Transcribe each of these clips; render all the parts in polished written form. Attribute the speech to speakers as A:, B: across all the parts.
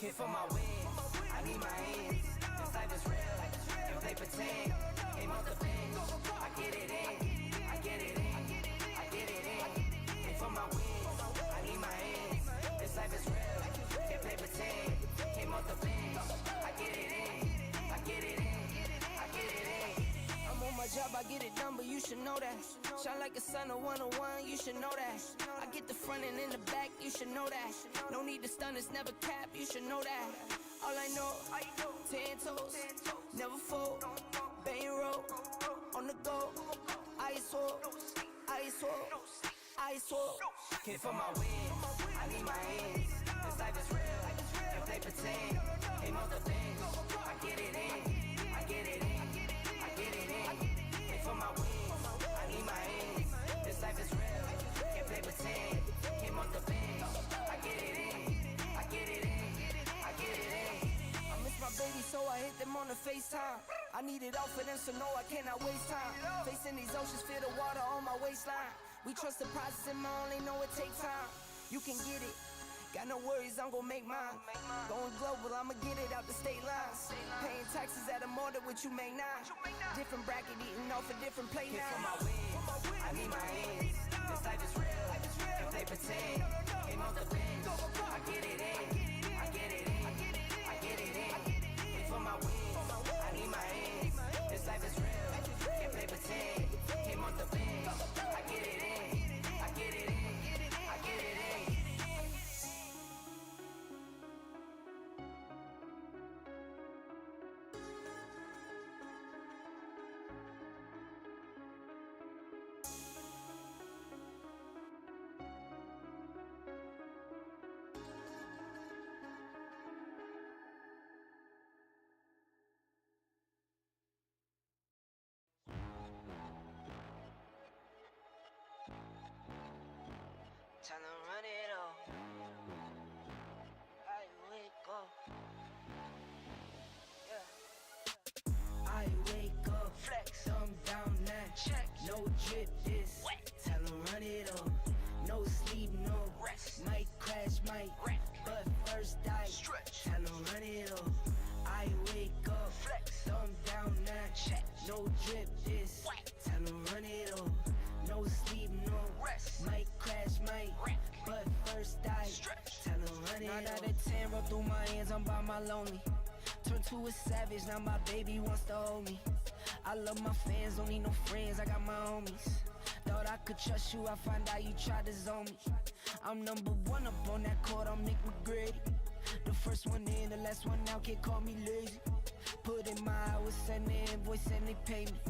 A: Hit for my wins, I need my ends. This life is real, and play pretend. Aim off the bench, I get it in, I get it in, I get it in. Hit for my wins, I need my ends. This life is real, can't play pretend. Came off the bench, I get it in, I get it in, I get it in. I'm on my job, I get it done, but you should know that. Shine like a sun, a 101, you should know that. I get the front and in the back, you should know that. No need to stun, it's never cap, you should know that. All I know, 10 toes, never fold, bang roll, on the go, ice wall, ice wall, ice wall. Hit for my wins, I need my ends. This life is real, and play pretend. Aim off the bench, I get it in, I get it in, I get it in. Hit for my wins, I need my ends. This life is real, can't play pretend. Came off the bench, I get it in, I get it in, I get it in. I miss my baby, so I hit them on the FaceTime. I need it all for them, so no, I cannot waste time. Facing these oceans, feel the water on my waistline. We trust the process and I only know it takes time. You can get it, got no worries, I'm gon' make mine. Going global, I'ma get it out the state lines. Paying taxes at a more than what you make now. Different bracket, eating off a different plate now. For my wins, I need my ends. This life is real, and play pretend. Came off the bench, I get it in, I get it in, I get it in. Hit for my wins, I need my ends. This life is real, can't play pretend. Came off the bench, I get it in, I get it in, I get it in. Time to run it all. I wake up. Yeah. I wake up. Flex. Thumb down now. Check. No drip this. Wet. Tell 'em run it up. No sleep, no rest. Might crash, might wreck. But first I stretch. Tell 'em run it up. I wake up. Flex. Thumb down now. Check. No drip this. Wet. Tell 'em run it up. No sleep, no rest. Might crash, might wreck. But first I stretch. Tell 'em run it. 9 out of 10 roll through my hands, I'm by my lonely. Turn to a savage, now my baby wants to hold me. I love my fans, don't need no friends, I got my homies. Thought I could trust you, I find out you tried to zone me. I'm number one up on that court, I'm Nick McGrady. The first one in, the last one out, can't call me lazy. Put in my hours, send the invoice and they pay me.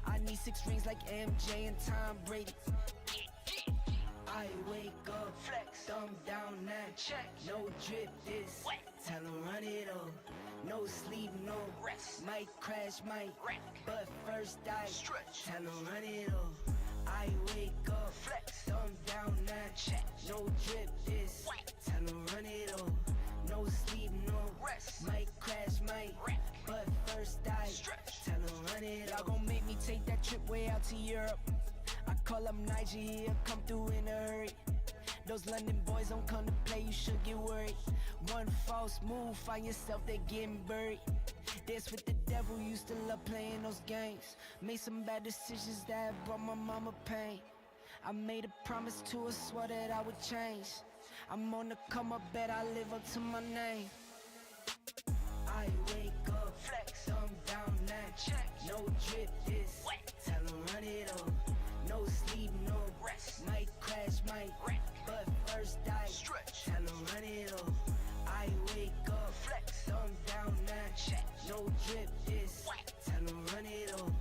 A: I need 6 rings like MJ and Tom Brady. I wake up, flex, thumb down now, check. No drip this, wet. Tell 'em run it up. No sleep, no rest. Might crash, might wreck. But first I stretch. Tell 'em run it up. I wake up, flex, thumb down now, check. No drip this, wet. Tell 'em run it up. No sleep, no rest. Might crash, might wreck. But first I stretch. Tell 'em run it up. Y'all gon' make me take that trip way out to Europe. I call up Nigeria, come through in a hurry. Those London boys don't come to play, you should get worried. One false move, find yourself there getting buried. Dance with the devil, used to love playing those games. Made some bad decisions that brought my mama pain. I made a promise to her, swore that I would change. I'm on the come up, bet I live up to my name. I wake up, flex, thumb down now, check. No drip this, wet. Tell 'em run it up. No sleep, no rest. Might crash, might wreck. But first I stretch. Tell 'em run it up. I wake up, flex, thumb down now, check. No drip this, wet. Tell 'em run it up.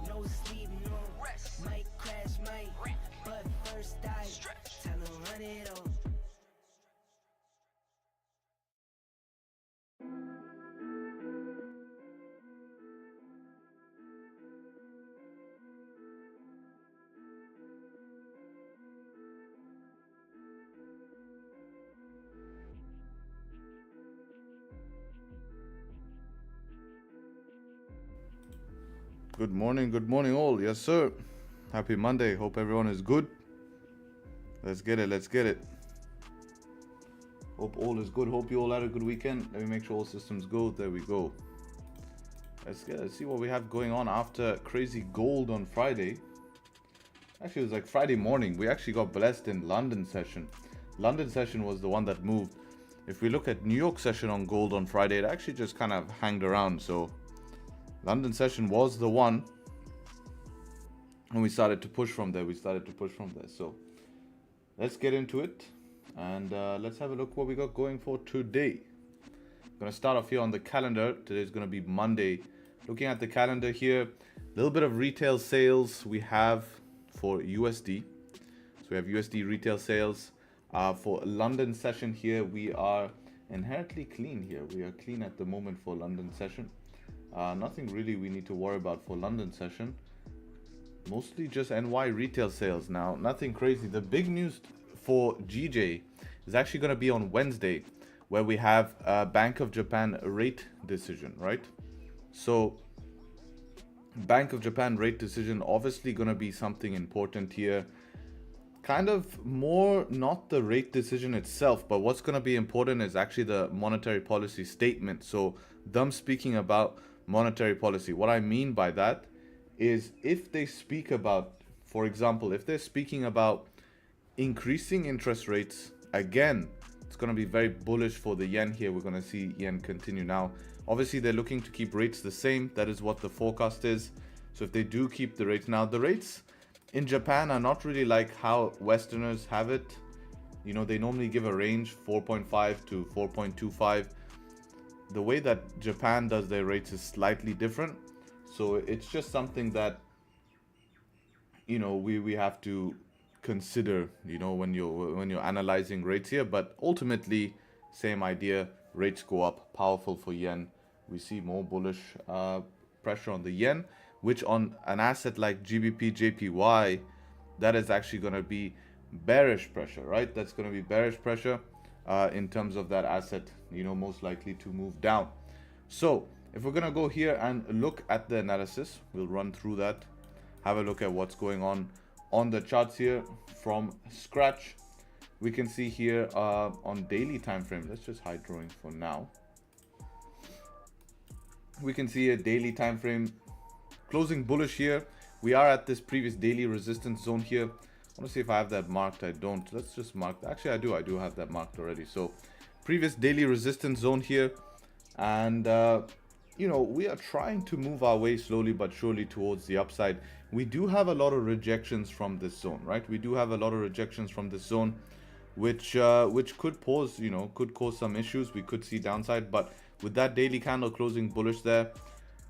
A: No sleep, no rest. Might crash, might wreck. But first I stretch. Tell 'em run it up.
B: Good morning all. Yes sir. Happy Monday. Hope everyone is good. Let's get it. Hope all is good. Hope you all had a good weekend. Let me make sure all systems go. There we go. Let's see what we have going on after crazy gold on Friday. Actually, it was like Friday morning. We actually got blessed in London session. London session was the one that moved. If we look at New York session on gold on Friday, it actually just kind of hanged around. So London session was the one. And we started to push from there. So let's get into it. And let's have a look what we got going for today. I'm going to start off here on the calendar. Today's going to be Monday. Looking at the calendar here, a little bit of retail sales we have for USD. So we have USD retail sales. For London session here, we are inherently clean here. We are clean at the moment for London session. Nothing really we need to worry about for London session. Mostly just NY retail sales now. Nothing crazy. The big news for GJ is actually going to be on Wednesday, where we have a Bank of Japan rate decision, right? So Bank of Japan rate decision obviously going to be something important here. Kind of more not the rate decision itself, but what's going to be important is actually the monetary policy statement. So them speaking about monetary policy. What I mean by that is if they speak about, for example, if they're speaking about increasing interest rates, again, it's going to be very bullish for the yen here. We're going to see yen continue now. Obviously, they're looking to keep rates the same. That is what the forecast is. So if they do keep the rates, now the rates in Japan are not really like how Westerners have it. You know, they normally give a range 4.5 to 4.25. The way that Japan does their rates is slightly different. So it's just something that, you know, we have to consider, you know, when you're analyzing rates here. But ultimately, same idea. Rates go up, powerful for yen. We see more bullish pressure on the yen, which on an asset like GBP JPY, that is actually going to be bearish pressure, right? That's going to be bearish pressure in terms of that asset, you know, most likely to move down. So if we're going to go here and look at the analysis, we'll run through that, have a look at what's going on the charts here from scratch. We can see here on daily time frame. Let's just hide drawing for now. We can see a daily time frame closing bullish here. We are at this previous daily resistance zone here. I want to see if I have that marked. I don't. Let's just mark that. Actually, I do have that marked already. So previous daily resistance zone here. And you know, we are trying to move our way slowly but surely towards the upside. We do have a lot of rejections from this zone, right? We do have a lot of rejections from this zone, which could pose, you know, could cause some issues. We could see downside, but with that daily candle closing bullish there,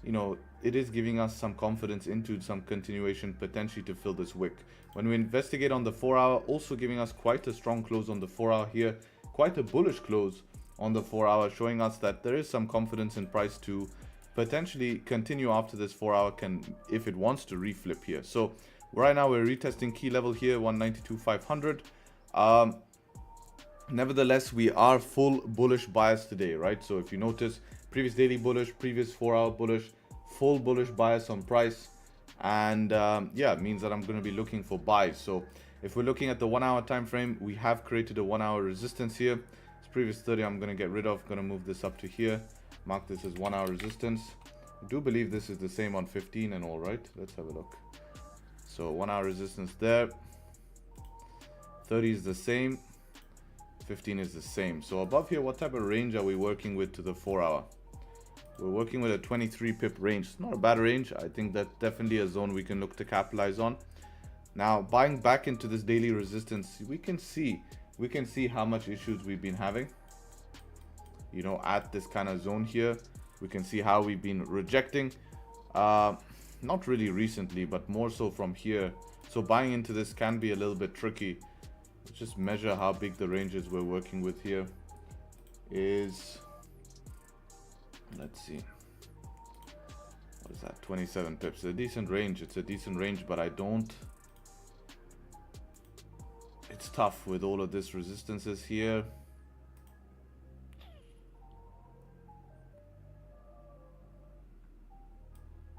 B: you know, it is giving us some confidence into some continuation potentially to fill this wick. When we investigate on the 4 hour, also giving us quite a strong close on the 4 hour here, quite a bullish close on the 4 hour, showing us that there is some confidence in price to potentially continue after this 4 hour if it wants to reflip here. So right now we're retesting key level here, 192,500. Nevertheless, we are full bullish bias today, right? So if you notice, previous daily bullish, previous 4 hour bullish, full bullish bias on price. And yeah, it means that I'm going to be looking for buys. So if we're looking at the 1 hour time frame, we have created a 1 hour resistance here. This previous 30 I'm going to get rid of, going to move this up to here, mark this as 1 hour resistance. I do believe this is the same on 15 and all, right? Let's have a look. So 1 hour resistance there, 30 is the same, 15 is the same. So above here, what type of range are we working with to the 4 hour? We're working with a 23 pip range. It's not a bad range. I think that's definitely a zone we can look to capitalize on. Now, buying back into this daily resistance, we can see how much issues we've been having, you know, at this kind of zone here. We can see how we've been rejecting, not really recently, but more so from here. So buying into this can be a little bit tricky. Let's just measure how big the ranges we're working with here is. Let's see, what is that? 27 pips. A decent range. It's a decent range, but I don't, it's tough with all of this resistances here.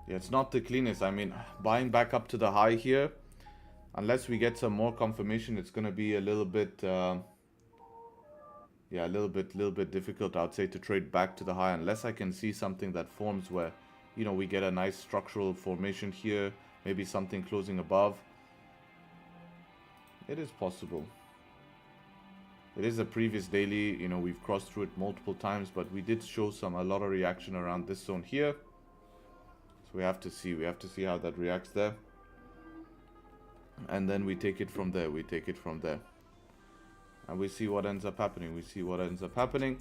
B: Yeah, it's not the cleanest. I mean, buying back up to the high here, unless we get some more confirmation, it's going to be a little bit yeah, a little bit difficult, I'd say, to trade back to the high unless I can see something that forms where, you know, we get a nice structural formation here, maybe something closing above. It is possible. It is a previous daily, you know, we've crossed through it multiple times, but we did show a lot of reaction around this zone here. So we have to see how that reacts there. And then we take it from there, and we see what ends up happening.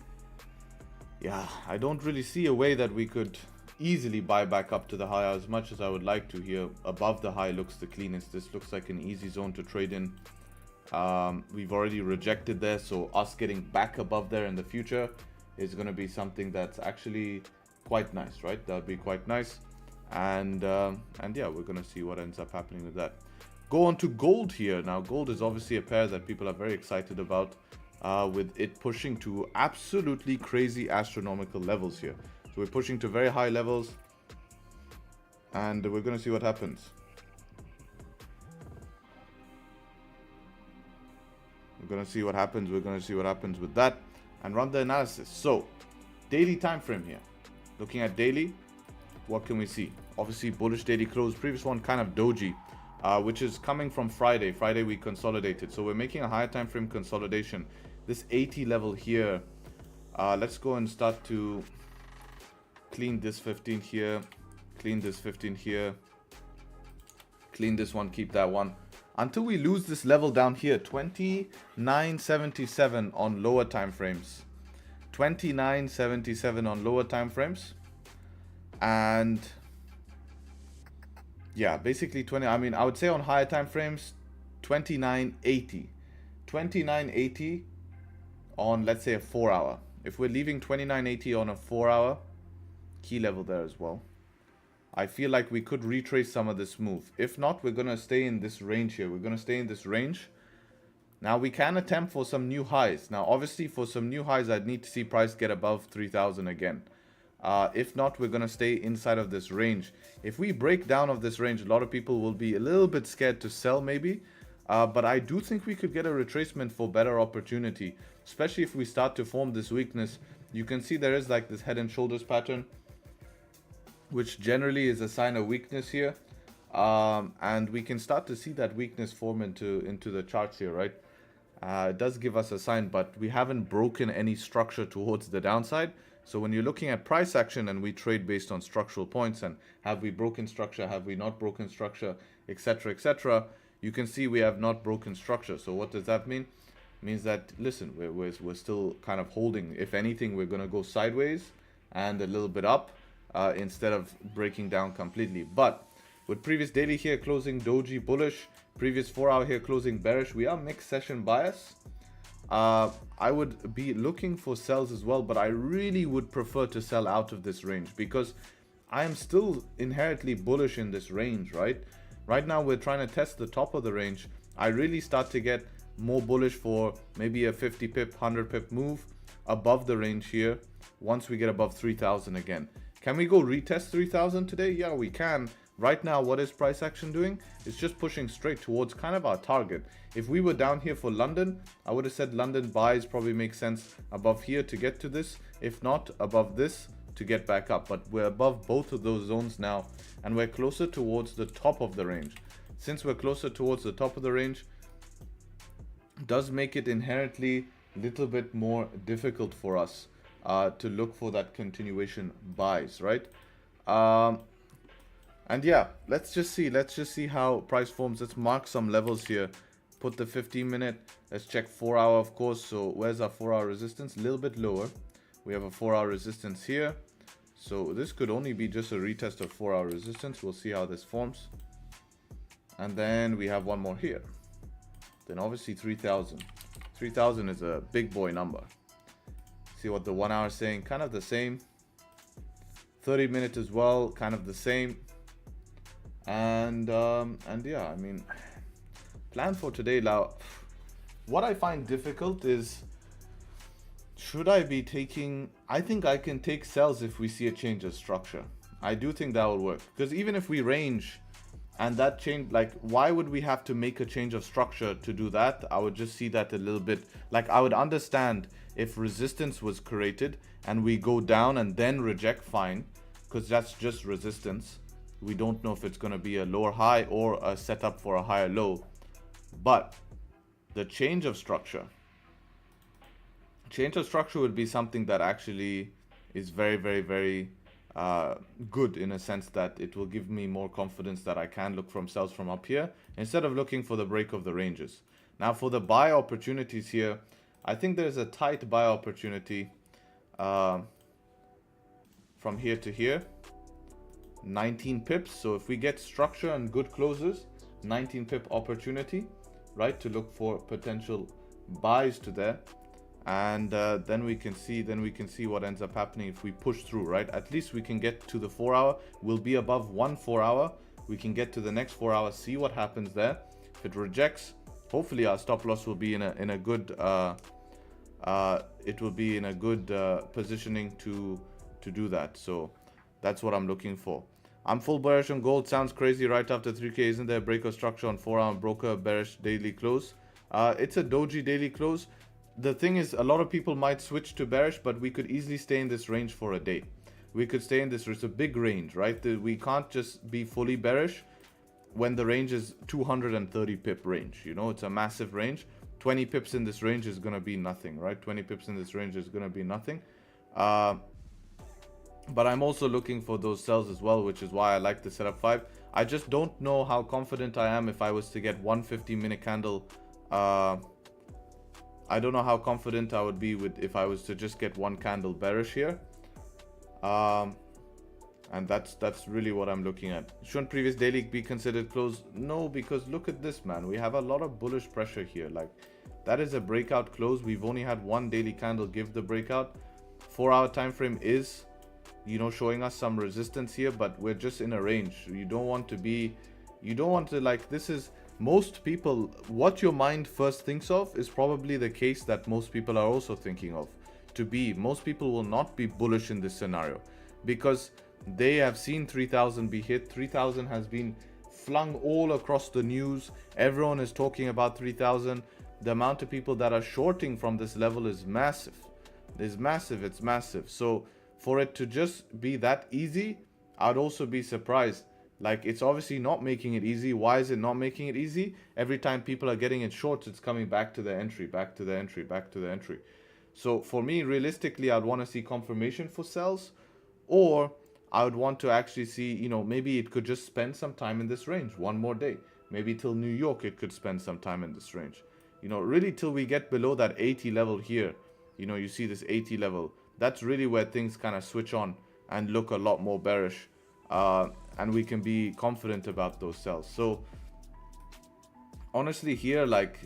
B: Yeah, I don't really see a way that we could easily buy back up to the high as much as I would like to here. Above the high looks the cleanest. This looks like an easy zone to trade in. We've already rejected there, so us getting back above there in the future is going to be something that's actually quite nice, right? That would be quite nice. And yeah, we're going to see what ends up happening with that. Go on to gold here. Now, gold is obviously a pair that people are very excited about, with it pushing to absolutely crazy astronomical levels here. So we're pushing to very high levels, and we're going to see what happens. We're going to see what happens with that, and run the analysis. So, daily time frame here. Looking at daily, what can we see? Obviously, bullish daily close. Previous one kind of doji. Which is coming from Friday. Friday we consolidated, so we're making a higher time frame consolidation. This 80 level here, let's go and start to clean this 15 here, clean this 15 here, clean this one, keep that one, until we lose this level down here, 29.77 on lower time frames, 29.77 on lower time frames, and yeah, basically 20. I mean, I would say on higher time frames, 29.80, 29.80 on, let's say, a 4 hour. If we're leaving 29.80 on a 4 hour, key level there as well. I feel like we could retrace some of this move. If not, we're gonna stay in this range here. We're gonna stay in this range. Now we can attempt for some new highs. Now, obviously, for some new highs, I'd need to see price get above 3,000 again. If not, we're going to stay inside of this range. If we break down of this range, a lot of people will be a little bit scared to sell maybe. But I do think we could get a retracement for better opportunity, especially if we start to form this weakness. You can see there is like this head and shoulders pattern, which generally is a sign of weakness here. And we can start to see that weakness form into the charts here, right? It does give us a sign, but we haven't broken any structure towards the downside. So when you're looking at price action and we trade based on structural points and have we broken structure, have we not broken structure, etc., you can see we have not broken structure. So what does that mean? It means that, listen, we're still kind of holding. If anything, we're going to go sideways and a little bit up instead of breaking down completely. But with previous daily here closing doji bullish, previous 4 hour here closing bearish, we are mixed session bias. I would be looking for sells as well, but I really would prefer to sell out of this range because I am still inherently bullish in this range, right? Right now we're trying to test the top of the range. I really start to get more bullish for maybe a 50 pip, 100 pip move above the range here once we get above 3,000 again. Can we go retest 3,000 today? Yeah, we can. Right now, what is price action doing? It's just pushing straight towards kind of our target. If we were down here for London, I would have said London buys probably make sense above here to get to this. If not, above this to get back up. But we're above both of those zones now, and we're closer towards the top of the range. Since we're closer towards the top of the range, does make it inherently a little bit more difficult for us to look for that continuation buys, right? And yeah, let's just see how price forms. Let's mark some levels here. Put the 15 minute. Let's check 4 hour, of course. So where's our 4 hour resistance? A little bit lower. We have a 4 hour resistance here. So this could only be just a retest of 4 hour resistance. We'll see how this forms. And then we have one more here. Then obviously 3,000. 3,000 is a big boy number. See what the 1 hour is saying. Kind of the same. 30 minute as well. Kind of the same. And yeah, I mean, plan for today. Now, what I find difficult is, should I be taking, I think I can take sells if we see a change of structure. I do think that will work, because even if we range And that change, like, why would we have to make a change of structure to do that? I would just see that a little bit, like, I would understand if resistance was created and we go down and then reject, fine, because that's just resistance. We don't know if it's going to be a lower high or a setup for a higher low. But the change of structure would be something that actually is very, very, very good, in a sense that it will give me more confidence that I can look from sells from up here instead of looking for the break of the ranges. Now for the buy opportunities here, I think there's a tight buy opportunity from here to here, 19 pips. So if we get structure and good closes, 19 pip opportunity, right, to look for potential buys to there. And then we can see what ends up happening if we push through, right? At least we can get to the 4 hour. We'll be above 1 4 hour. We can get to the next 4 hours, see what happens there. If it rejects, hopefully our stop loss will be in a good positioning to do that. So that's what I'm looking for. I'm full bearish on gold. Sounds crazy right after 3K. Isn't there a break of structure on 4 hour broker bearish daily close? It's a doji daily close. The thing is, a lot of people might switch to bearish, but we could easily stay in this range for a day. We could stay in this, it's a big range, right? We can't just be fully bearish when the range is 230 pip range. You know, it's a massive range. 20 pips in this range is going to be nothing, right? 20 pips in this range is going to be nothing. But I'm also looking for those sells as well, which is why I like the setup 5. I just don't know how confident I am if I was to get 150-minute candle. I don't know how confident I would be with if I was to just get one candle bearish here. And that's really what I'm looking at. Shouldn't previous daily be considered close? No, because look at this, man. We have a lot of bullish pressure here. Like, that is a breakout close. We've only had one daily candle give the breakout. 4 hour time frame is, you know, showing us some resistance here, but we're just in a range. You don't want to like, this is, most people, what your mind first thinks of is probably the case that most people are also thinking of to be. Most people will not be bullish in this scenario because they have seen 3000 be hit. 3000 has been flung all across the news. Everyone is talking about 3000. The amount of people that are shorting from this level is massive. It's massive. So for it to just be that easy, I'd also be surprised. Like, it's obviously not making it easy. Why is it not making it easy? Every time people are getting in shorts, it's coming back to the entry, back to the entry, back to the entry. So for me, realistically, I'd want to see confirmation for sells, or I would want to actually see, you know, maybe it could just spend some time in this range one more day. Maybe till New York, it could spend some time in this range. You know, really till we get below that 80 level here. You know, you see this 80 level. That's really where things kind of switch on and look a lot more bearish. And we can be confident about those sells. So honestly here, like,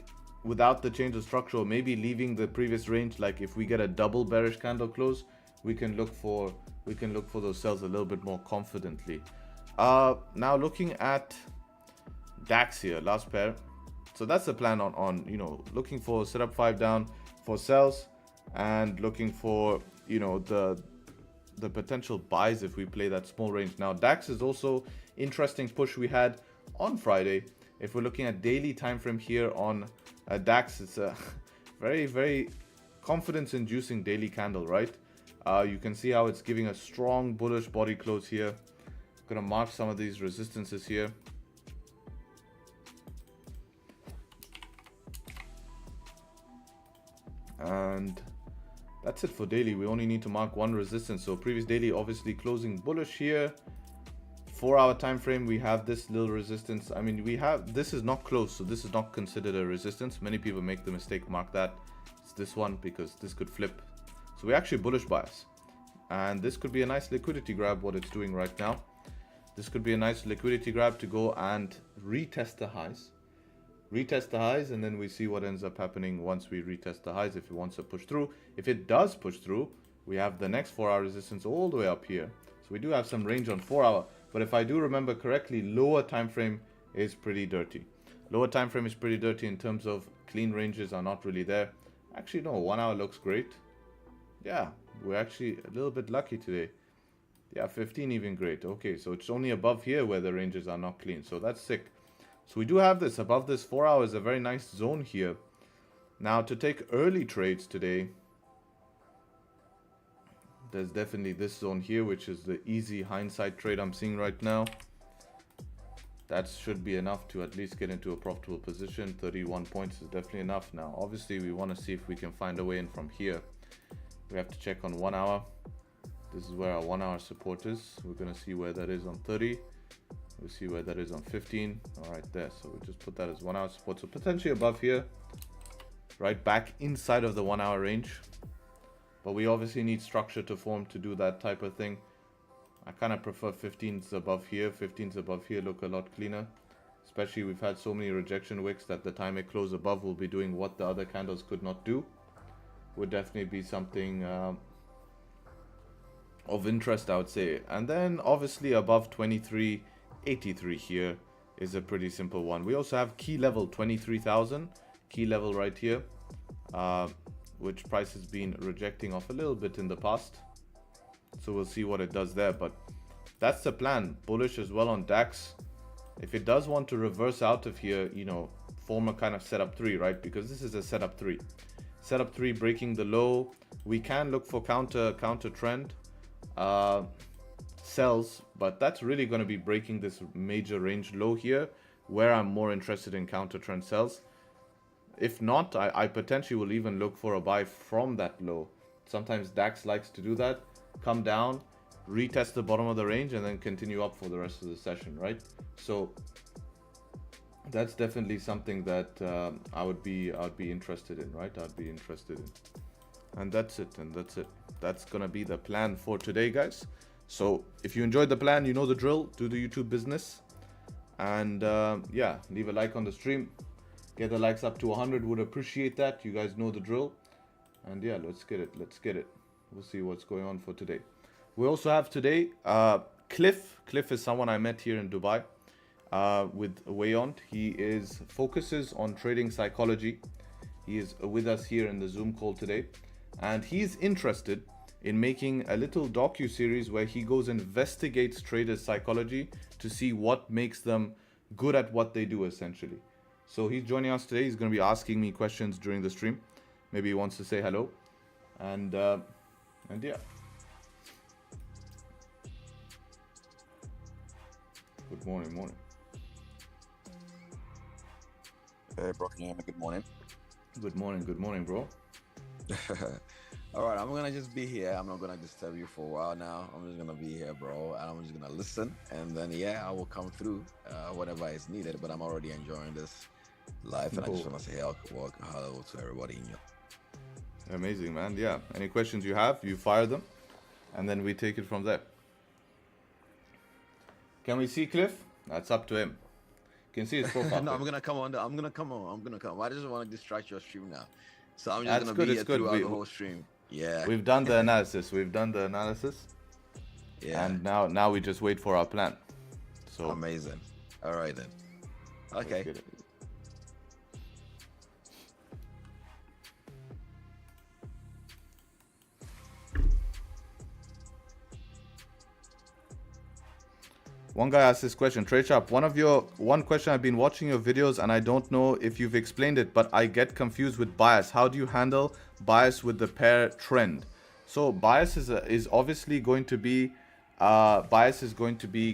B: without the change of structure, or maybe leaving the previous range, like if we get a double bearish candle close, we can look for those sells a little bit more confidently. Now looking at DAX here, last pair. So that's the plan on you know, looking for setup 5 down for sells and looking for, you know, the potential buys if we play that small range. Now DAX is also interesting push we had on Friday. If we're looking at daily time frame here on DAX, it's a very, very confidence inducing daily candle, right? You can see how it's giving a strong bullish body close here. I'm gonna mark some of these resistances here. And that's it for daily. We only need to mark one resistance. So previous daily obviously closing bullish here. 4 hour time frame, we have this little resistance. I mean, we have, this is not close, so this is not considered a resistance. Many people make the mistake, mark that it's this one, because this could flip. So we actually bullish bias, and this could be a nice liquidity grab, what it's doing right now. This could be a nice liquidity grab to go and retest the highs. Retest the highs, and then we see what ends up happening once we retest the highs, if it wants to push through. If it does push through, we have the next 4 hour resistance all the way up here. So we do have some range on 4 hour, but if I do remember correctly, lower time frame is pretty dirty. Lower time frame is pretty dirty in terms of clean ranges are not really there. Actually, no, 1 hour looks great. Yeah, we're actually a little bit lucky today. Yeah, 15 even great. Okay, so it's only above here where the ranges are not clean. So that's sick. So we do have this above this 4 hours, a very nice zone here. Now to take early trades today, there's definitely this zone here, which is the easy hindsight trade I'm seeing right now. That should be enough to at least get into a profitable position. 31 points is definitely enough. Now, obviously, we want to see if we can find a way in from here. We have to check on 1 hour. This is where our 1 hour support is. We're going to see where that is on 30. We'll see where that is on 15. All right, there. So we'll just put that as 1 hour support. So potentially above here, right back inside of the 1 hour range. But we obviously need structure to form to do that type of thing. I kind of prefer 15s above here. 15s above here look a lot cleaner. Especially we've had so many rejection wicks that the time it close above will be doing what the other candles could not do. Would definitely be something of interest, I would say. And then obviously above 2383 here is a pretty simple one. We also have key level 23,000. Key level right here. Which price has been rejecting off a little bit in the past. So we'll see what it does there, but that's the plan. Bullish as well on DAX. If it does want to reverse out of here, you know, form a kind of setup 3, right? Because this is a setup 3. Setup 3 breaking the low. We can look for counter trend sells, but that's really going to be breaking this major range low here, where I'm more interested in counter trend sells. If not, I potentially will even look for a buy from that low. Sometimes DAX likes to do that. Come down, retest the bottom of the range, and then continue up for the rest of the session, right? So that's definitely something that I would be interested in, right? I'd be interested in. And that's it, That's gonna be the plan for today, guys. So if you enjoyed the plan, you know the drill. Do the YouTube business, and yeah, leave a like on the stream. Get the likes up to 100. Would appreciate that. You guys know the drill. And yeah, let's get it. We'll see what's going on for today. We also have today Cliff. Cliff is someone I met here in Dubai with Wayont. He focuses on trading psychology. He is with us here in the Zoom call today, and he's interested in making a little docu-series where he goes and investigates traders' psychology to see what makes them good at what they do, essentially. So he's joining us today. He's going to be asking me questions during the stream. Maybe he wants to say hello. And yeah. Good morning.
C: Hey, bro, can you hear me? Good morning.
B: Good morning, bro.
C: All right, I'm gonna just be here. I'm not gonna disturb you for a while now. I'm just gonna be here, bro, and I'm just gonna listen, and then yeah, I will come through whatever is needed. But I'm already enjoying this live, and I just want to say hello to everybody in you.
B: Amazing, man. Yeah. Any questions you have, you fire them, and then we take it from there. Can we see Cliff? That's up to him. You can see his profile.
C: No, I'm gonna come on. I'm gonna come. I just want to distract your stream now, so I'm just gonna be here throughout the whole stream. Yeah.
B: We've done the analysis.
C: Yeah.
B: And now we just wait for our plan. So
C: amazing. All right then. Okay.
B: One guy asked this question, Tradesharpe, one question, I've been watching your videos and I don't know if you've explained it, but I get confused with bias. How do you handle bias with the pair trend? So bias is obviously going to be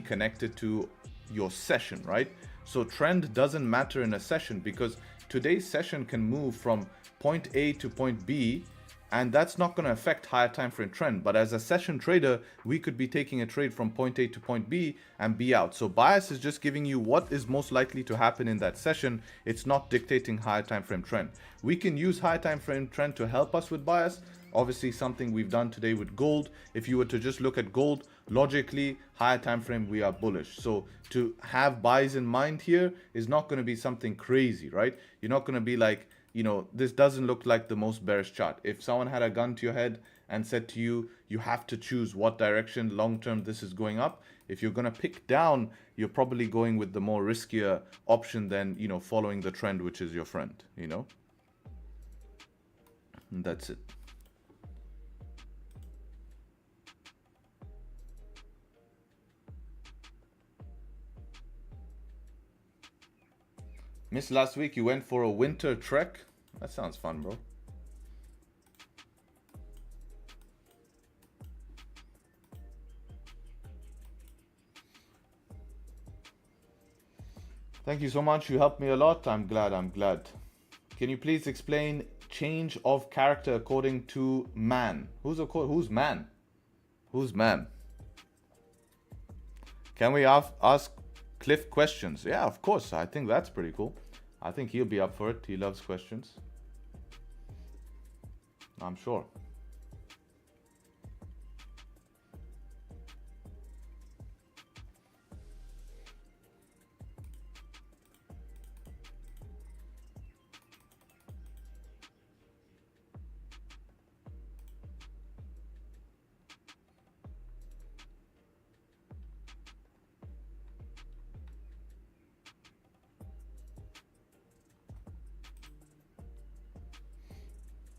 B: connected to your session, right? So trend doesn't matter in a session because today's session can move from point A to point B, and that's not going to affect higher time frame trend. But as a session trader, we could be taking a trade from point A to point B and be out. So bias is just giving you what is most likely to happen in that session. It's not dictating higher time frame trend. We can use higher time frame trend to help us with bias. Obviously something we've done today with gold. If you were to just look at gold, logically higher time frame we are bullish. So to have buys in mind here is not going to be something crazy, right? You're not going to be like, you know, this doesn't look like the most bearish chart. If someone had a gun to your head and said to you, you have to choose what direction long term this is going up, if you're going to pick down, you're probably going with the more riskier option than, you know, following the trend, which is your friend, you know. And that's it. Missed last week. You went for a winter trek. That sounds fun, bro. Thank you so much. You helped me a lot. I'm glad. I'm glad. Can you please explain change of character according to man? Who's man? Who's man? Can we ask Cliff questions? Yeah, of course. I think that's pretty cool. I think he'll be up for it. He loves questions. I'm sure.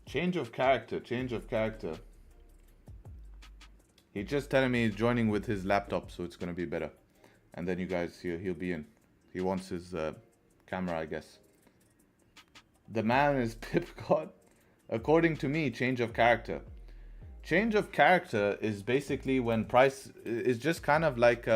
B: Change of character, change of character. He's just telling me he's joining with his laptop, so it's going to be better. And then you guys, he'll be in. He wants his camera, I guess. The man is Pip God. According to me, change of character. Change of character is basically when price is just kind of like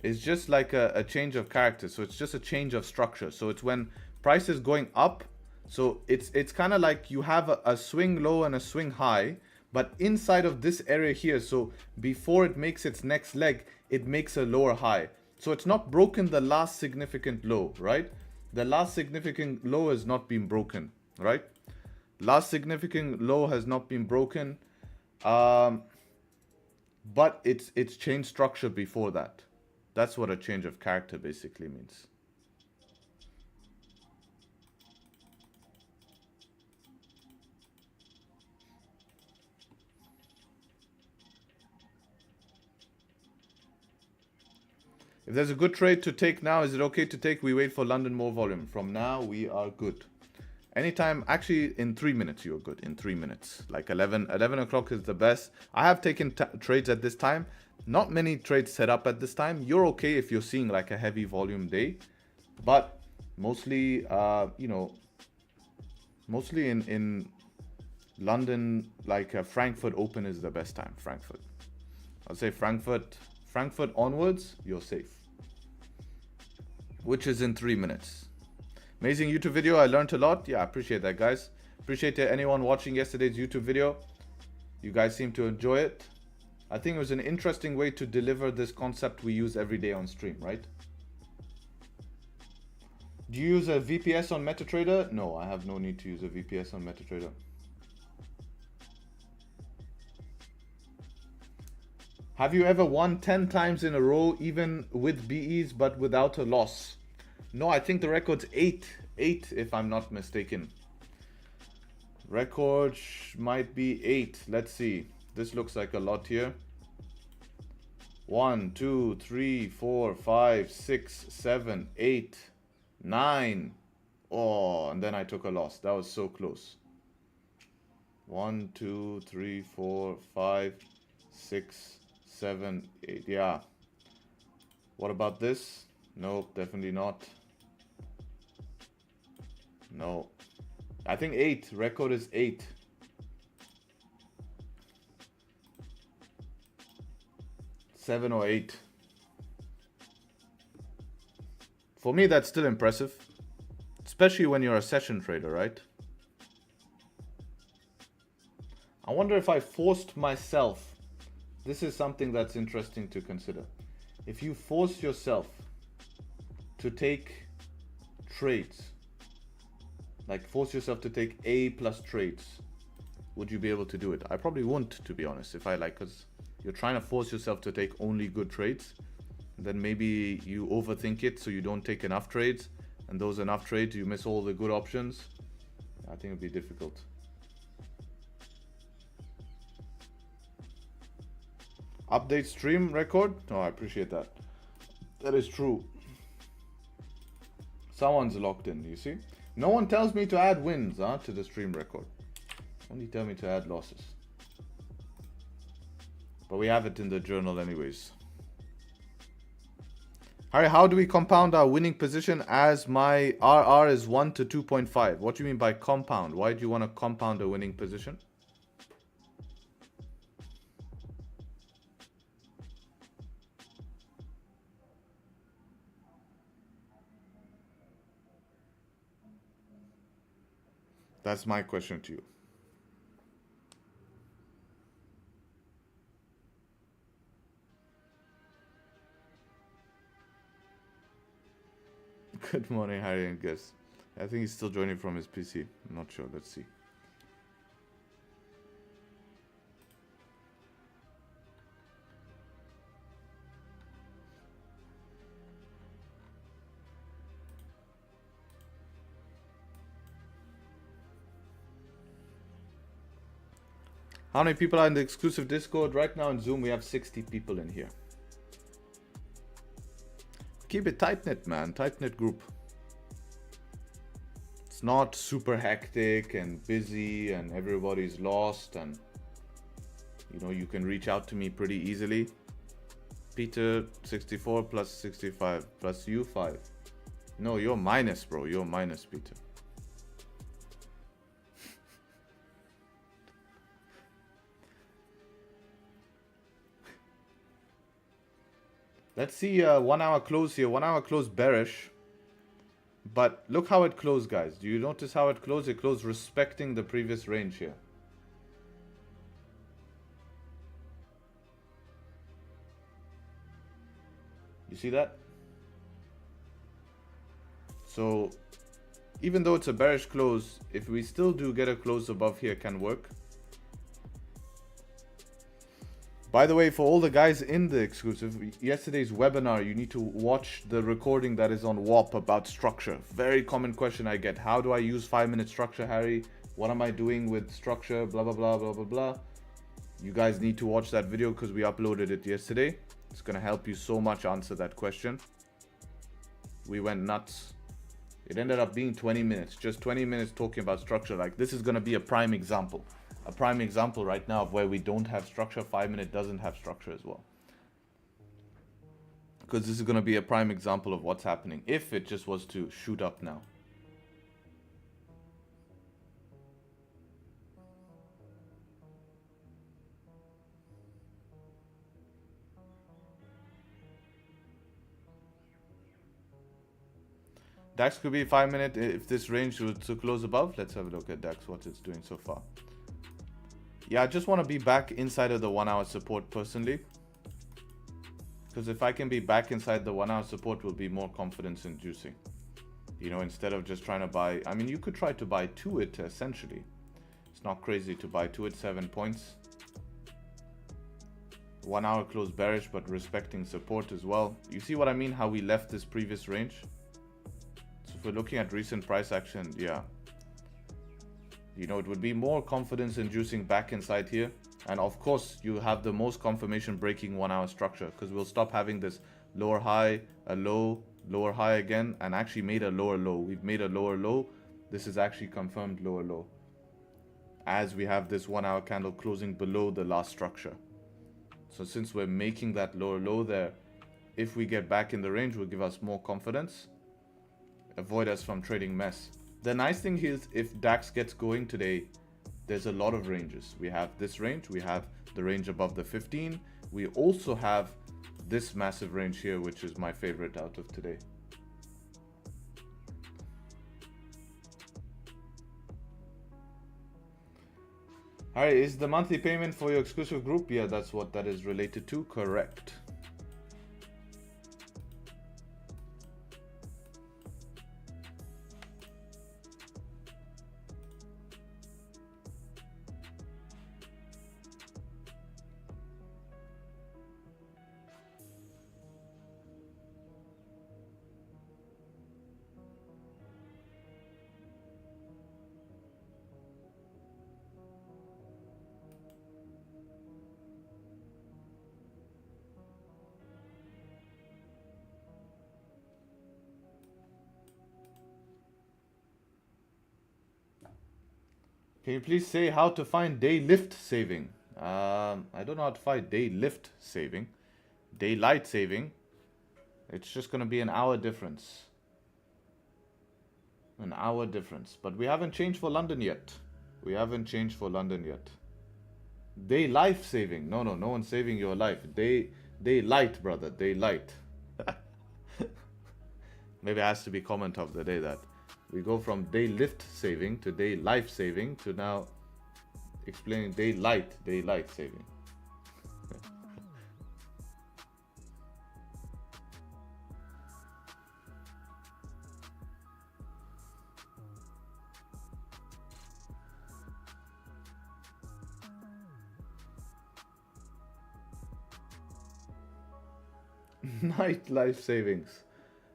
B: it's just like a change of character. So it's just a change of structure. So it's when price is going up. So it's kind of like you have a swing low and a swing high, but inside of this area here, so before it makes its next leg, it makes a lower high. So it's not broken the last significant low, right? The last significant low has not been broken, right? Last significant low has not been broken, but it's changed structure before that. That's what a change of character basically means. If there's a good trade to take now, is it okay to take? We wait for London more volume. From now, we are good. Anytime, actually in 3 minutes, you're good. In 3 minutes. Like 11 o'clock is the best. I have taken trades at this time. Not many trades set up at this time. You're okay if you're seeing like a heavy volume day. But mostly, you know, mostly in London, like Frankfurt open is the best time. Frankfurt. I'll say Frankfurt onwards, you're safe. Which is in 3 minutes. Amazing YouTube video. I learned a lot. Yeah, I appreciate that, guys. Appreciate anyone watching yesterday's YouTube video. You guys seem to enjoy it. I think it was an interesting way to deliver this concept we use every day on stream, right? Do you use a VPS on MetaTrader? No, I have no need to use a VPS on MetaTrader. Have you ever won 10 times in a row, even with BEs, but without a loss? No, I think the record's 8 if I'm not mistaken. Record might be 8. Let's see. This looks like a lot here. 1, 2, 3, 4, 5, 6, 7, 8, 9. Oh, and then I took a loss. That was so close. 1, 2, 3, 4, 5, 6, 7, 8. Yeah. What about this? Nope, definitely not. No. I think 8. Record is 8. Seven or 8. For me, that's still impressive. Especially when you're a session trader, right? I wonder if I forced myself. This is something that's interesting to consider. If you force yourself to take trades, like force yourself to take A+ trades, would you be able to do it? I probably wouldn't, to be honest, if I like, because you're trying to force yourself to take only good trades. Then maybe you overthink it, so you don't take enough trades, and those enough trades, you miss all the good options. I think it'd be difficult. Update stream record? No, I appreciate that. That is true. Someone's locked in, you see? No one tells me to add wins to the stream record. Only tell me to add losses. But we have it in the journal anyways. Alright, how do we compound our winning position as my RR is 1 to 2.5? What do you mean by compound? Why do you want to compound a winning position? That's my question to you. Good morning, Harry and Gus. I think he's still joining from his PC. I'm not sure. Let's see. How many people are in the exclusive Discord? Right now in Zoom, we have 60 people in here. Keep it tight-knit, man. Tight-knit group. It's not super hectic and busy and everybody's lost and, you know, you can reach out to me pretty easily. Peter, 64 plus 65 plus you 5. No, you're minus, bro. You're minus, Peter. Let's see 1 hour close here. 1 hour close bearish. But look how it closed, guys. Do you notice how it closed? It closed respecting the previous range here. You see that? So even though it's a bearish close, if we still do get a close above here, can work. By the way, for all the guys in the exclusive, yesterday's webinar, you need to watch the recording that is on WAP about structure. Very common question I get. How do I use 5-minute structure, Harry? What am I doing with structure? Blah, blah, blah, blah, blah, blah. You guys need to watch that video because we uploaded it yesterday. It's going to help you so much answer that question. We went nuts. It ended up being 20 minutes. Just 20 minutes talking about structure. Like, this is going to be a prime example. A prime example right now of where we don't have structure. 5-minute doesn't have structure as well. Because this is going to be a prime example of what's happening if it just was to shoot up now. DAX could be 5-minute if this range was to close above. Let's have a look at DAX, what it's doing so far. Yeah, I just want to be back inside of the 1 hour support personally. Because if I can be back inside the 1 hour support, will be more confidence inducing. You know, instead of just trying to buy, I mean, you could try to buy to it essentially. It's not crazy to buy to it 7 points. 1 hour close bearish, but respecting support as well. You see what I mean? How we left this previous range. So if we're looking at recent price action, yeah. You know, it would be more confidence inducing back inside here. And of course, you have the most confirmation breaking 1 hour structure because we'll stop having this lower high, a low, lower high again, and actually made a lower low. We've made a lower low. This is actually confirmed lower low. As we have this 1 hour candle closing below the last structure. So since we're making that lower low there, if we get back in the range, will give us more confidence. Avoid us from trading mess. The nice thing is if DAX gets going today, there's a lot of ranges. We have this range, we have the range above the 15. We also have this massive range here, which is my favorite out of today. Alright, is the monthly payment for your exclusive group? Yeah, that's what that is related to. Correct. Can you please say how to find day lift saving? I don't know how to find day lift saving. Daylight saving. It's just going to be an hour difference. An hour difference. But we haven't changed for London yet. We haven't changed for London yet. Day life saving. No one's saving your life. Day light, brother. Day light. Maybe it has to be comment of the day that we go from day lift saving to day life saving to now explaining day light saving. Night life savings.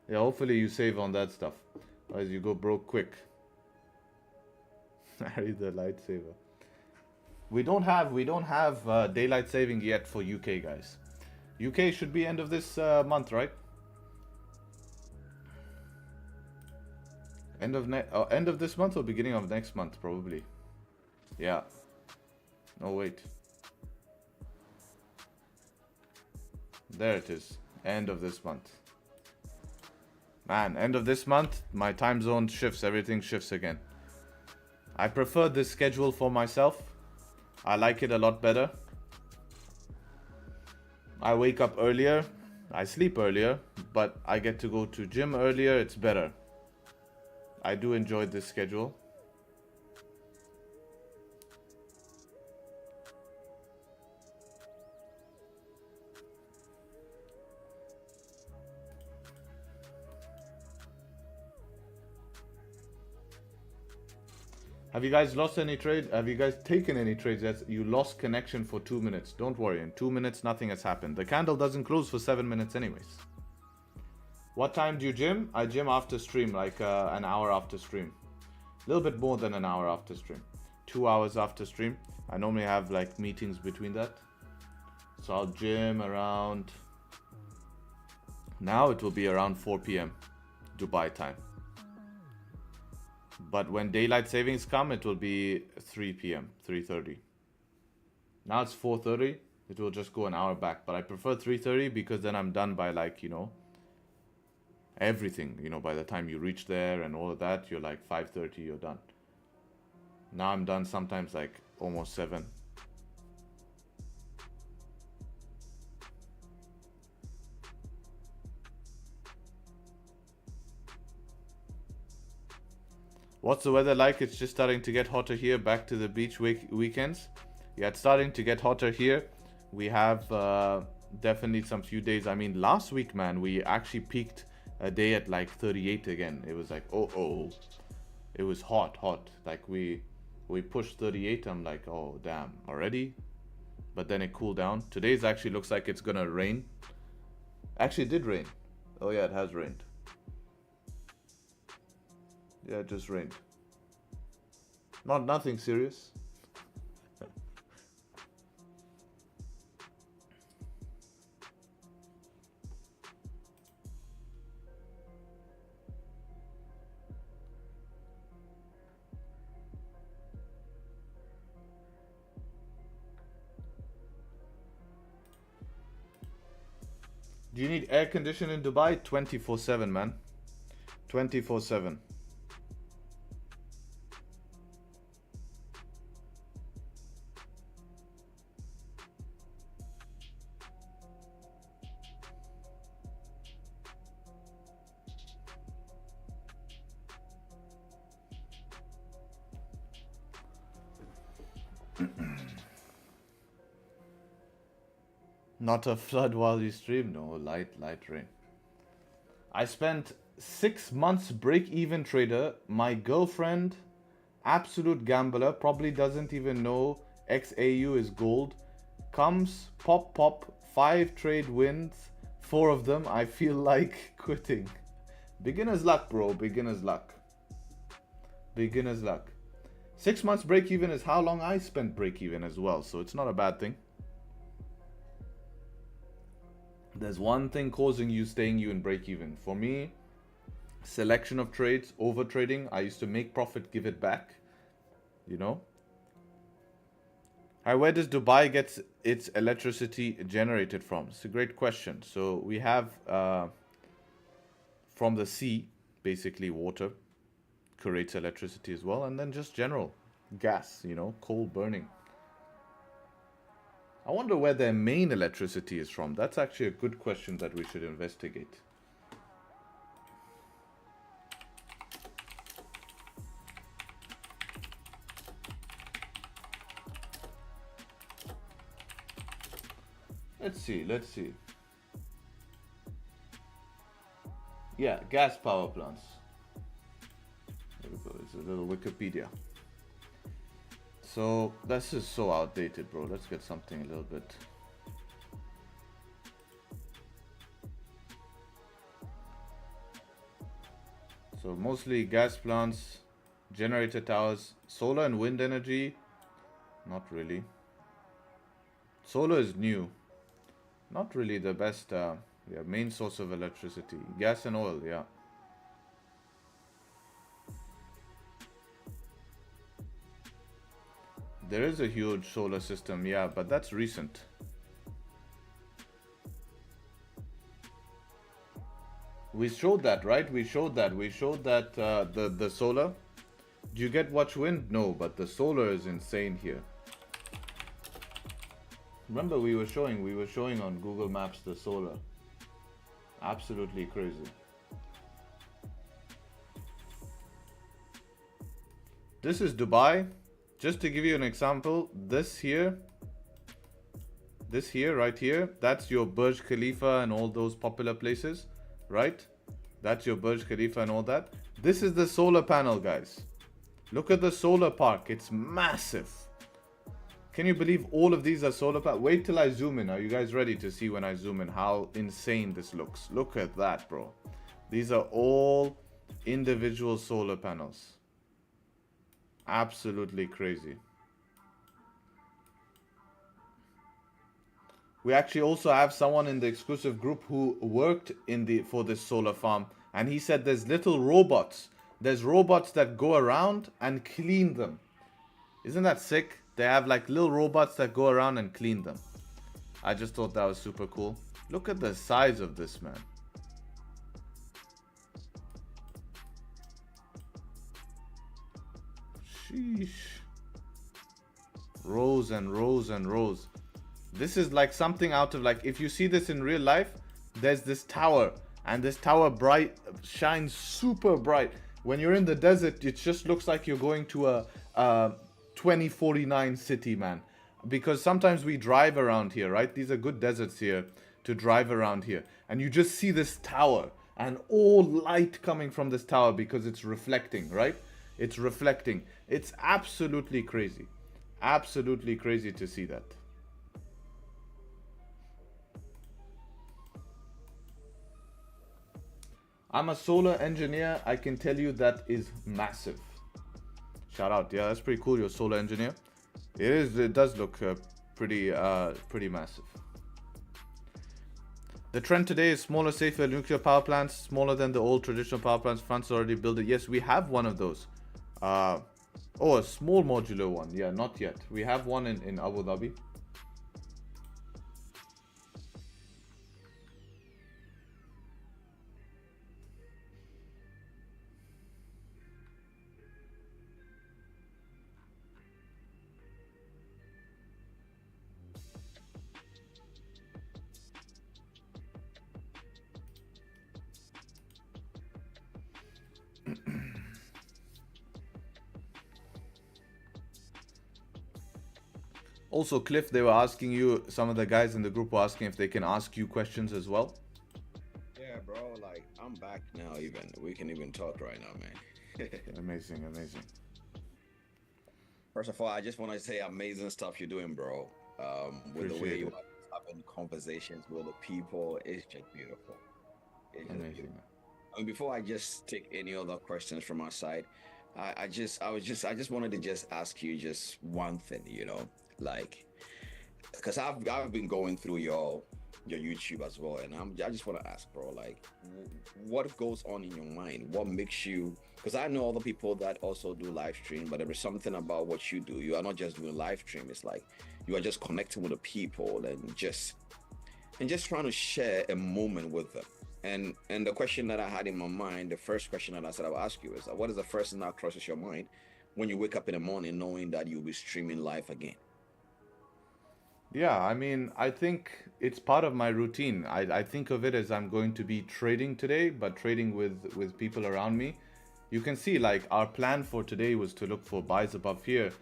B: Yeah, hopefully you save on that stuff. Otherwise you go broke quick. Harry the lightsaber. We don't have daylight saving yet for UK, guys. UK should be end of this month, right? End of this month or beginning of next month, probably. Yeah. No, wait. There it is. End of this month. Man, end of this month, my time zone shifts. Everything shifts again. I prefer this schedule for myself. I like it a lot better. I wake up earlier. I sleep earlier. But I get to go to gym earlier. It's better. I do enjoy this schedule. Have you guys lost any trade? Have you guys taken any trades that you lost connection for 2 minutes? Don't worry, in 2 minutes nothing has happened. The candle doesn't close for 7 minutes anyways. What time do you gym? I gym after stream, like an hour after stream. A little bit more than an hour after stream. 2 hours after stream. I normally have like meetings between that. So I'll gym around... Now it will be around 4 p.m. Dubai time. But when daylight savings come, it will be 3 p.m., 3:30. Now it's 4:30. It will just go an hour back. But I prefer 3:30 because then I'm done by like, you know, everything. You know, by the time you reach there and all of that, you're like 5:30, you're done. Now I'm done sometimes like almost 7. What's the weather like? It's just starting to get hotter here. Back to the beach weekends. Yeah, it's starting to get hotter here. We have definitely some few days. I mean, last week, man, we actually peaked a day at like 38 again. It was like, oh. It was hot. Like we pushed 38. I'm like, oh, damn, already? But then it cooled down. Today's actually looks like it's gonna rain. Actually, it did rain. Oh yeah, it has rained. Yeah, it just rained. Nothing serious. Do you need air conditioning in Dubai? 24/7, man. 24/7. Not a flood while you stream. No, light rain. I spent 6 months break-even trader. My girlfriend, absolute gambler, probably doesn't even know XAU is gold. Comes, pop, 5 trade wins, 4 of them. I feel like quitting. Beginner's luck, bro. Beginner's luck. 6 months break-even is how long I spent break-even as well. So it's not a bad thing. There's one thing causing you staying in break even. For me, selection of trades, over trading. I used to make profit, give it back. You know? Where does Dubai get its electricity generated from? It's a great question. So we have from the sea, basically water creates electricity as well, and then just general gas, you know, coal burning. I wonder where their main electricity is from. That's actually a good question that we should investigate. Let's see, let's see. Yeah, gas power plants. There we go, it's a little Wikipedia. So, this is so outdated, bro. Let's get something a little bit. So, mostly gas plants, generator towers, solar and wind energy. Not really. Solar is new. Not really the best, yeah, main source of electricity. Gas and oil, yeah. There is a huge solar system, yeah, but that's recent. We showed that, right? We showed that the solar. Do you get watch wind? No, but the solar is insane here. Remember we were showing on Google Maps the solar. Absolutely crazy. This is Dubai. Just to give you an example, this here, right here, that's your Burj Khalifa and all those popular places, right? That's your Burj Khalifa and all that. This is the solar panel, guys. Look at the solar park. It's massive. Can you believe all of these are solar panels? Wait till I zoom in. Are you guys ready to see when I zoom in how insane this looks? Look at that, bro. These are all individual solar panels. Absolutely crazy. We actually also have someone in the exclusive group who worked for this solar farm, and he said there's little robots. There's robots that go around and clean them. Isn't that sick? They have like little robots that go around and clean them. I just thought that was super cool. Look at the size of this, man. Sheesh. Rows and rows and rows. This is like something out of, like, if you see this in real life, there's this tower, and this tower shines super bright. When you're in the desert, it just looks like you're going to a 2049 city, man. Because sometimes we drive around here, right? These are good deserts here to drive around here, and you just see this tower and all light coming from this tower because it's reflecting, right? It's reflecting. It's absolutely crazy. Absolutely crazy to see that. I'm a solar engineer. I can tell you that is massive. Shout out. Yeah, that's pretty cool. You're a solar engineer. It is. It does look pretty massive. The trend today is smaller, safer nuclear power plants, smaller than the old traditional power plants. France already built it. Yes, we have one of those. Oh, a small modular one. Yeah, not yet. We have one in Abu Dhabi. Also, Cliff, they were asking you, some of the guys in the group were asking if they can ask you questions as well.
C: Yeah, bro, like, I'm back now even. We can even talk right now, man.
B: Amazing, amazing.
C: First of all, I just want to say amazing stuff you're doing, bro. With the way you are having conversations with the people, it's just beautiful. It's just
B: Amazing.
C: beautiful. I mean, before I just take any other questions from our side, I just wanted to just ask you just one thing, you know, like, because I've been going through your YouTube as well, and I just want to ask, bro, like, what goes on in your mind? What makes you? Because I know other people that also do live stream, but there is something about what you do. You are not just doing live stream. It's like you are just connecting with the people and just trying to share a moment with them. And the question that I had in my mind, the first question that I said I would ask you is, what is the first thing that crosses your mind when you wake up in the morning knowing that you'll be streaming live again?
B: Yeah, I mean, I think it's part of my routine. I think of it as I'm going to be trading today, but trading with people around me. You can see like our plan for today was to look for buys above here.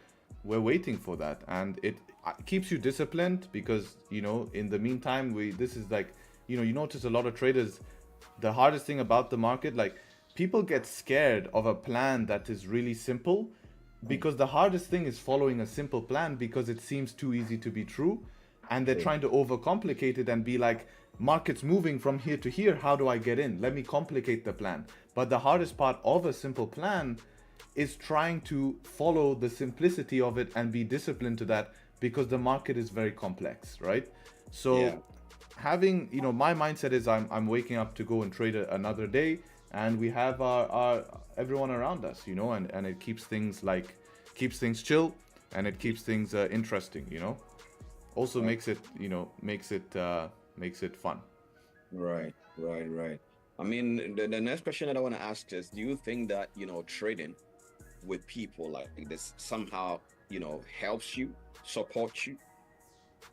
B: We're waiting for that, and it keeps you disciplined because in the meantime we this is like you notice a lot of traders. The hardest thing about the market, like people get scared of a plan that is really simple because the hardest thing is following a simple plan because it seems too easy to be true, and they're trying to overcomplicate it and be like, market's moving from here to here, how do I get in? Let me complicate the plan. But the hardest part of a simple plan is trying to follow the simplicity of it and be disciplined to that because the market is very complex, right? So having my mindset is I'm waking up to go and trade another day, and we have our everyone around us, and it keeps things chill, and it keeps things interesting, also makes it makes it fun.
C: Right, right, right. I mean, the next question that I want to ask is, do you think that, trading with people like this somehow, helps you, supports you,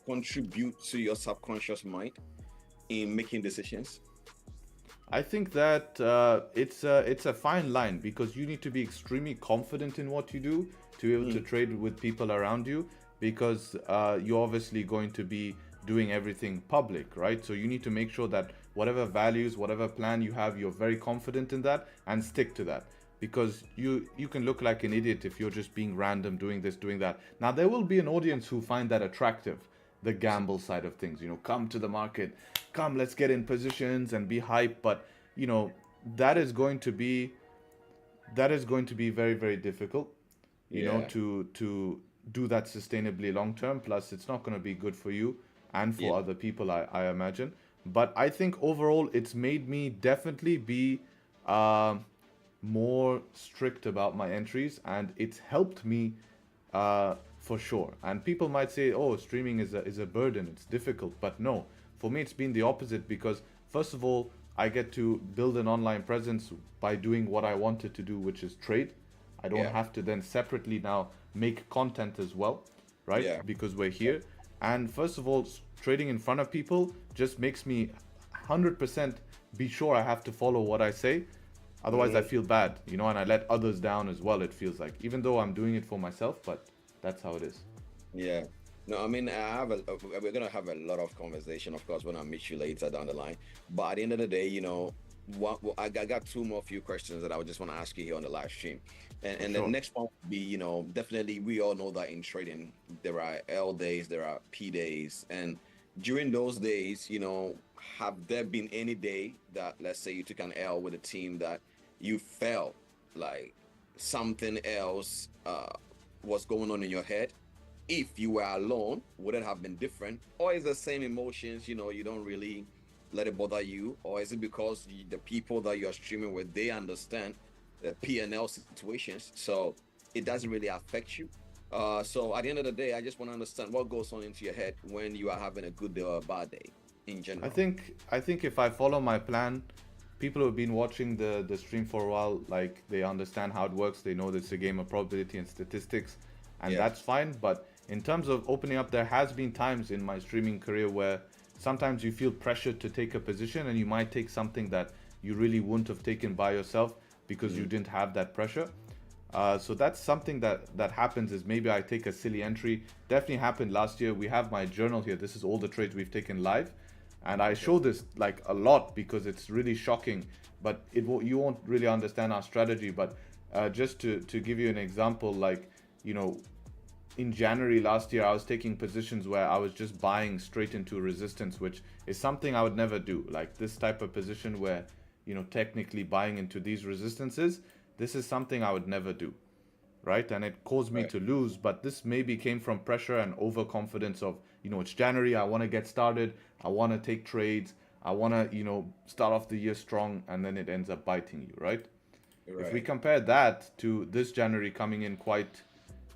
C: contribute to your subconscious mind in making decisions?
B: I think that it's a fine line because you need to be extremely confident in what you do to be able to trade with people around you, because you're obviously going to be doing everything public, right? So you need to make sure that whatever values, whatever plan you have, you're very confident in that and stick to that, because you can look like an idiot if you're just being random, doing this, doing that. Now there will be an audience who find that attractive, the gamble side of things, come to the market, come, let's get in positions and be hype. But that is going to be very, very difficult, to do that sustainably long term. Plus it's not going to be good for you and for other people, I imagine. But I think overall it's made me definitely be more strict about my entries, and it's helped me for sure. And people might say, oh, streaming is a burden, it's difficult. But no, for me it's been the opposite, because first of all, I get to build an online presence by doing what I wanted to do, which is trade. I don't have to then separately now make content as well, right? Because we're here. And first of all, trading in front of people just makes me 100% be sure I have to follow what I say. Otherwise I feel bad, and I let others down as well, it feels like, even though I'm doing it for myself. But that's how it is.
C: Yeah. No, I mean, we're gonna have a lot of conversation, of course, when I meet you later down the line. But at the end of the day, I got two more few questions that I would just want to ask you here on the live stream. And
B: Sure.
C: the next one would be, definitely we all know that in trading there are L days, there are P days, and during those days, have there been any day that, let's say, you took an L with a team that you felt like something else was going on in your head? If you were alone, would it have been different? Or is the same emotions, you don't really let it bother you? Or is it because the people that you're streaming with, they understand the P&L situations, so it doesn't really affect you? So at the end of the day, I just want to understand what goes on into your head when you are having a good day or a bad day in general.
B: I think if I follow my plan, people who have been watching the stream for a while, like, they understand how it works. They know that it's a game of probability and statistics, and that's fine. But in terms of opening up, there has been times in my streaming career where sometimes you feel pressured to take a position, and you might take something that you really wouldn't have taken by yourself because you didn't have that pressure. So that's something that happens, is maybe I take a silly entry. Definitely happened last year. We have my journal here. This is all the trades we've taken live. And I show this like a lot because it's really shocking, but you won't really understand our strategy. But just to give you an example, like, in January last year, I was taking positions where I was just buying straight into resistance, which is something I would never do. Like this type of position where, technically buying into these resistances, this is something I would never do, right? And it caused me to lose, but this maybe came from pressure and overconfidence of, it's January, I want to get started, I want to take trades, I want to, start off the year strong, and then it ends up biting you, right? If we compare that to this January coming in quite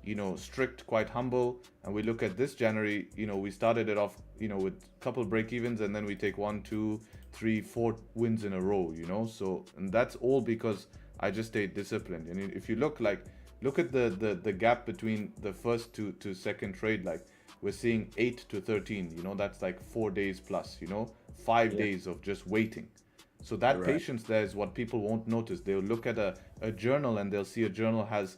B: you know, strict, quite humble. And we look at this January, you know, we started it off, you know, with a couple break evens, and then we take 1, 2, 3, 4 wins in a row, you know. So, and that's all because I just stayed disciplined. And if you look at the gap between the first to second trade, like we're seeing 8 to 13, you know, that's like 4 days plus, you know, 5 days of just waiting. So that patience there is what people won't notice. They'll look at a journal and they'll see a journal has,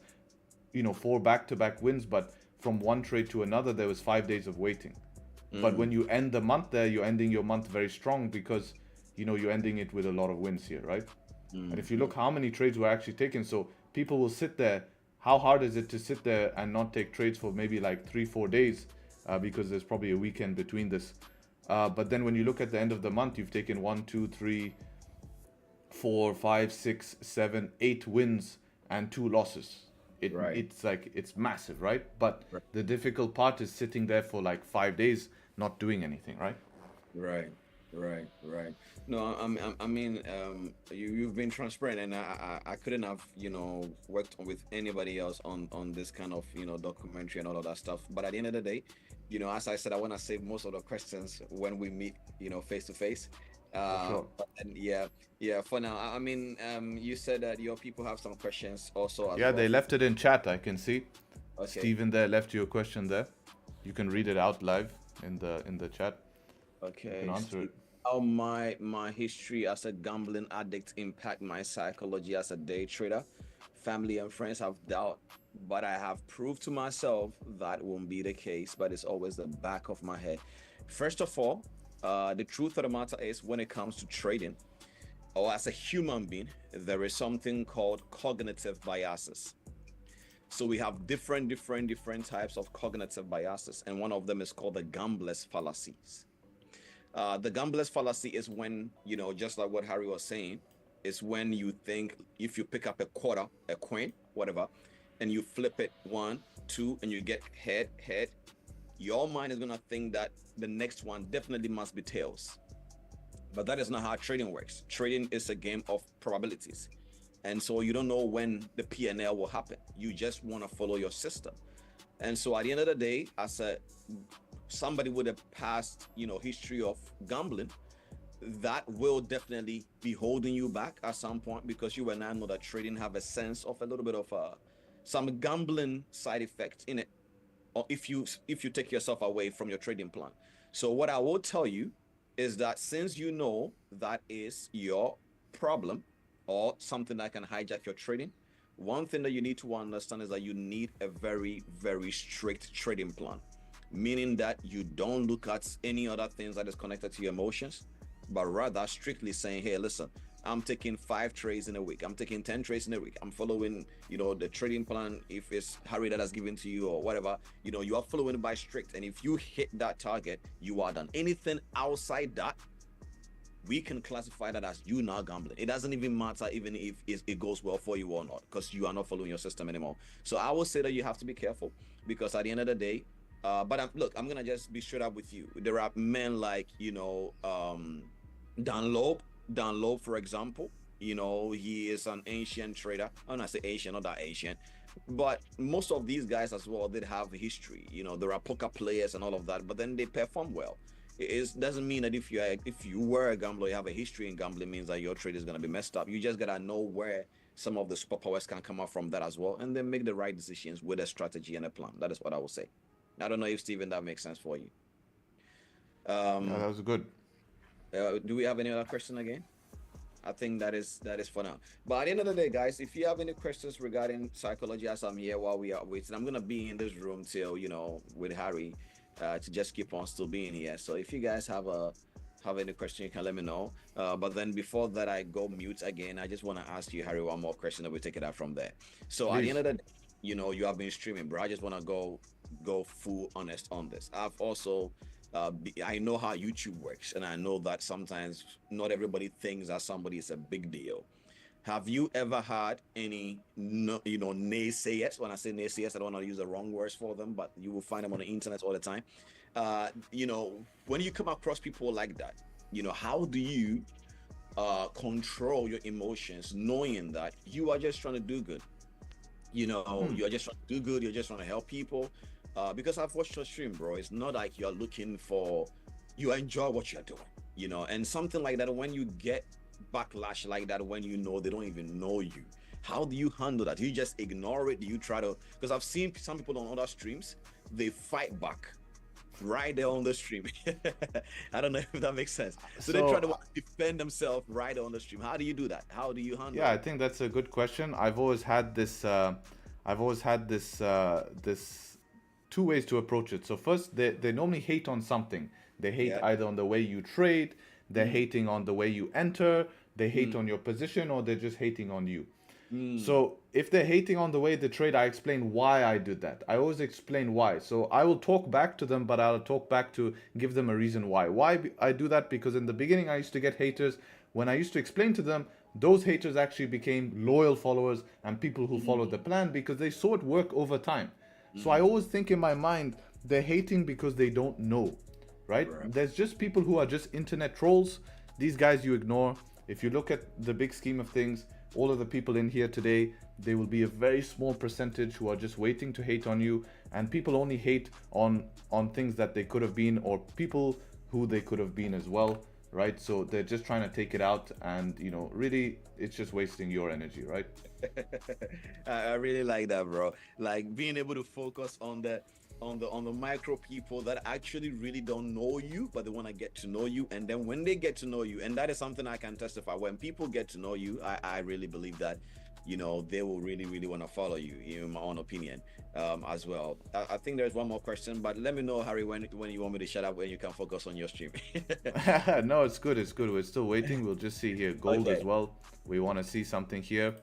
B: you know, 4 back-to-back wins, but from one trade to another, there was 5 days of waiting. But when you end the month there, you're ending your month very strong because, you know, you're ending it with a lot of wins here, right? And if you look how many trades were actually taken, so people will sit there. How hard is it to sit there and not take trades for maybe like 3-4 days because there's probably a weekend between this. But then when you look at the end of the month, you've taken 1, 2, 3, 4, 5, 6, 7, 8 wins and 2 losses. It's like, it's massive, right? But the difficult part is sitting there for like 5 days not doing anything, right?
C: Right. No, I mean, you've been transparent, and I couldn't have, you know, worked with anybody else on this kind of, you know, documentary and all of that stuff. But at the end of the day, you know, as I said, I want to save most of the questions when we meet, you know, face to face.
B: Sure.
C: And for now, I mean, you said that your people have some questions also as
B: Yeah,
C: well.
B: they left it in chat, I can see.
C: Okay.
B: Steven there left you a question there. You can read it out live in the chat.
C: Okay.
B: You can answer it.
C: How my history as a gambling addict impact my psychology as a day trader? Family and friends have doubt, but I have proved to myself that won't be the case, but it's always the back of my head. First of all, the truth of the matter is, when it comes to trading, or as a human being, there is something called cognitive biases. So we have different types of cognitive biases, and one of them is called the gambler's fallacies. The gambler's fallacy is when, you know, just like what Harry was saying, is when you think if you pick up a quarter, a coin, whatever, and you flip it 1, 2, and you get head, your mind is gonna think that the next one definitely must be tails. But that is not how trading works. Trading is a game of probabilities. And so you don't know when the P&L will happen. You just want to follow your system. And so at the end of the day, as somebody with a past, you know, history of gambling, that will definitely be holding you back at some point, because you and I know that trading have a sense of a little bit of some gambling side effect in it, or if you take yourself away from your trading plan. So what I will tell you is that since you know that is your problem or something that can hijack your trading, one thing that you need to understand is that you need a very, very strict trading plan, meaning that you don't look at any other things that is connected to your emotions, but rather strictly saying, hey, listen, I'm taking 5 trades in a week, I'm taking 10 trades in a week, I'm following, you know, the trading plan. If it's Harry that has given to you or whatever, you know, you are following it by strict, and if you hit that target, you are done. Anything outside that, we can classify that as you now gambling. It doesn't even matter even if it goes well for you or not, because you are not following your system anymore. So I will say that you have to be careful, because at the end of the day, look, I'm gonna just be straight up with you. There are men like, you know, Dan Loeb, for example. You know, he is an ancient trader. I'm not say Asian, not that Asian, but most of these guys as well did have a history. You know, there are poker players and all of that, but then they perform well. It doesn't mean that if you were a gambler, you have a history in gambling, means that your trade is gonna be messed up. You just gotta know where some of the superpowers can come up from that as well, and then make the right decisions with a strategy and a plan. That is what I will say. I don't know if Steven, that makes sense for you.
B: Yeah, that was good.
C: Do we have any other question again? I think that is for now. But at the end of the day, guys, if you have any questions regarding psychology, as I'm here while we are waiting, I'm gonna be in this room till, you know, with Harry, to just keep on still being here. So if you guys have any question, you can let me know. But then before that, I go mute again, I just want to ask you, Harry, one more question, and we'll take it out from there. So Please. At the end of the day, you know, you have been streaming, bro. I just want to go full honest on this. I've also I know how YouTube works, and I know that sometimes not everybody thinks that somebody is a big deal. Have you ever had any, you know, naysayers? When I say naysayers, I don't want to use the wrong words for them, but you will find them on the internet all the time. You know, when you come across people like that, you know, how do you control your emotions, knowing that you are just trying to do good? You know, you're just trying to do good, you're just trying to help people. Because I've watched your stream, bro. It's not like you're looking for, you enjoy what you're doing, you know, and something like that. When you get backlash like that, when you know they don't even know you, how do you handle that? Do you just ignore it? Do you try to, because I've seen some people on other streams, they fight back right there on the stream. I don't know if that makes sense. So they try to defend themselves right on the stream. How do you do that? How do you handle
B: Yeah,
C: it?
B: I think that's a good question. I've always had this this two ways to approach it. So first, they normally hate on something. They hate
C: Yeah.
B: either on the way you trade, they're hating on the way you enter, they hate on your position, or they're just hating on you. So if they're hating on the way they trade, I explain why I did that. I always explain why. So I will talk back to them, but I'll talk back to give them a reason why. I do that? Because in the beginning I used to get haters. When I used to explain to them, those haters actually became loyal followers and people who followed the plan because they saw it work over time. So I always think in my mind, they're hating because they don't know, right? There's just people who are just internet trolls. These guys you ignore. If you look at the big scheme of things, all of the people in here today, they will be a very small percentage who are just waiting to hate on you, and people only hate on things that they could have been, or people who they could have been as well, right? So they're just trying to take it out, and you know, really it's just wasting your energy, right?
C: I really like that, bro. Like being able to focus on the micro people that actually really don't know you, but they want to get to know you. And then when they get to know you, and that is something I can testify, when people get to know you, I really believe that, you know, they will really, really want to follow you, in my own opinion, as well. I think there's one more question, but let me know, Harry, when you want me to shut up, when you can focus on your stream.
B: No, it's good. It's good. We're still waiting. We'll just see here. Gold
C: Okay.
B: as well. We want to see something here.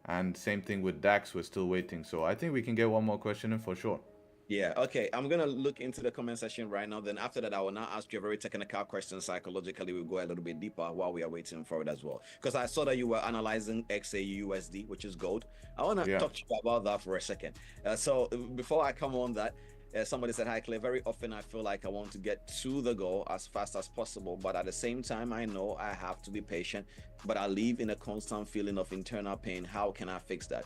B: And same thing with DAX. We're still waiting. So I think we can get one more question in for sure.
C: Yeah, okay. I'm gonna look into the comment section right now. Then after that, I will now ask you a very technical question. Psychologically, we'll go a little bit deeper while we are waiting for it as well. Because I saw that you were analyzing XAU USD, which is gold. I want to
B: Yeah.
C: talk to you about that for a second. So before I come on that, somebody said, "Hi, Clay. Very often I feel like I want to get to the goal as fast as possible, but at the same time, I know I have to be patient. But I live in a constant feeling of internal pain. How can I fix that?"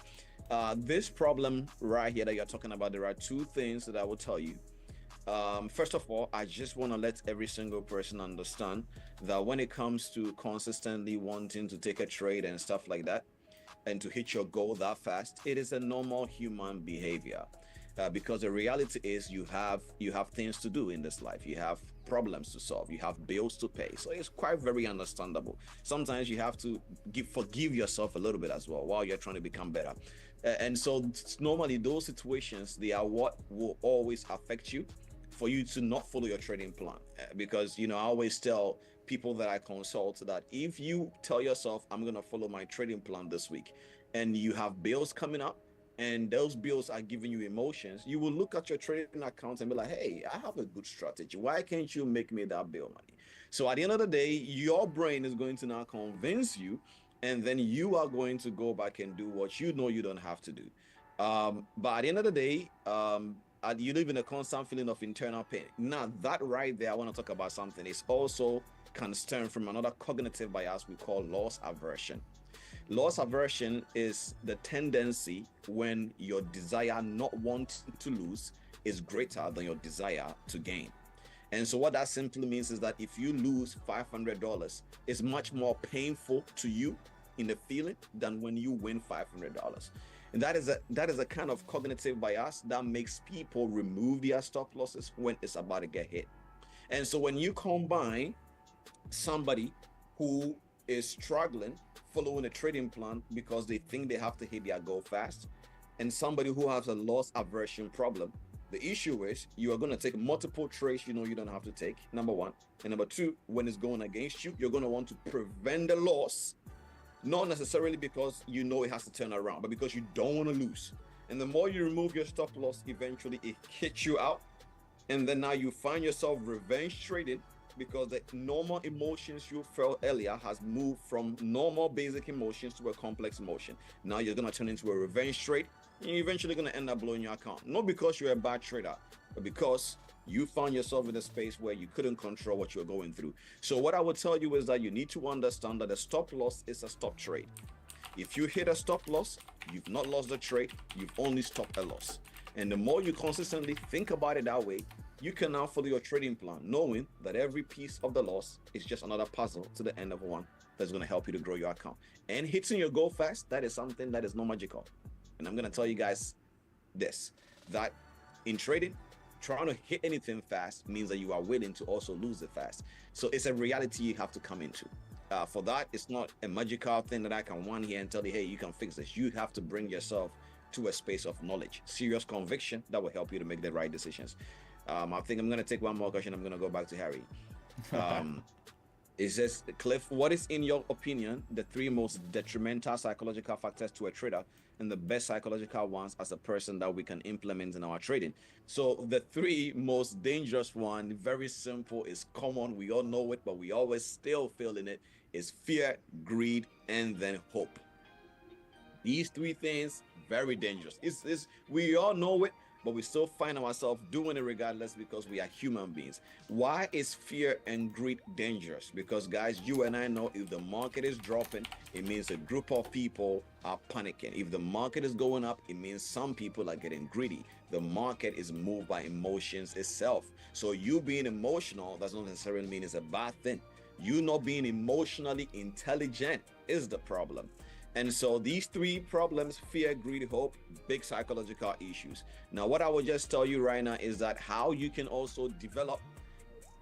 C: This problem right here that you're talking about, there are two things that I will tell you. First of all, I just want to let every single person understand that when it comes to consistently wanting to take a trade and stuff like that, and to hit your goal that fast, it is a normal human behavior. Because the reality is you have things to do in this life. You have problems to solve. You have bills to pay. So it's quite very understandable. Sometimes you have to forgive yourself a little bit as well while you're trying to become better. And so normally those situations, they are what will always affect you for you to not follow your trading plan. Because, you know, I always tell people that I consult that if you tell yourself, I'm going to follow my trading plan this week, and you have bills coming up, and those bills are giving you emotions, you will look at your trading account and be like, hey, I have a good strategy. Why can't you make me that bill money? So at the end of the day, your brain is going to now convince you, and then you are going to go back and do what you know you don't have to do. But at the end of the day, you live in a constant feeling of internal pain. Now, that right there, I want to talk about something. It's also can stem from another cognitive bias we call loss aversion. Loss aversion is the tendency when your desire not wanting to lose is greater than your desire to gain. And so what that simply means is that if you lose $500, it's much more painful to you in the feeling than when you win $500. And that is a kind of cognitive bias that makes people remove their stop losses when it's about to get hit. And so when you combine somebody who is struggling following a trading plan because they think they have to hit their goal fast, and somebody who has a loss aversion problem, the issue is you are going to take multiple trades you know you don't have to take, number one. And number two, when it's going against you, you're going to want to prevent the loss, not necessarily because you know it has to turn around, but because you don't want to lose. And the more you remove your stop loss, eventually it kicks you out. And then now you find yourself revenge trading because the normal emotions you felt earlier has moved from normal basic emotions to a complex emotion. Now you're going to turn into a revenge trade, and you're eventually going to end up blowing your account. Not because you're a bad trader, but because you found yourself in a space where you couldn't control what you're going through. So what I would tell you is that you need to understand that a stop loss is a stop trade. If you hit a stop loss, you've not lost the trade, you've only stopped a loss. And the more you consistently think about it that way, you can now follow your trading plan, knowing that every piece of the loss is just another puzzle to the end of one that's going to help you to grow your account. And hitting your goal fast, that is something that is not magical. And I'm going to tell you guys this, that in trading, trying to hit anything fast means that you are willing to also lose it fast. So it's a reality you have to come into. For that, it's not a magical thing that I can one here and tell you, hey, you can fix this. You have to bring yourself to a space of knowledge, serious conviction that will help you to make the right decisions. I think I'm going to take one more question. I'm going to go back to Harry. It says, Cliff, what is, in your opinion, the 3 most detrimental psychological factors to a trader and the best psychological ones as a person that we can implement in our trading? So the 3 most dangerous one, very simple, is common. We all know it, but we always still feel in it, is fear, greed, and then hope. These 3 things, very dangerous. We all know it, but we still find ourselves doing it regardless because we are human beings. Why is fear and greed dangerous? Because guys, you and I know if the market is dropping, it means a group of people are panicking. If the market is going up, it means some people are getting greedy. The market is moved by emotions itself. So you being emotional does not necessarily mean it's a bad thing. You not being emotionally intelligent is the problem. And so these 3 problems, fear, greed, hope, big psychological issues. Now, what I will just tell you right now is that how you can also develop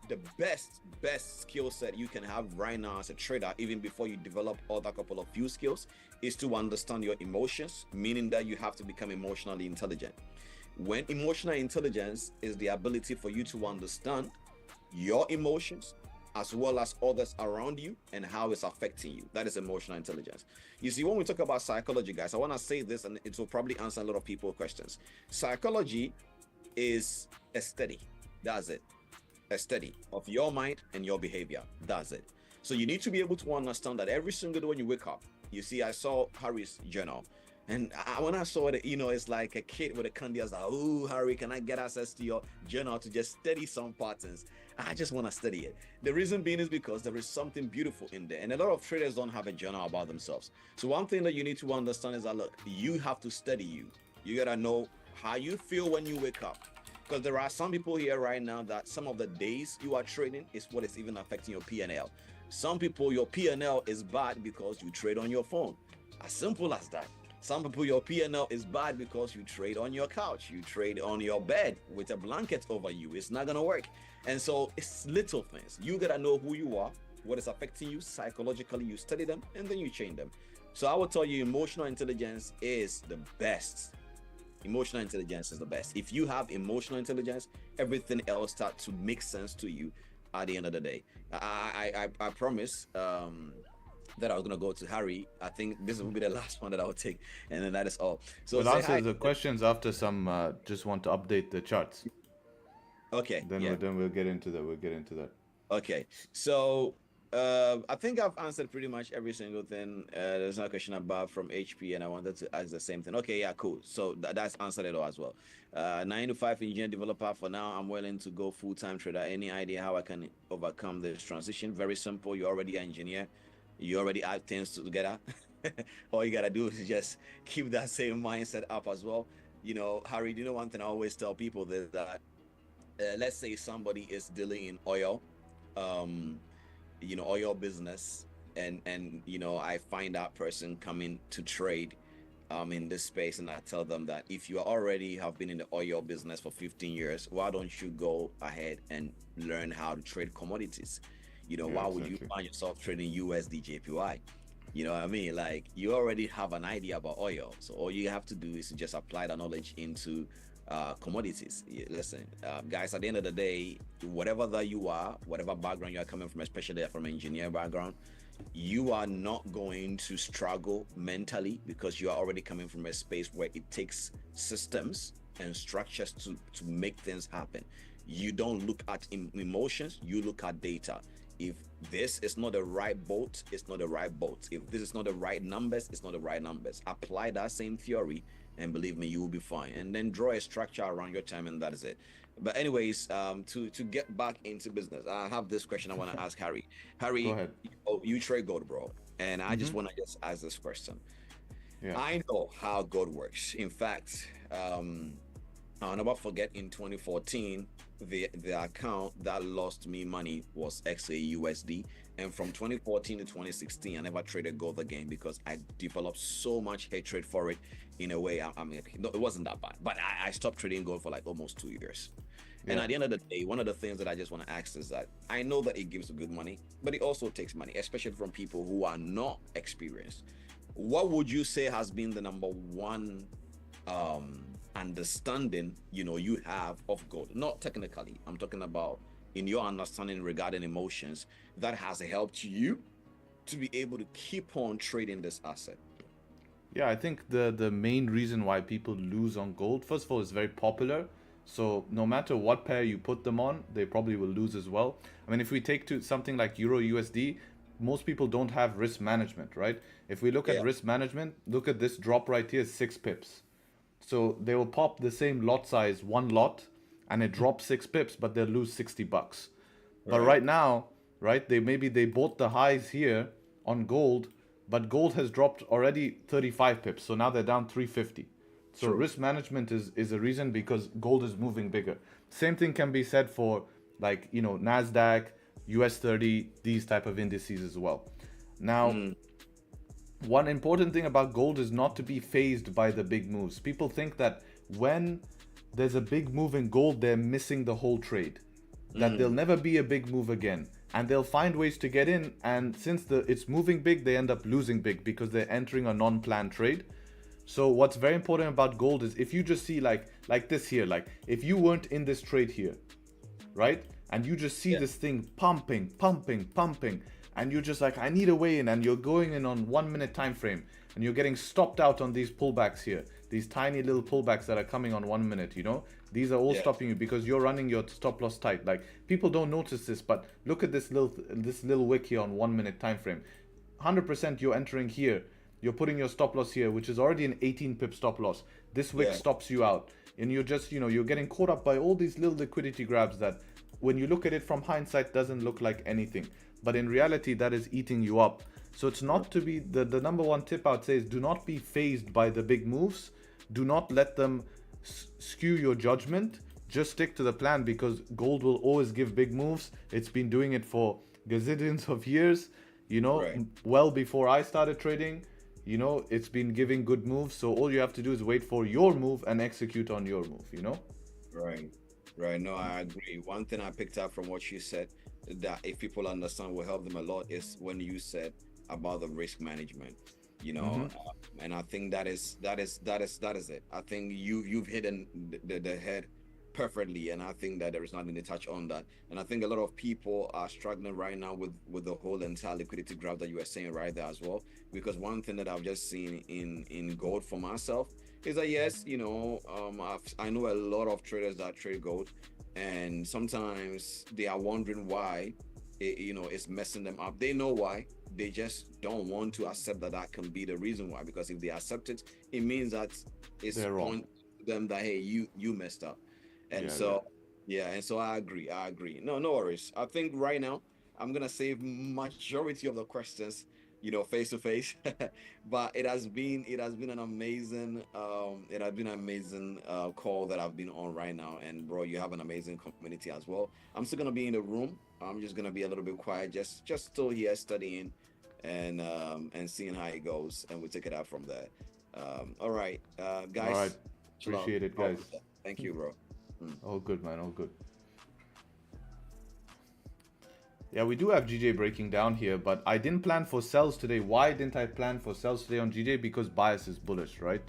C: the best skill set you can have right now as a trader, even before you develop other couple of few skills, is to understand your emotions, meaning that you have to become emotionally intelligent. When emotional intelligence is the ability for you to understand your emotions, as well as others around you and how it's affecting you. That is emotional intelligence. You see, when we talk about psychology, guys, I want to say this, and it will probably answer a lot of people's questions. Psychology is a study. That's it. A study of your mind and your behavior. That's it. So you need to be able to understand that every single day when you wake up, you see, I saw Harry's journal. And when I saw it, it's like a kid with a candy. I was like, oh, Harry, can I get access to your journal to just study some patterns? I just want to study it. The reason being is because there is something beautiful in there. And a lot of traders don't have a journal about themselves. So one thing that you need to understand is that, look, you have to study you. You got to know how you feel when you wake up. Because there are some people here right now that some of the days you are trading is what is even affecting your P&L. Some people, your P&L is bad because you trade on your phone. As simple as that. Some people, your P&L is bad because you trade on your couch, you trade on your bed with a blanket over you. It's not gonna work. And so it's little things. You gotta know who you are, what is affecting you psychologically, you study them, and then you change them. So I will tell you, emotional intelligence is the best. Emotional intelligence is the best. If you have emotional intelligence, everything else starts to make sense to you at the end of the day. I promise that I was gonna go to Harry. I think this will be the last one that I'll take, and then that is all. So
B: we'll answer the questions after some. Just want to update the charts.
C: Okay.
B: Then we'll get into that.
C: Okay. So I think I've answered pretty much every single thing. There's no question about from HP, and I wanted to ask the same thing. Okay, yeah, cool. So that's answered it all as well. 9 to 5 engineer developer for now. I'm willing to go full-time trader. Any idea how I can overcome this transition? Very simple. You're already an engineer. You already add things together. All you gotta do is just keep that same mindset up as well. Harry, one thing I always tell people is that let's say somebody is dealing in oil, oil business, and I find that person coming to trade in this space, and I tell them that if you already have been in the oil business for 15 years, why don't you go ahead and learn how to trade commodities? Why would you find yourself trading USD JPY? You know what I mean? Like, you already have an idea about oil. So all you have to do is to just apply that knowledge into commodities. Listen, guys, at the end of the day, whatever that you are, whatever background you are coming from, especially from an engineer background, you are not going to struggle mentally because you are already coming from a space where it takes systems and structures to make things happen. You don't look at emotions, you look at data. If this is not the right boat, it's not the right boat. If this is not the right numbers, it's not the right numbers. Apply that same theory, and believe me, you will be fine. And then draw a structure around your time, and that is it. But anyways, to get back into business, I have this question I want to ask Harry. Harry,
B: go ahead.
C: You trade gold, bro. And I just want to just ask this question.
B: Yeah.
C: I know how gold works. In fact, I'll never forget in 2014, the account that lost me money was XAU USD. And from 2014 to 2016, I never traded gold again because I developed so much hatred for it. In a way, I mean, no, it wasn't that bad, but I stopped trading gold for like almost 2 years. And
B: Yeah.
C: at the end of the day, one of the things that I just want to ask is that I know that it gives good money, but it also takes money, especially from people who are not experienced. What would you say has been the number one understanding you have of gold? Not technically, I'm talking about in your understanding regarding emotions that has helped you to be able to keep on trading this asset.
B: Yeah, I think the main reason why people lose on gold, first of all, it's very popular. So no matter what pair you put them on, they probably will lose as well. I mean, if we take to something like Euro USD, most people don't have risk management, right? If we look at
C: Yeah,
B: risk management, look at this drop right here, 6 pips. So they will pop the same lot size, one lot, and it drops 6 pips, but they'll lose $60. But
C: right.
B: right now, right, they bought the highs here on gold, but gold has dropped already 35 pips. So now they're down 350. So
C: True.
B: risk management is a reason because gold is moving bigger. Same thing can be said for like, Nasdaq, US 30, these type of indices as well. Now,
C: Mm,
B: one important thing about gold is not to be phased by the big moves. People think that when there's a big move in gold, they're missing the whole trade. That there'll
C: mm,
B: never be a big move again. And they'll find ways to get in. And since it's moving big, they end up losing big because they're entering a non-planned trade. So what's very important about gold is if you just see like this here, like if you weren't in this trade here, right? And you just see
C: yeah,
B: this thing pumping, pumping, pumping, and you're just like, I need a way in, and you're going in on 1 minute time frame, and you're getting stopped out on these pullbacks here, these tiny little pullbacks that are coming on 1 minute. These are all
C: yeah,
B: stopping you because you're running your stop loss tight. Like people don't notice this, but look at this little wick here on 1 minute time frame. 100% you're entering here. You're putting your stop loss here, which is already an 18 pip stop loss. This wick
C: yeah,
B: stops you out. And you're just, you're getting caught up by all these little liquidity grabs that when you look at it from hindsight doesn't look like anything. But in reality, that is eating you up. So it's not to be, the number one tip I would say is do not be phased by the big moves. Do not let them skew your judgment. Just stick to the plan because gold will always give big moves. It's been doing it for gazillions of years,
C: right.
B: well before I started trading. It's been giving good moves. So all you have to do is wait for your move and execute on your move.
C: Right, right. No, I agree. One thing I picked up from what you said that if people understand will help them a lot is when you said about the risk management.
B: Mm-hmm.
C: And I think that is it. I think you've hidden the head perfectly, and I think that there is nothing to touch on that. And I think a lot of people are struggling right now with the whole entire liquidity graph that you were saying right there as well. Because one thing that I've just seen in gold for myself is that yes, I know a lot of traders that trade gold, and sometimes they are wondering why it's messing them up. They know why. They just don't want to accept that can be the reason why. Because if they accept it, it means that it's
B: They're wrong.
C: point to them that hey, you messed up. And
B: Yeah, yeah.
C: so yeah, and so I agree. No worries. I think right now I'm gonna save majority of the questions, face to face. But it has been an amazing call that I've been on right now. And bro, you have an amazing community as well. I'm still gonna be in the room. I'm just gonna be a little bit quiet, just still here studying and seeing how it goes, and we'll take it out from there. All right,
B: All right.
C: guys. Shalom.
B: Appreciate it, guys.
C: Thank you, bro.
B: All good, man. All good. Yeah, we do have GJ breaking down here, but I didn't plan for sells today. Why didn't I plan for sells today on GJ? Because bias is bullish, right?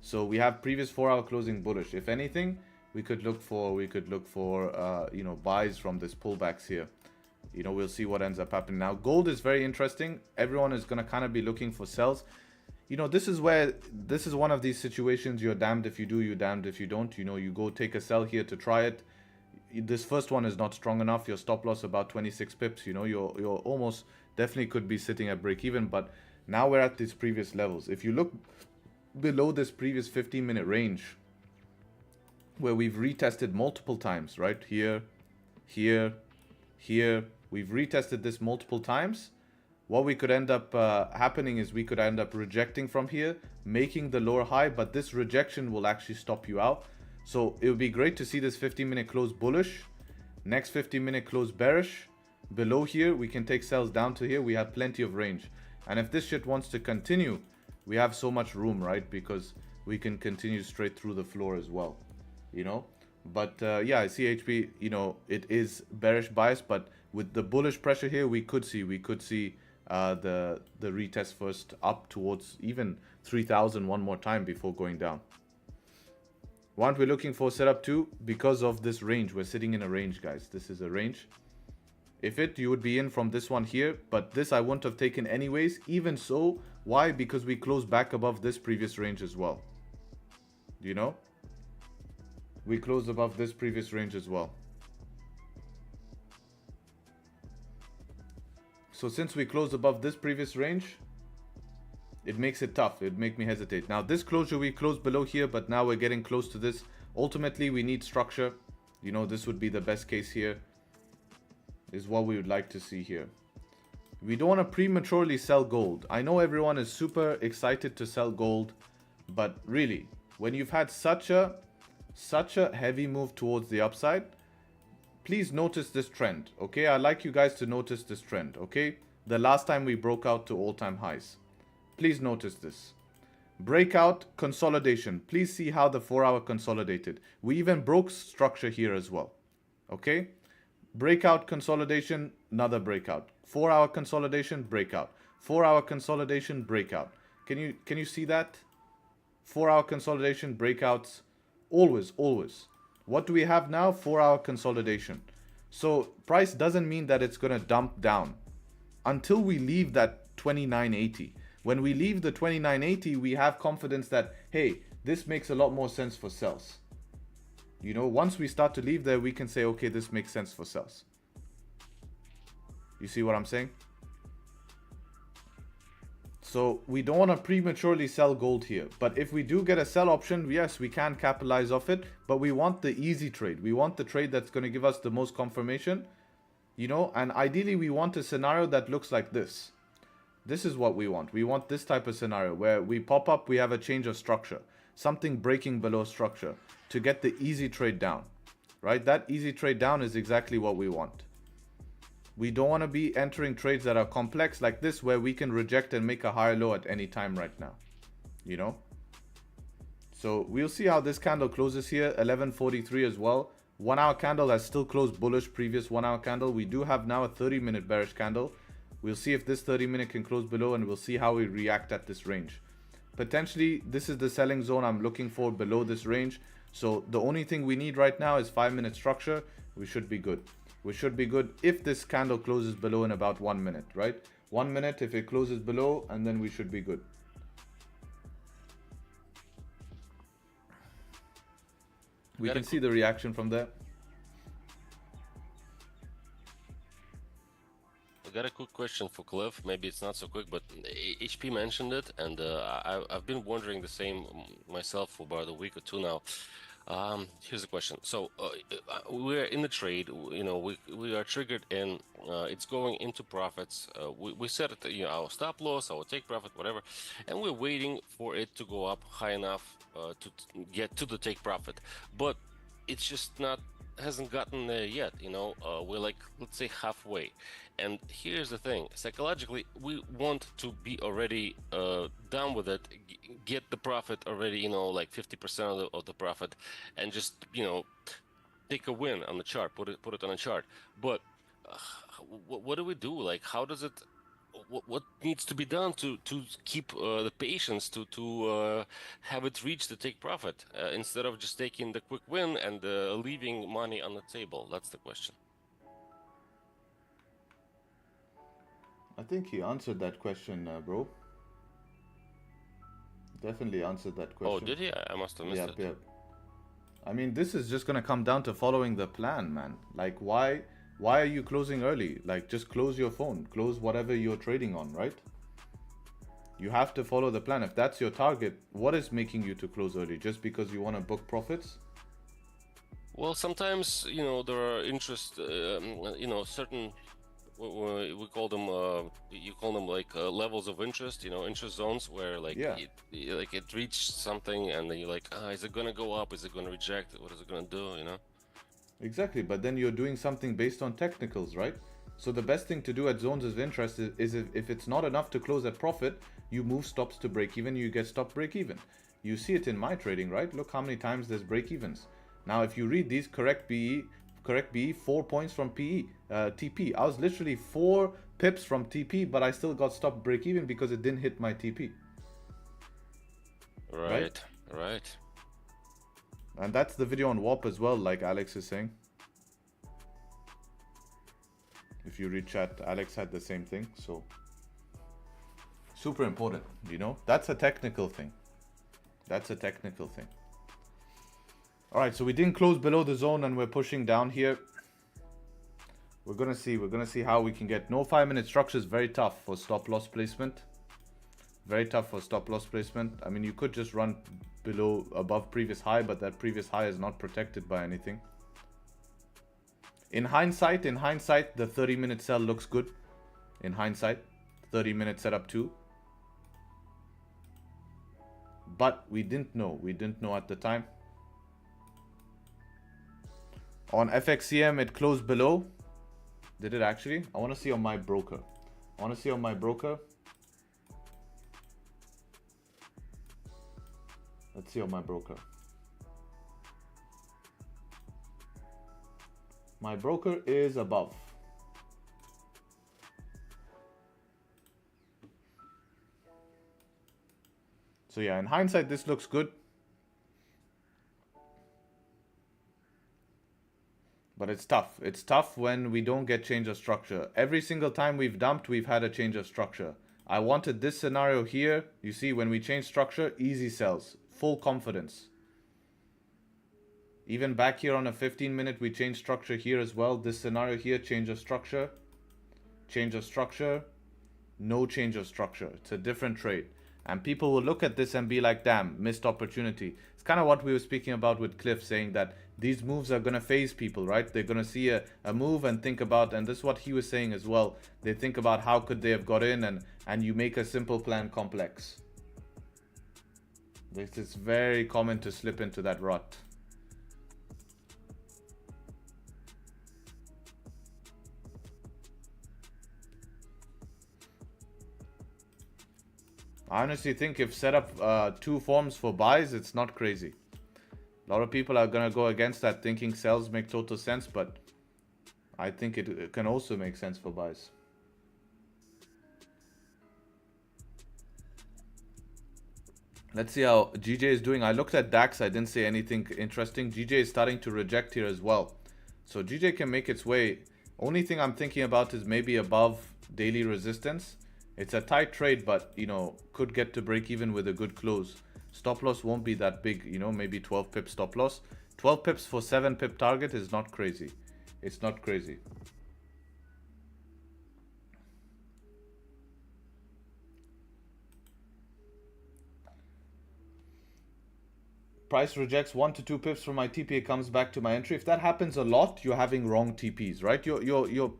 B: So we have previous 4-hour closing bullish. If anything, we could look for buys from this pullbacks here. We'll see what ends up happening. Now, gold is very interesting. Everyone is going to kind of be looking for sells. This is one of these situations you're damned if you do, you're damned if you don't. You go take a sell here to try it. This first one is not strong enough. Your stop loss about 26 pips. You're almost definitely could be sitting at break even. But now we're at these previous levels. If you look below this previous 15-minute range, where we've retested multiple times, right? Here, here, here. We've retested this multiple times. what we could end up happening is we could end up rejecting from here, making the lower high, but this rejection will actually stop you out. So it would be great to see this 15-minute close bullish, next 15-minute close bearish. Below here, we can take sells down to here. We have plenty of range. And if this shit wants to continue, we have so much room, right? Because we can continue straight through the floor as well, you know? But yeah, I see HP, you know, it is bearish bias, but with the bullish pressure here, we could see the retest first up towards even 3,000 one more time before going down. Why aren't we looking for setup 2? Because of this range. We're sitting in a range, guys. This is a range. If you would be in from this one here, but this I wouldn't have taken anyways. Even so, why? Because we closed back above this previous range as well. You know? We closed above this previous range as well. So since we closed above this previous range, it makes it tough. It make me hesitate. Now this closure, we closed below here, but now we're getting close to this. Ultimately, we need structure. You know, this would be the best case here. Is what we would like to see here. We don't want to prematurely sell gold. I know everyone is super excited to sell gold, but really, when you've had such a heavy move towards the upside, please notice this trend, okay? I'd like you guys to notice this trend, okay? The last time we broke out to all-time highs. Please notice this. Breakout, consolidation. Please see how the 4-hour consolidated. We even broke structure here as well, okay? Breakout, consolidation, another breakout. 4-hour consolidation, breakout. 4-hour consolidation, breakout. Can you see that? 4-hour consolidation, breakouts, always. What do we have now? 4-hour consolidation. So price doesn't mean that it's going to dump down until we leave that 2980. When we leave the 2980, we have confidence that, hey, this makes a lot more sense for sells. You know, once we start to leave there, we can say, okay, this makes sense for sells. You see what I'm saying? So we don't want to prematurely sell gold here. But if we do get a sell option, yes, we can capitalize off it. But we want the easy trade. We want the trade that's going to give us the most confirmation. You know, and ideally we want a scenario that looks like this. This is what we want. We want this type of scenario where we pop up, we have a change of structure. Something breaking below structure to get the easy trade down, right? That easy trade down is exactly what we want. We don't want to be entering trades that are complex like this where we can reject and make a higher low at any time right now, you know? So we'll see how this candle closes here, 11:43 as well. 1-hour candle has still closed bullish previous 1-hour candle. We do have now a 30-minute bearish candle. We'll see if this 30-minute can close below and we'll see how we react at this range. Potentially, this is the selling zone I'm looking for below this range. So the only thing we need right now is 5-minute structure. We should be good. We should be good if this candle closes below in about 1 minute, right? 1 minute if it closes below, and then we should be good. We can see the reaction from there.
D: I got a quick question for Cliff. Maybe it's not so quick, but HP mentioned it, and I've been wondering the same myself for about a week or two now. Here's the question. So we're in the trade, you know, we are triggered in, it's going into profits. We set it, you know, our stop loss, our take profit, whatever, and we're waiting for it to go up high enough to get to the take profit, but it's just hasn't gotten there yet. You know, we're like, let's say halfway. And here's the thing, psychologically we want to be already done with it, get the profit already, you know, like 50% of the profit, and just, you know, take a win on the chart, put it on a chart. But what do we do? Like, how does it, what needs to be done to keep the patience to have it reach the take profit instead of just taking the quick win and leaving money on the table? That's the question.
B: I think he answered that question, bro. Definitely answered that question.
D: Oh, did he? I must have missed it.
B: Yep. I mean, this is just gonna come down to following the plan, man. Like, why are you closing early? Like, just close your phone, close whatever you're trading on, right? You have to follow the plan. If that's your target, what is making you to close early? Just because you want to book profits?
D: Well, sometimes, you know, there are interest, you know, certain we call them you call them like levels of interest, you know, interest zones, where like
B: Yeah.
D: it reached something and then you're like, is it gonna go up, is it gonna reject, what is it gonna do, you know?
B: Exactly, but then you're doing something based on technicals, right? So the best thing to do at zones of interest is if it's not enough to close at profit, you move stops to break even, you get stop break even. You see it in my trading, right? Look how many times there's break evens. Now, if you read these, correct BE, 4 points from TP. I was literally 4 pips from TP, but I still got stop break even because it didn't hit my TP.
D: Right.
B: And that's the video on WAP as well, like Alex is saying. If you read chat, Alex had the same thing, so super important, you know? That's a technical thing. All right, so we didn't close below the zone and we're pushing down here. We're gonna see how we can get. No 5-minute structure is very tough for stop loss placement. I mean, you could just run above previous high, but that previous high is not protected by anything. In hindsight, the 30-minute sell looks good. In hindsight, 30-minute setup too. But we didn't know at the time. On FXCM, it closed below. Did it actually? I want to see on my broker. Let's see on my broker. My broker is above. So yeah, in hindsight, this looks good. But it's tough. It's tough when we don't get change of structure. Every single time we've dumped, we've had a change of structure. I wanted this scenario here. You see, when we change structure, easy sells. Full confidence. Even back here on a 15-minute, we change structure here as well. This scenario here, change of structure. No change of structure. It's a different trade. And people will look at this and be like, damn, missed opportunity. It's kind of what we were speaking about with Cliff, saying that these moves are going to phase people, right? They're going to see a move and think about, and this is what he was saying as well. They think about how could they have got in, and you make a simple plan complex. It's very common to slip into that rut. I honestly think if set up 2 forms for buys, it's not crazy. A lot of people are going to go against that, thinking sells make total sense, but I think it can also make sense for buys. Let's see how GJ is doing. I looked at DAX. I didn't say anything interesting. GJ is starting to reject here as well. So GJ can make its way. Only thing I'm thinking about is maybe above daily resistance. It's a tight trade, but, you know, could get to break even with a good close. Stop loss won't be that big, you know, maybe 12 pips stop loss. 12 pips for 7 pip target is not crazy. It's not crazy. Price rejects 1 to 2 pips from my TP, it comes back to my entry. If that happens a lot, you're having wrong TPs, right? Your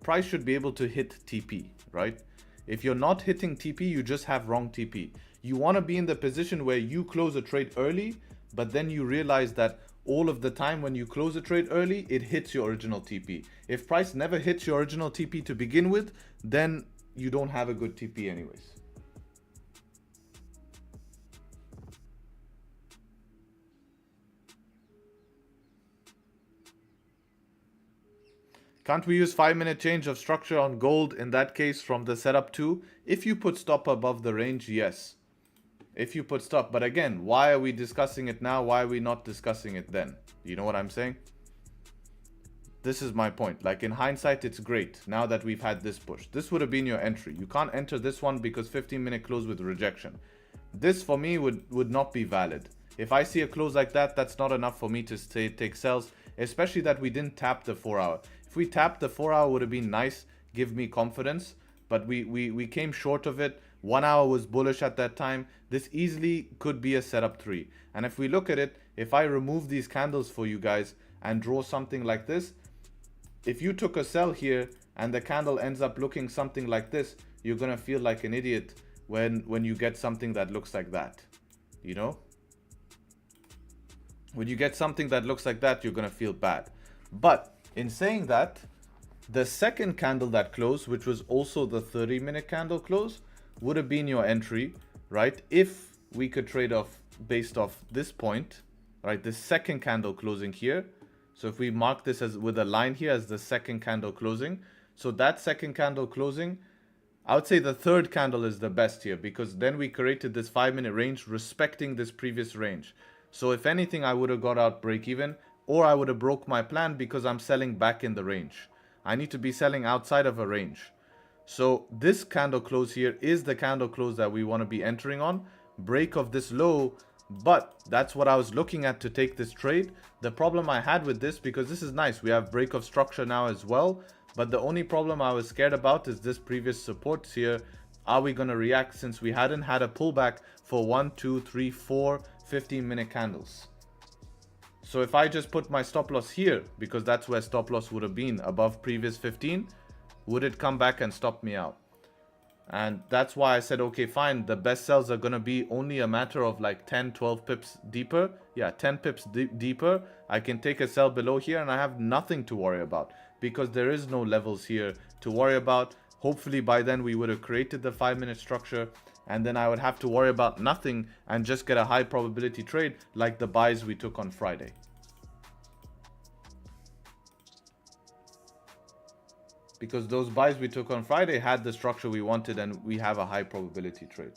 B: price should be able to hit TP, right? If you're not hitting TP, you just have wrong TP. You want to be in the position where you close a trade early, but then you realize that all of the time when you close a trade early, it hits your original TP. If price never hits your original TP to begin with, then you don't have a good TP anyways. Can't we use 5-minute change of structure on gold in that case from the setup too? If you put stop above the range, yes. If you put stop, but again, why are we discussing it now? Why are we not discussing it then? You know what I'm saying? This is my point. Like in hindsight, it's great now that we've had this push. This would have been your entry. You can't enter this one because 15-minute close with rejection. This for me would not be valid. If I see a close like that, that's not enough for me to say take sells, especially that we didn't tap the 4-hour. If we tapped the 4-hour, would have been nice, give me confidence, but we came short of it. 1 hour was bullish at that time. This easily could be a setup 3. And if we look at it, if I remove these candles for you guys and draw something like this, if you took a sell here and the candle ends up looking something like this, you're going to feel like an idiot when you get something that looks like that, you know? When you get something that looks like that, you're going to feel bad. But in saying that, the second candle that closed, which was also the 30-minute candle close, would have been your entry, right? If we could trade off based off this point, right? The second candle closing here. So if we mark this as with a line here as the second candle closing, so that second candle closing, I would say the third candle is the best here, because then we created this 5-minute range respecting this previous range. So if anything, I would have got out break even, or I would have broke my plan because I'm selling back in the range. I need to be selling outside of a range. So this candle close here is the candle close that we want to be entering on. Break of this low, but that's what I was looking at to take this trade. The problem I had with this, because this is nice, we have break of structure now as well, but the only problem I was scared about is this previous supports here. Are we going to react, since we hadn't had a pullback for 1, 2, 3, 4 15-minute candles? So if I just put my stop loss here, because that's where stop loss would have been above previous 15, would it come back and stop me out? And that's why I said, okay, fine, the best sells are going to be only a matter of like 10, 12 pips deeper. Yeah, 10 pips deeper. I can take a sell below here and I have nothing to worry about, because there is no levels here to worry about. Hopefully by then we would have created the 5-minute structure, and then I would have to worry about nothing and just get a high probability trade like the buys we took on Friday. Because those buys we took on Friday had the structure we wanted, and we have a high probability trade.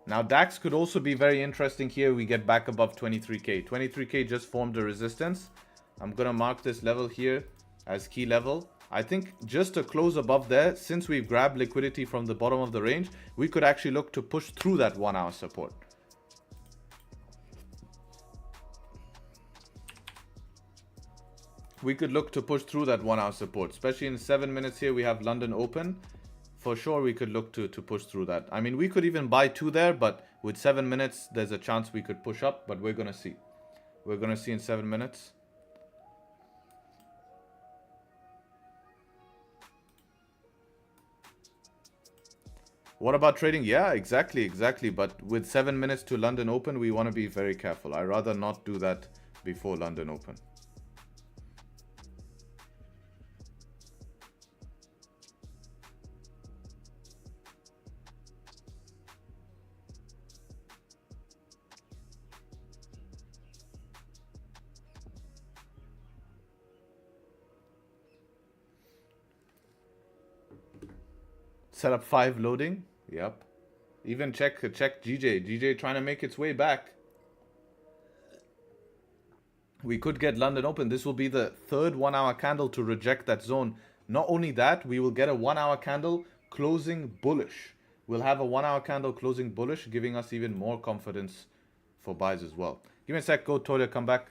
B: Now DAX could also be very interesting here. We get back above 23k. 23k just formed a resistance. I'm going to mark this level here as key level. I think just to close above there, since we've grabbed liquidity from the bottom of the range, we could actually look to push through that 1-hour support. We could look to push through that 1-hour support, especially in 7 minutes here. We have London open. For sure, we could look to push through that. I mean, we could even buy 2 there, but with 7 minutes, there's a chance we could push up, but we're going to see. We're going to see in 7 minutes. What about trading? Yeah, exactly. But with 7 minutes to London open, we want to be very careful. I'd rather not do that before London open. Setup 5 loading. Yep. Even check GJ trying to make its way back. We could get London open. This will be the third 1-hour candle to reject that zone. Not only that, we will get a 1-hour candle closing bullish. We'll have a 1-hour candle closing bullish, giving us even more confidence for buys as well. Give me a sec. Go Toya, come back.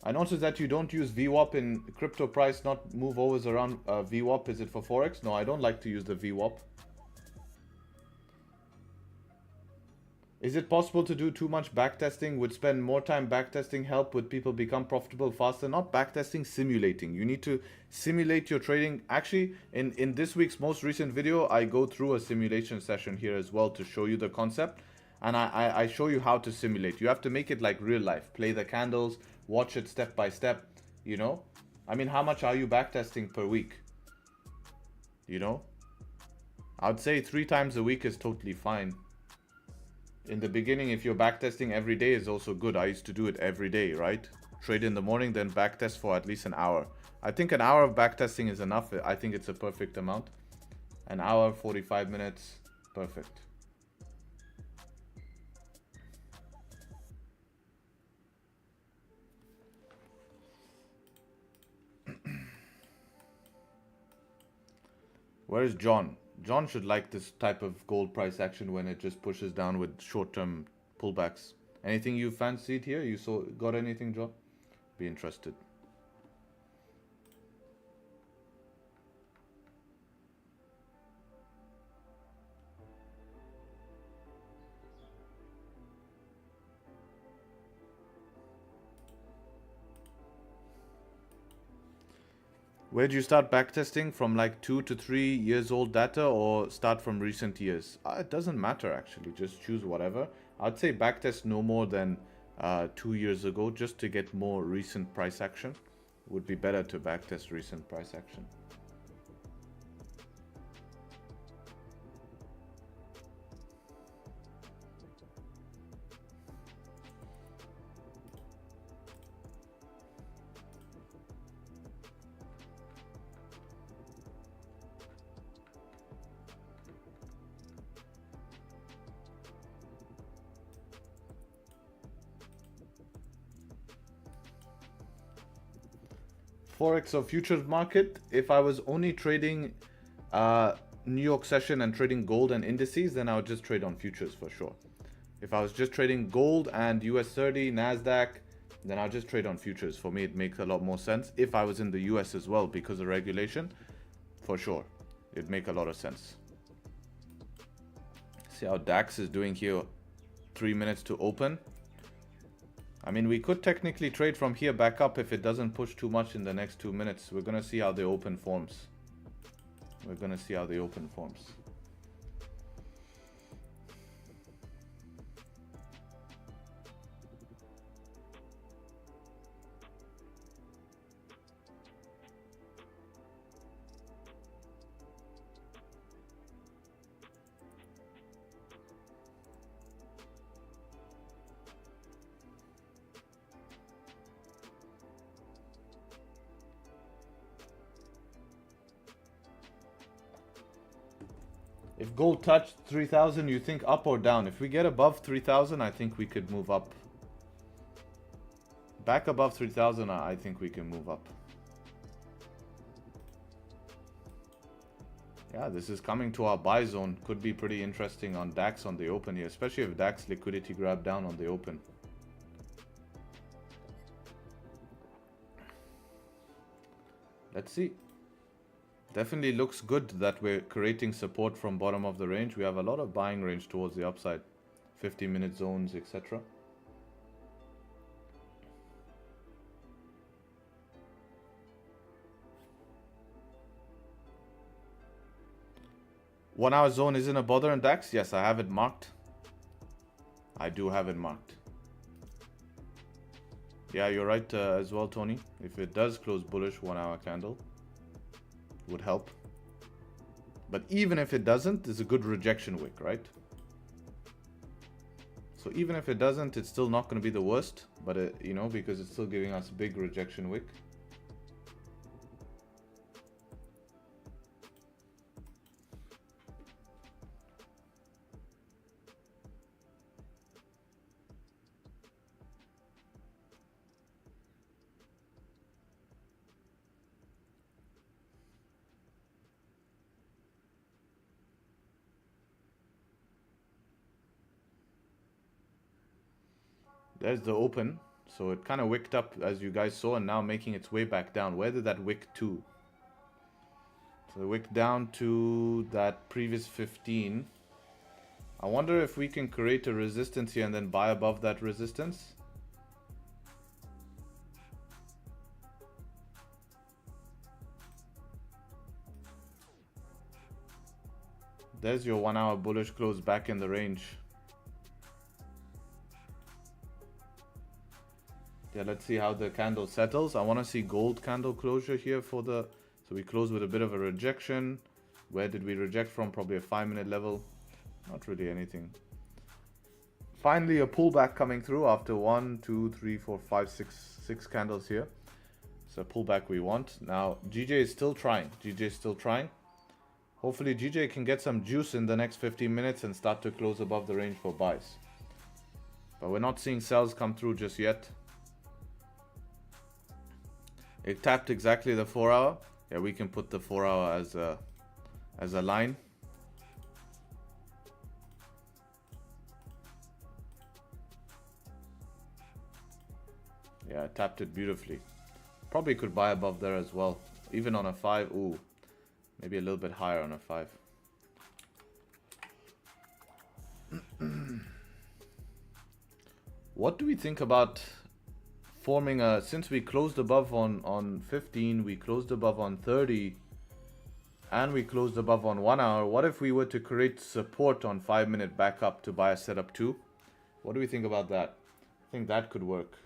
B: I noticed that you don't use VWAP in crypto price, not move overs around VWAP. Is it for Forex? No, I don't like to use the VWAP. Is it possible to do too much backtesting? Would spend more time backtesting help? Would people become profitable faster? Not backtesting, simulating. You need to simulate your trading. Actually, in this week's most recent video, I go through a simulation session here as well to show you the concept. And I show you how to simulate. You have to make it like real life. Play the candles, watch it step by step, you know? I mean, how much are you backtesting per week? You know? I'd say 3 times a week is totally fine. In the beginning, if you're backtesting every day is also good. I used to do it every day, right? Trade in the morning, then backtest for at least an hour. I think an hour of backtesting is enough. I think it's a perfect amount. An hour, 45 minutes, perfect. Where is John? John should like this type of gold price action when it just pushes down with short-term pullbacks. Anything you fancied here? You got anything, John? Be interested. Where do you start backtesting? From like 2 to 3 years old data, or start from recent years? It doesn't matter actually, just choose whatever. I'd say backtest no more than 2 years ago, just to get more recent price action. Would be better to backtest recent price action. Forex or futures market, if I was only trading New York session and trading gold and indices, then I would just trade on futures for sure. If I was just trading gold and US 30, NASDAQ, then I'll just trade on futures. For me, it makes a lot more sense. If I was in the US as well, because of regulation, for sure, it'd make a lot of sense. See how DAX is doing here, 3 minutes to open. I mean, we could technically trade from here back up if it doesn't push too much in the next 2 minutes. We're going to see how the open forms. We're going to see how the open forms. If gold touched 3,000, you think up or down? If we get above 3,000, I think we could move up. Back above 3,000, I think we can move up. Yeah, this is coming to our buy zone. Could be pretty interesting on DAX on the open here, especially if DAX liquidity grab down on the open. Let's see. Definitely looks good that we're creating support from bottom of the range. We have a lot of buying range towards the upside. 50-minute zones, etc. One hour zone isn't a bother in DAX? Yes, I have it marked. I do have it marked. Yeah, you're right as well, Tony. If it does close bullish 1 hour candle, would help. But even if it doesn't, there's a good rejection wick, right? So even if it doesn't, it's still not going to be the worst, but you know, because it's still giving us big rejection wick. There's the open. So it kind of wicked up as you guys saw, and now making its way back down. Where did that wick to? So it wicked down to that previous 15. I wonder if we can create a resistance here and then buy above that resistance. There's your 1 hour bullish close back in the range. Yeah, let's see how the candle settles. I want to see gold candle closure here for the... So we close with a bit of a rejection. Where did we reject from? Probably a 5-minute level. Not really anything. Finally, a pullback coming through after 1, 2, 3, 4, 5, 6 candles here. So pullback we want. Now, GJ is still trying. GJ is still trying. Hopefully, GJ can get some juice in the next 15 minutes and start to close above the range for buys. But we're not seeing sells come through just yet. It tapped exactly the 4 hour. Yeah, we can put the 4 hour as a line. Yeah, it tapped it beautifully. Probably could buy above there as well. Even on a 5. Ooh, maybe a little bit higher on a 5. What do we think about forming a... Since we closed above on 15, we closed above on 30, and we closed above on 1 hour. What if we were to create support on 5-minute backup to buy a setup 2? What do we think about that? I think that could work.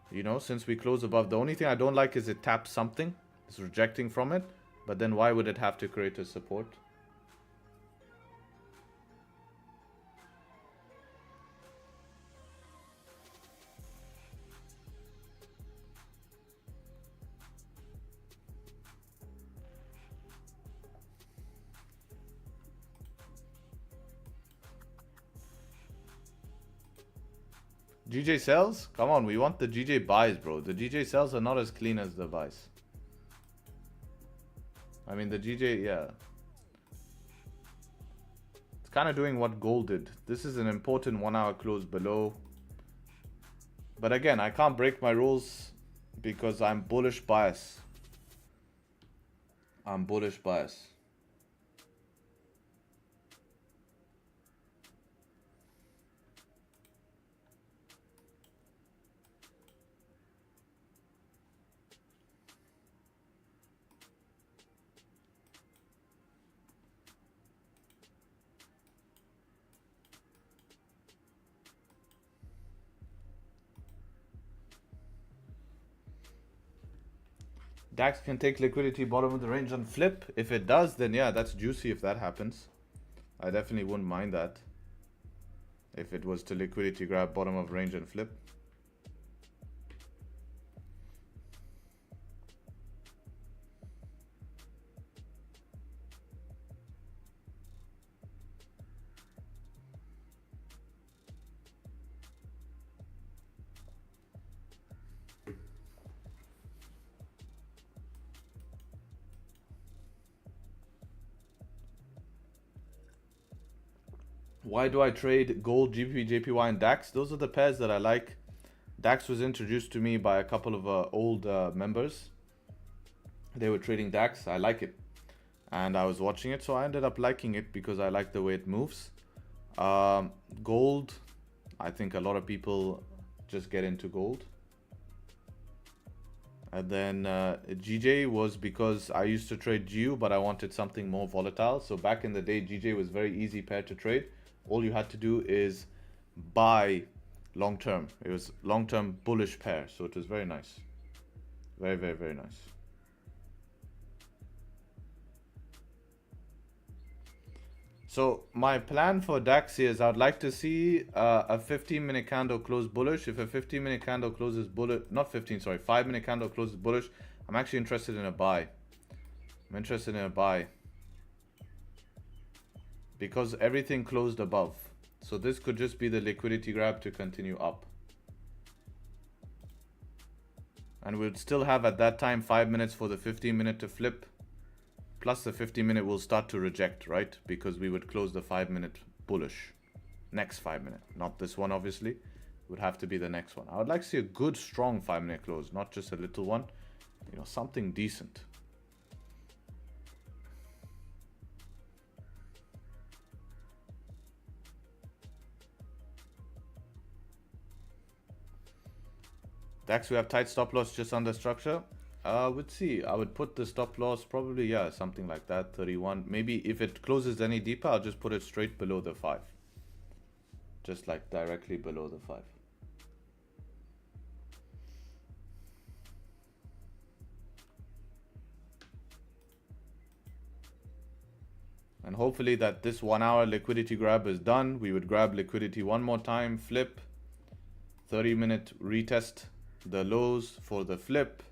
B: You know, since we close above, the only thing I don't like is it taps something. It's rejecting from it. But then why would it have to create a support? GJ sells? Come on, we want the GJ buys, bro. The GJ sells are not as clean as the buys. I mean, the GJ, yeah. It's kind of doing what gold did. This is an important 1 hour close below. But again, I can't break my rules because I'm bullish bias. I'm bullish bias. DAX can take liquidity bottom of the range and flip. If it does, then yeah, that's juicy if that happens. I definitely wouldn't mind that. If it was to liquidity grab bottom of range and flip. Why do I trade gold, GBP, JPY, and DAX? Those are the pairs that I like. DAX was introduced to me by a couple of old members. They were trading DAX. I like it. And I was watching it, so I ended up liking it because I like the way it moves. Gold, I think a lot of people just get into gold. And then GJ was because I used to trade GU, but I wanted something more volatile. So back in the day, GJ was very easy pair to trade. All you had to do is buy long term. It was long term bullish pair. So it was very nice. Very, very, very nice. So my plan for DAX is I'd like to see a 15-minute candle close bullish. If a 15-minute candle closes bullish, not 15, sorry, 5-minute candle closes bullish, I'm actually interested in a buy. I'm interested in a buy. Because everything closed above. So this could just be the liquidity grab to continue up. And we'd still have at that time 5 minutes for the 15-minute to flip. Plus the 15-minute will start to reject, right? Because we would close the 5-minute bullish. Next 5-minute. Not this one, obviously. It would have to be the next one. I would like to see a good, strong 5-minute close. Not just a little one. You know, something decent. DAX, we have tight stop loss just under structure. Would see. I would put the stop loss probably, yeah, something like that, 31. Maybe if it closes any deeper, I'll just put it straight below the 5. Just like directly below the 5. And hopefully that this 1 hour liquidity grab is done. We would grab liquidity one more time, flip, 30-minute retest the lows for the flip.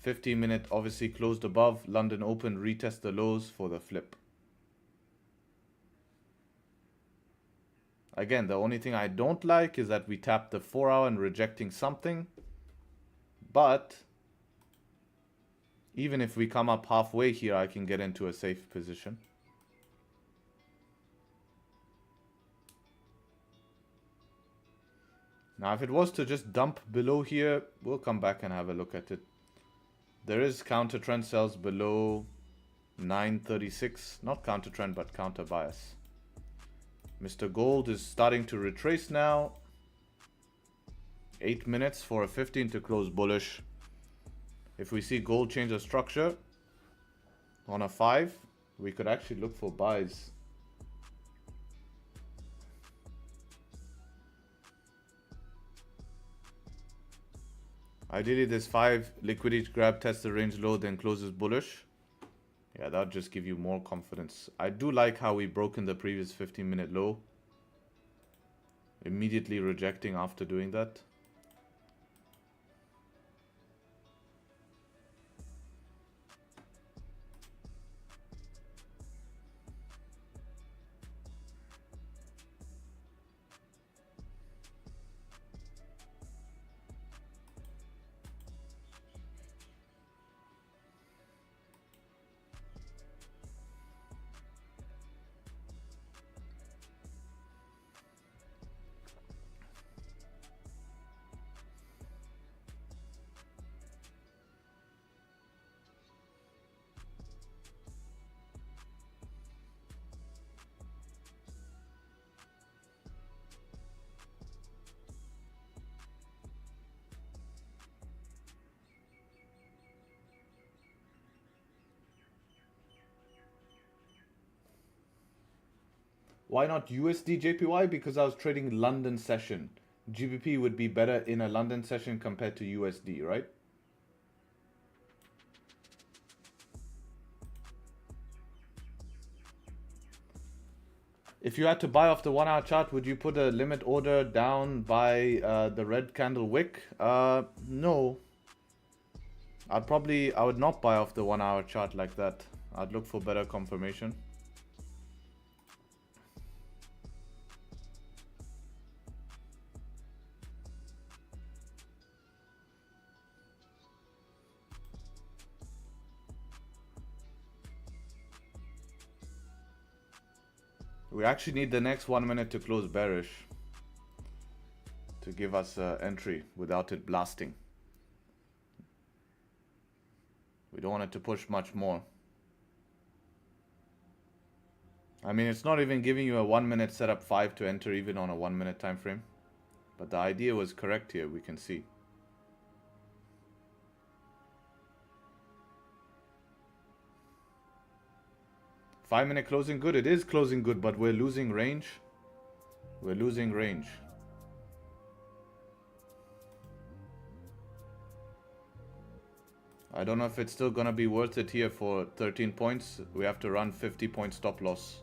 B: 15-minute obviously closed above, London Open retest the lows for the flip. Again, the only thing I don't like is that we tap the 4 hour and rejecting something. But even if we come up halfway here, I can get into a safe position. Now, if it was to just dump below here, we'll come back and have a look at it. There is counter trend sells below 936. Not counter trend, but counter bias. Mr. Gold is starting to retrace now. 8 minutes for a 15 to close bullish. If we see gold change the structure on a 5, we could actually look for buys. Ideally, this 5 liquidity grab tests the range low, then closes bullish. Yeah, that'll just give you more confidence. I do like how we broke in the previous 15-minute low. Immediately rejecting after doing that. Why not USD JPY? Because I was trading London session. GBP would be better in a London session compared to USD, right? If you had to buy off the 1 hour chart, would you put a limit order down by the red candle wick? No. I would not buy off the 1 hour chart like that. I'd look for better confirmation. We actually need the next 1 minute to close bearish to give us entry without it blasting. We don't want it to push much more. I mean, it's not even giving you a 1 minute setup 5 to enter even on a 1 minute time frame. But the idea was correct here, we can see. Five-minute closing good. It is closing good, but we're losing range. We're losing range. I don't know if it's still gonna be worth it here for 13 points. We have to run 50-point stop loss.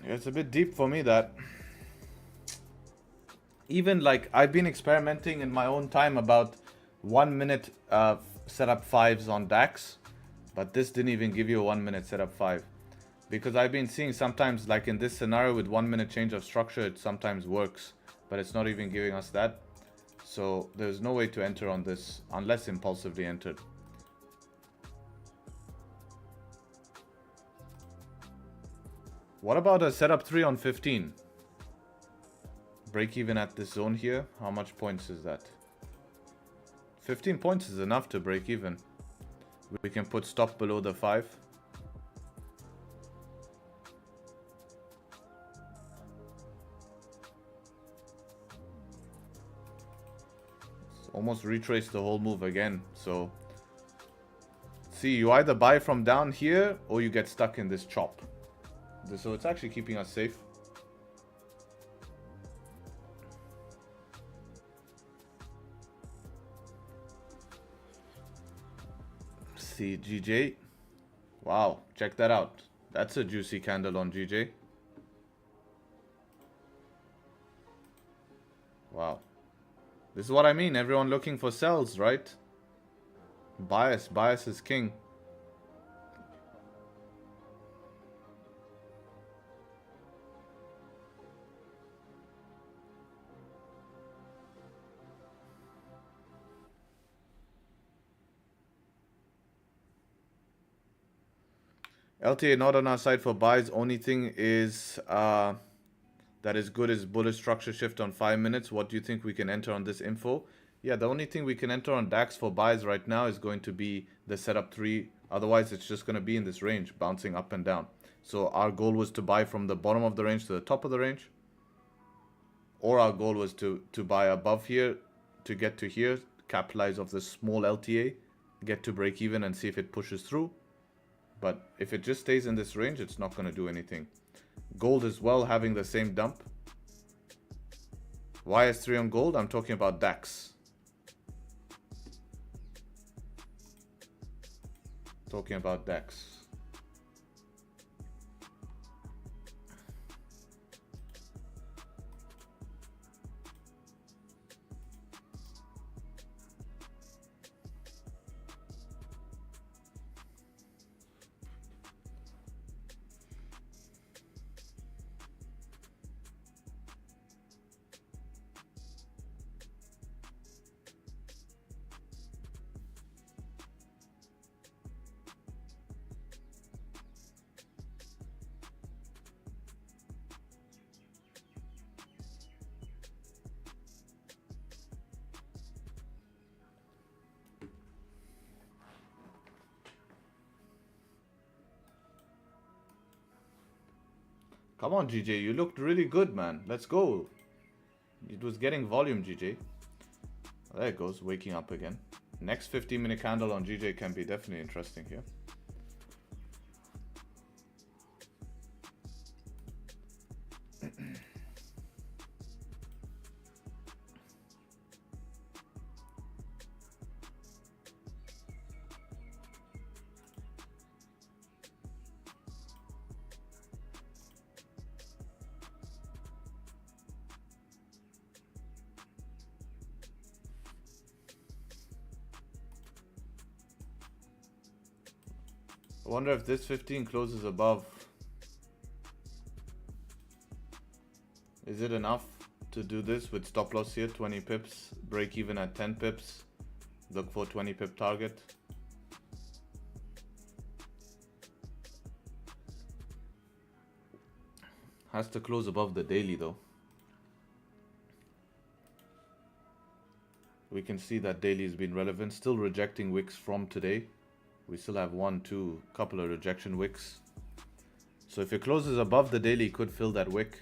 B: It's a bit deep for me that even like I've been experimenting in my own time about 1 minute setup 5s on DAX, but this didn't even give you a 1 minute setup 5. Because I've been seeing sometimes, like in this scenario with 1 minute change of structure, it sometimes works, but it's not even giving us that. So there's no way to enter on this unless impulsively entered. What about a setup 3 on 15? Break even at this zone here. How much points is that? 15 points is enough to break even. We can put stop below the 5. Almost retrace the whole move again. So see, you either buy from down here or you get stuck in this chop. So it's actually keeping us safe. See GJ. Wow, check that out. That's a juicy candle on GJ. Wow. This is what I mean. Everyone looking for sells, right? Bias is king. LTA not on our side for buys. Only thing is that is good is bullish structure shift on 5 minutes. What do you think we can enter on this info? Yeah, the only thing we can enter on DAX for buys right now is going to be the setup 3. Otherwise, it's just going to be in this range, bouncing up and down. So our goal was to buy from the bottom of the range to the top of the range. Or our goal was to buy above here to get to here, capitalize off the small LTA, get to break even and see if it pushes through. But if it just stays in this range, it's not going to do anything. Gold as well having the same dump. YS3 on gold, I'm talking about DAX. Talking about DAX. Come on, GJ. You looked really good, man. Let's go. It was getting volume, GJ. There it goes. Waking up again. Next 15-minute candle on GJ can be definitely interesting here. I wonder if this 15 closes above. Is it enough to do this with stop loss here, 20 pips, break even at 10 pips, look for 20 pip target? Has to close above the daily though. We can see that daily has been relevant, still rejecting wicks from today. We still have couple of rejection wicks. So if it closes above the daily, it could fill that wick.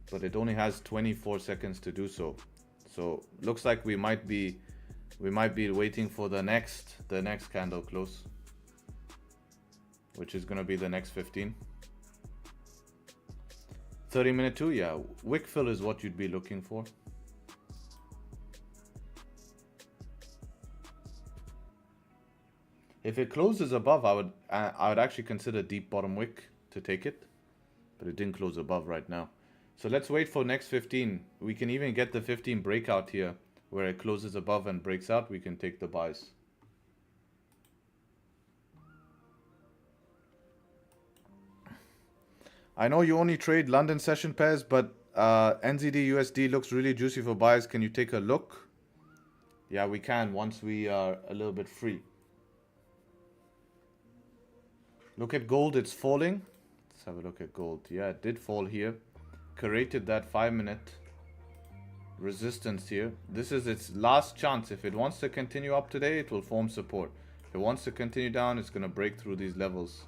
B: But it only has 24 seconds to do so. So looks like we might be waiting for the next candle close, which is gonna be the next 15. 30-minute 2, yeah. Wick fill is what you'd be looking for. If it closes above, I would actually consider deep bottom wick to take it, but it didn't close above right now. So let's wait for next 15. We can even get the 15 breakout here where it closes above and breaks out. We can take the buys. I know you only trade London session pairs, but NZD USD looks really juicy for buys. Can you take a look? Yeah, we can once we are a little bit free. Look at gold, it's falling. Let's have a look at gold. Yeah, it did fall here. Created that 5-minute resistance here. This is its last chance. If it wants to continue up today, it will form support. If it wants to continue down, it's going to break through these levels.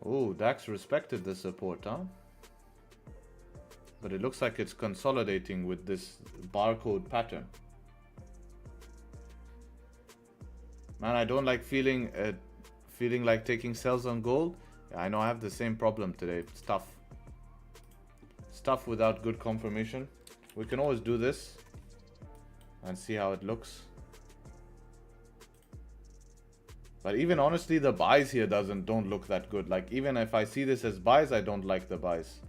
B: Oh, DAX respected the support, huh? But it looks like it's consolidating with this barcode pattern. Man, I don't like feeling like taking sells on gold. Yeah, I know I have the same problem today. It's tough. It's tough without good confirmation. We can always do this and see how it looks. But even honestly, the buys here don't look that good. Like, even if I see this as buys, I don't like the buys.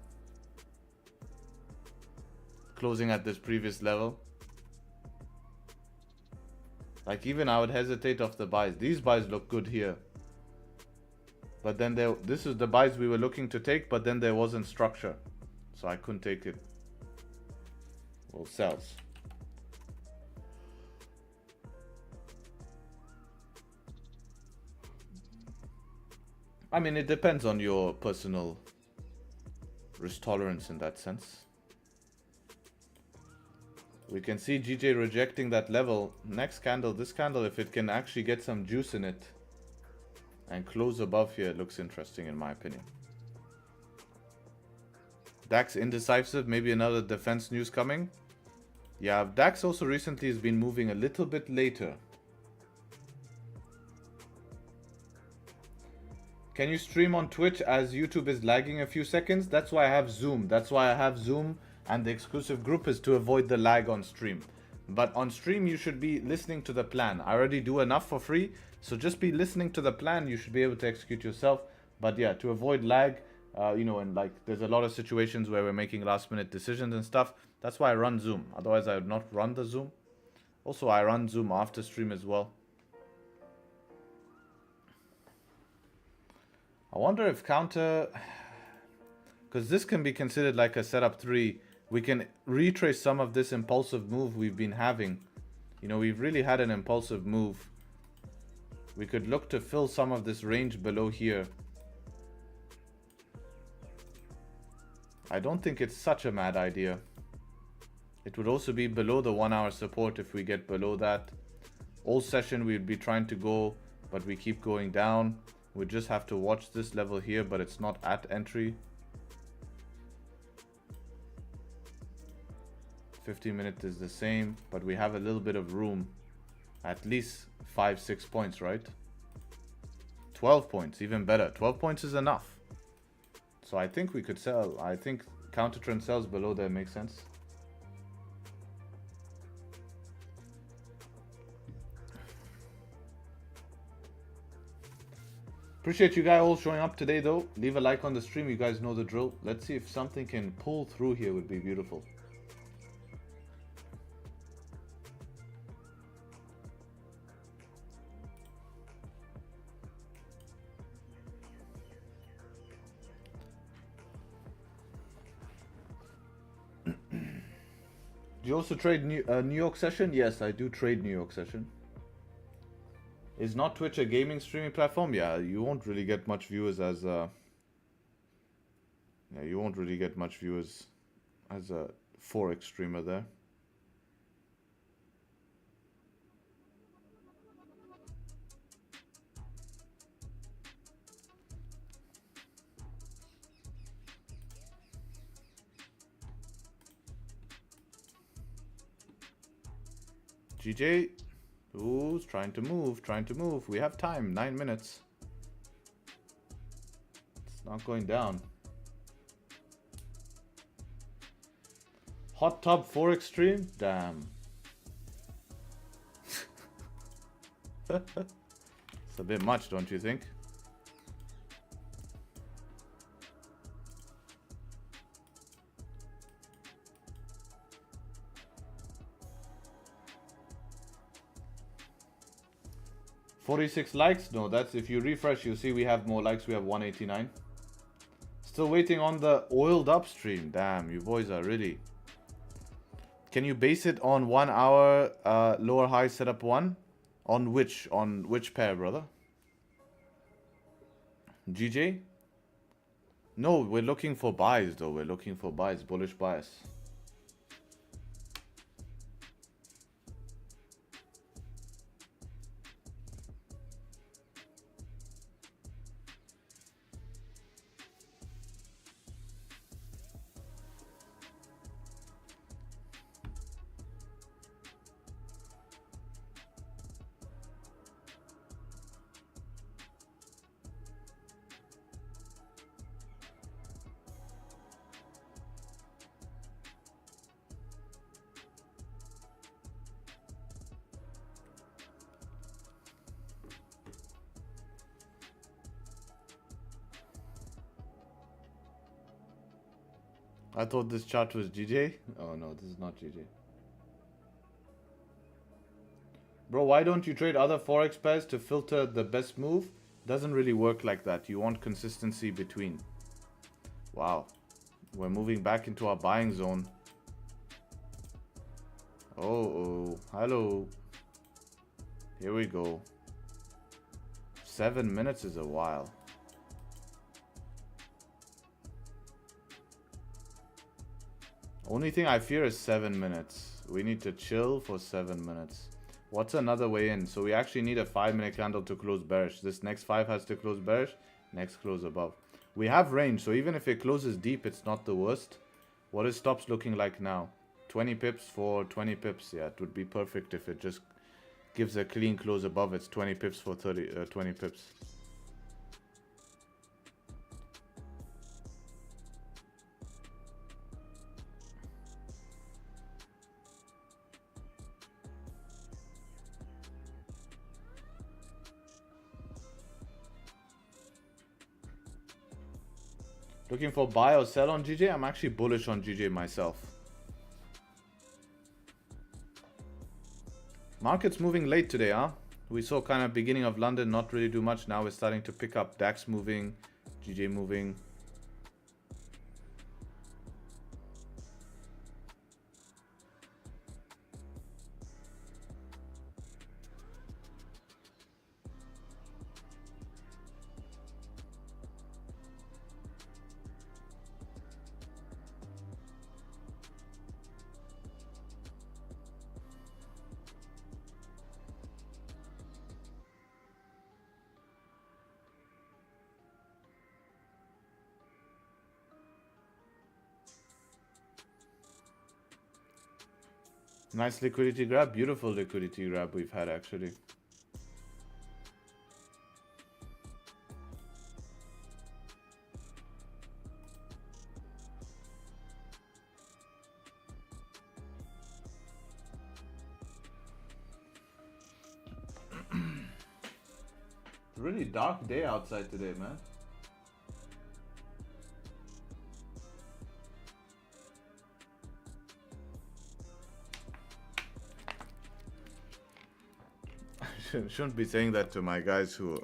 B: Closing at this previous level. Like, even I would hesitate off the buys. These buys look good here. But then this is the buys we were looking to take, but then there wasn't structure. So I couldn't take it. Well, sells. I mean, it depends on your personal risk tolerance in that sense. We can see GJ rejecting that level. Next candle, this candle, if it can actually get some juice in it and close above here, it looks interesting in my opinion. DAX indecisive, maybe another defense news coming. Yeah, DAX also recently has been moving a little bit later. Can you stream on Twitch as YouTube is lagging a few seconds? That's why I have Zoom. That's why I have Zoom, and the exclusive group is to avoid the lag on stream. But on stream, you should be listening to the plan. I already do enough for free, so just be listening to the plan. You should be able to execute yourself. But yeah, to avoid lag, you know, and like there's a lot of situations where we're making last minute decisions and stuff. That's why I run Zoom. Otherwise, I would not run the Zoom. Also, I run Zoom after stream as well. I wonder if counter, because this can be considered like a setup 3, we can retrace some of this impulsive move we've been having. You know, we've really had an impulsive move. We could look to fill some of this range below here. I don't think it's such a mad idea. It would also be below the 1 hour support if we get below that. All session we'd be trying to go, but we keep going down. We just have to watch this level here, but it's not at entry. 15-minute is the same, but we have a little bit of room. At least 5-6 points, right? 12 points, even better. 12 points is enough. So I think we could sell. I think counter trend sells below there makes sense. Appreciate you guys all showing up today though. Leave a like on the stream, you guys know the drill. Let's see if something can pull through here, would be beautiful. Do you also trade New York session? Yes, I do trade New York session. Is not Twitch a gaming streaming platform? Yeah, you won't really get much viewers as a... Yeah, you won't really get much viewers as a Forex streamer there. GJ, Who's trying to move? Trying to move. We have time. 9 minutes. It's not going down. Hot tub Forex stream? Damn. It's a bit much, don't you think? $46 likes? No, that's if you refresh, you see we have more likes. We have 189. Still waiting on the oiled up stream. Damn, you boys are really... Can you base it on 1 hour lower high setup 1? On which pair, brother? GJ? No, we're looking for buys though. We're looking for buys, bullish bias. I thought this chart was GJ. Oh no, this is not GJ. Bro, why don't you trade other Forex pairs to filter the best move? Doesn't really work like that. You want consistency between. Wow. We're moving back into our buying zone. Oh, hello. Here we go. 7 minutes is a while. Only thing I fear is 7 minutes. We need to chill for 7 minutes. What's another way in? So we actually need a 5-minute candle to close bearish. This next 5 has to close bearish. Next close above. We have range, so even if it closes deep, it's not the worst. What is stops looking like now? 20 pips for 20 pips. Yeah, it would be perfect if it just gives a clean close above. It's 20 pips for 20 pips. Looking for buy or sell on GJ? I'm actually bullish on GJ myself. Market's moving late today, huh? We saw kind of beginning of London not really do much. Now we're starting to pick up. DAX moving, GJ moving. Nice liquidity grab, beautiful liquidity grab we've had actually. It's a really dark day outside today, man. Shouldn't be saying that to my guys who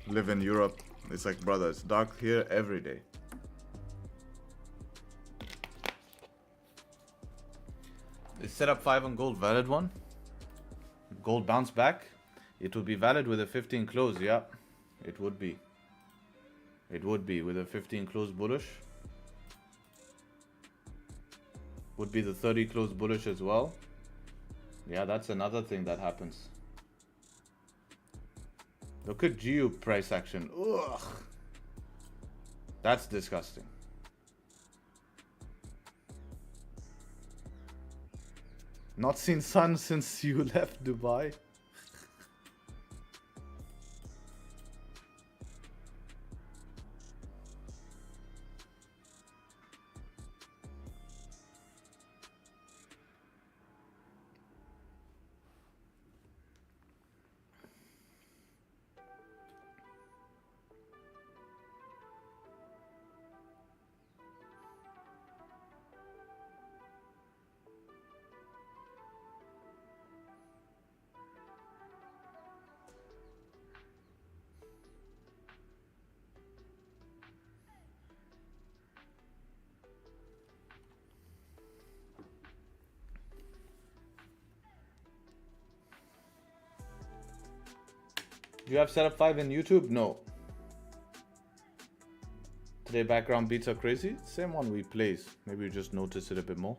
B: live in Europe. It's like, brother, it's dark here every day. Is setup 5 on gold valid one? Gold bounce back? It would be valid with a 15 close, yeah. It would be. It would be with a 15 close bullish. Would be the 30 close bullish as well. Yeah, that's another thing that happens. Look at GU price action. Ugh. That's disgusting. Not seen sun since you left Dubai. Do you have setup 5 in YouTube? No. Today background beats are crazy. Same one we plays. Maybe you just notice it a bit more.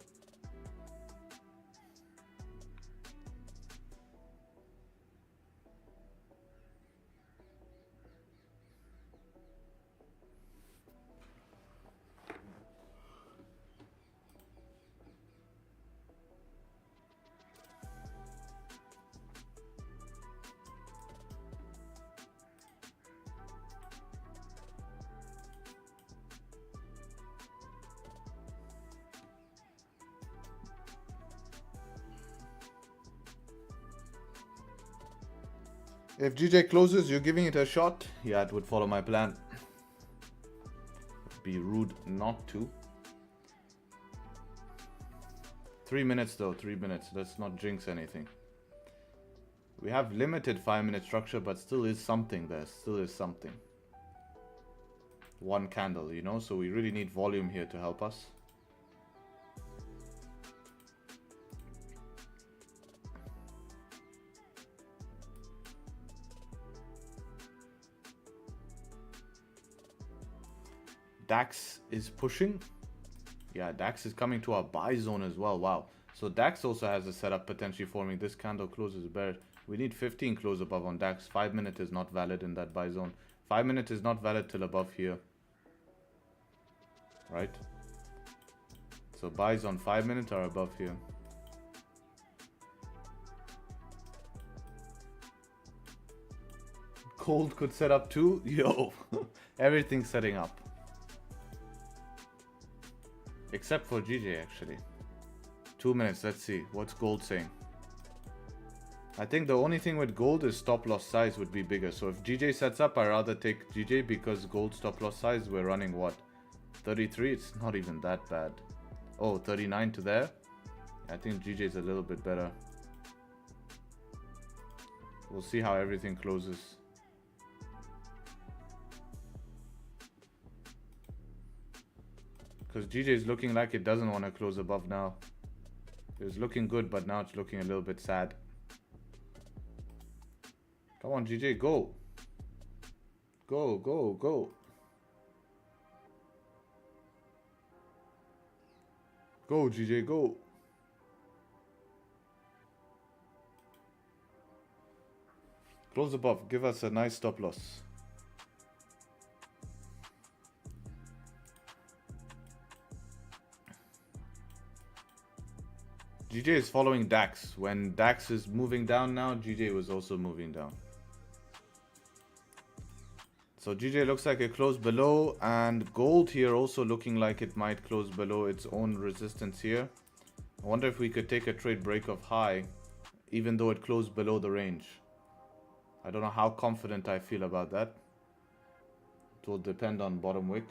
B: If GJ closes, you're giving it a shot? Yeah, it would follow my plan. It'd be rude not to. 3 minutes though, 3 minutes. Let's not jinx anything. We have limited 5-minute structure, but still is something there. Still is something. One candle, you know, so we really need volume here to help us. DAX is pushing. Yeah, DAX is coming to our buy zone as well. Wow. So DAX also has a setup potentially forming. This candle closes bearish. We need 15 close above on DAX. 5 minute is not valid in that buy zone. 5 minute is not valid till above here. Right? So buys on 5 minute are above here. Gold could set up too. Yo, everything's setting up. Except for GJ actually. 2 minutes, let's see. What's gold saying? I think the only thing with gold is stop loss size would be bigger. So if GJ sets up, I rather take GJ because gold stop loss size, we're running what? 33? It's not even that bad. Oh, 39 to there? I think GJ is a little bit better. We'll see how everything closes. Because GJ is looking like it doesn't want to close above now. It was looking good, but now it's looking a little bit sad. Come on, GJ, go. Go, go, go. Go, GJ, go. Close above. Give us a nice stop loss. GJ is following DAX. When DAX is moving down now, GJ was also moving down. So GJ looks like it closed below, and gold here also looking like it might close below its own resistance here. I wonder if we could take a trade break of high, even though it closed below the range. I don't know how confident I feel about that. It will depend on bottom wick.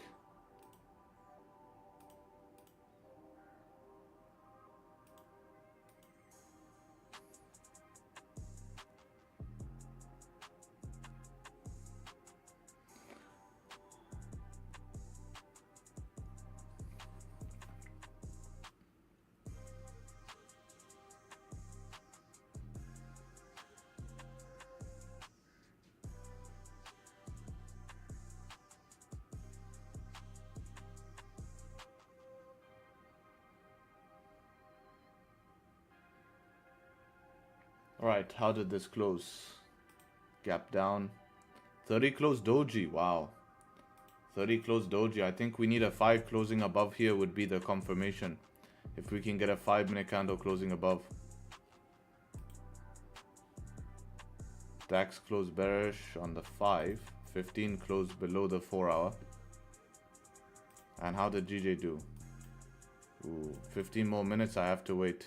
B: Alright, how did this close? Gap down. 30 close doji, wow. 30 close doji. I think we need a 5 closing above here would be the confirmation. If we can get a 5-minute candle closing above. DAX closed bearish on the 5. 15 closed below the 4-hour. And how did GJ do? Ooh, 15 more minutes, I have to wait.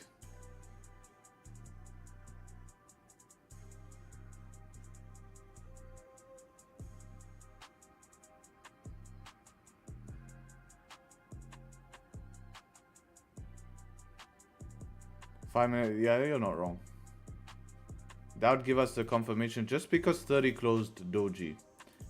B: Yeah, you're not wrong. That would give us the confirmation just because 30 closed doji.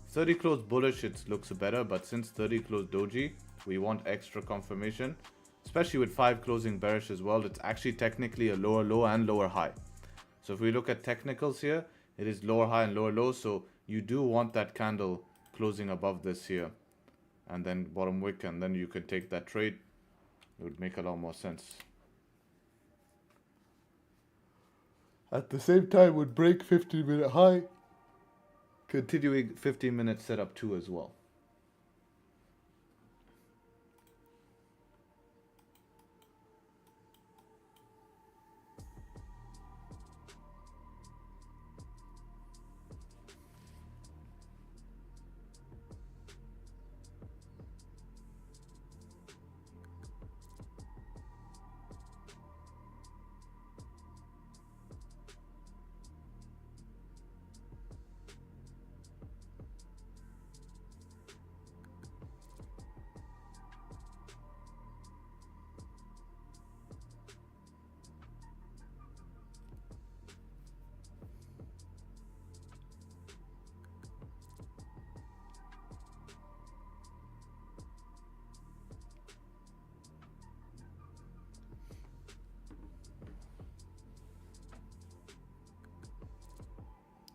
B: 30 closed bullish, it looks better, but since 30 closed doji, we want extra confirmation, especially with 5 closing bearish as well. It's actually technically a lower low and lower high. So if we look at technicals here, it is lower high and lower low, so you do want that candle closing above this here, and then bottom wick, and then you can take that trade. It would make a lot more sense. At the same time, would break 15-minute high, continuing 15-minute setup too as well.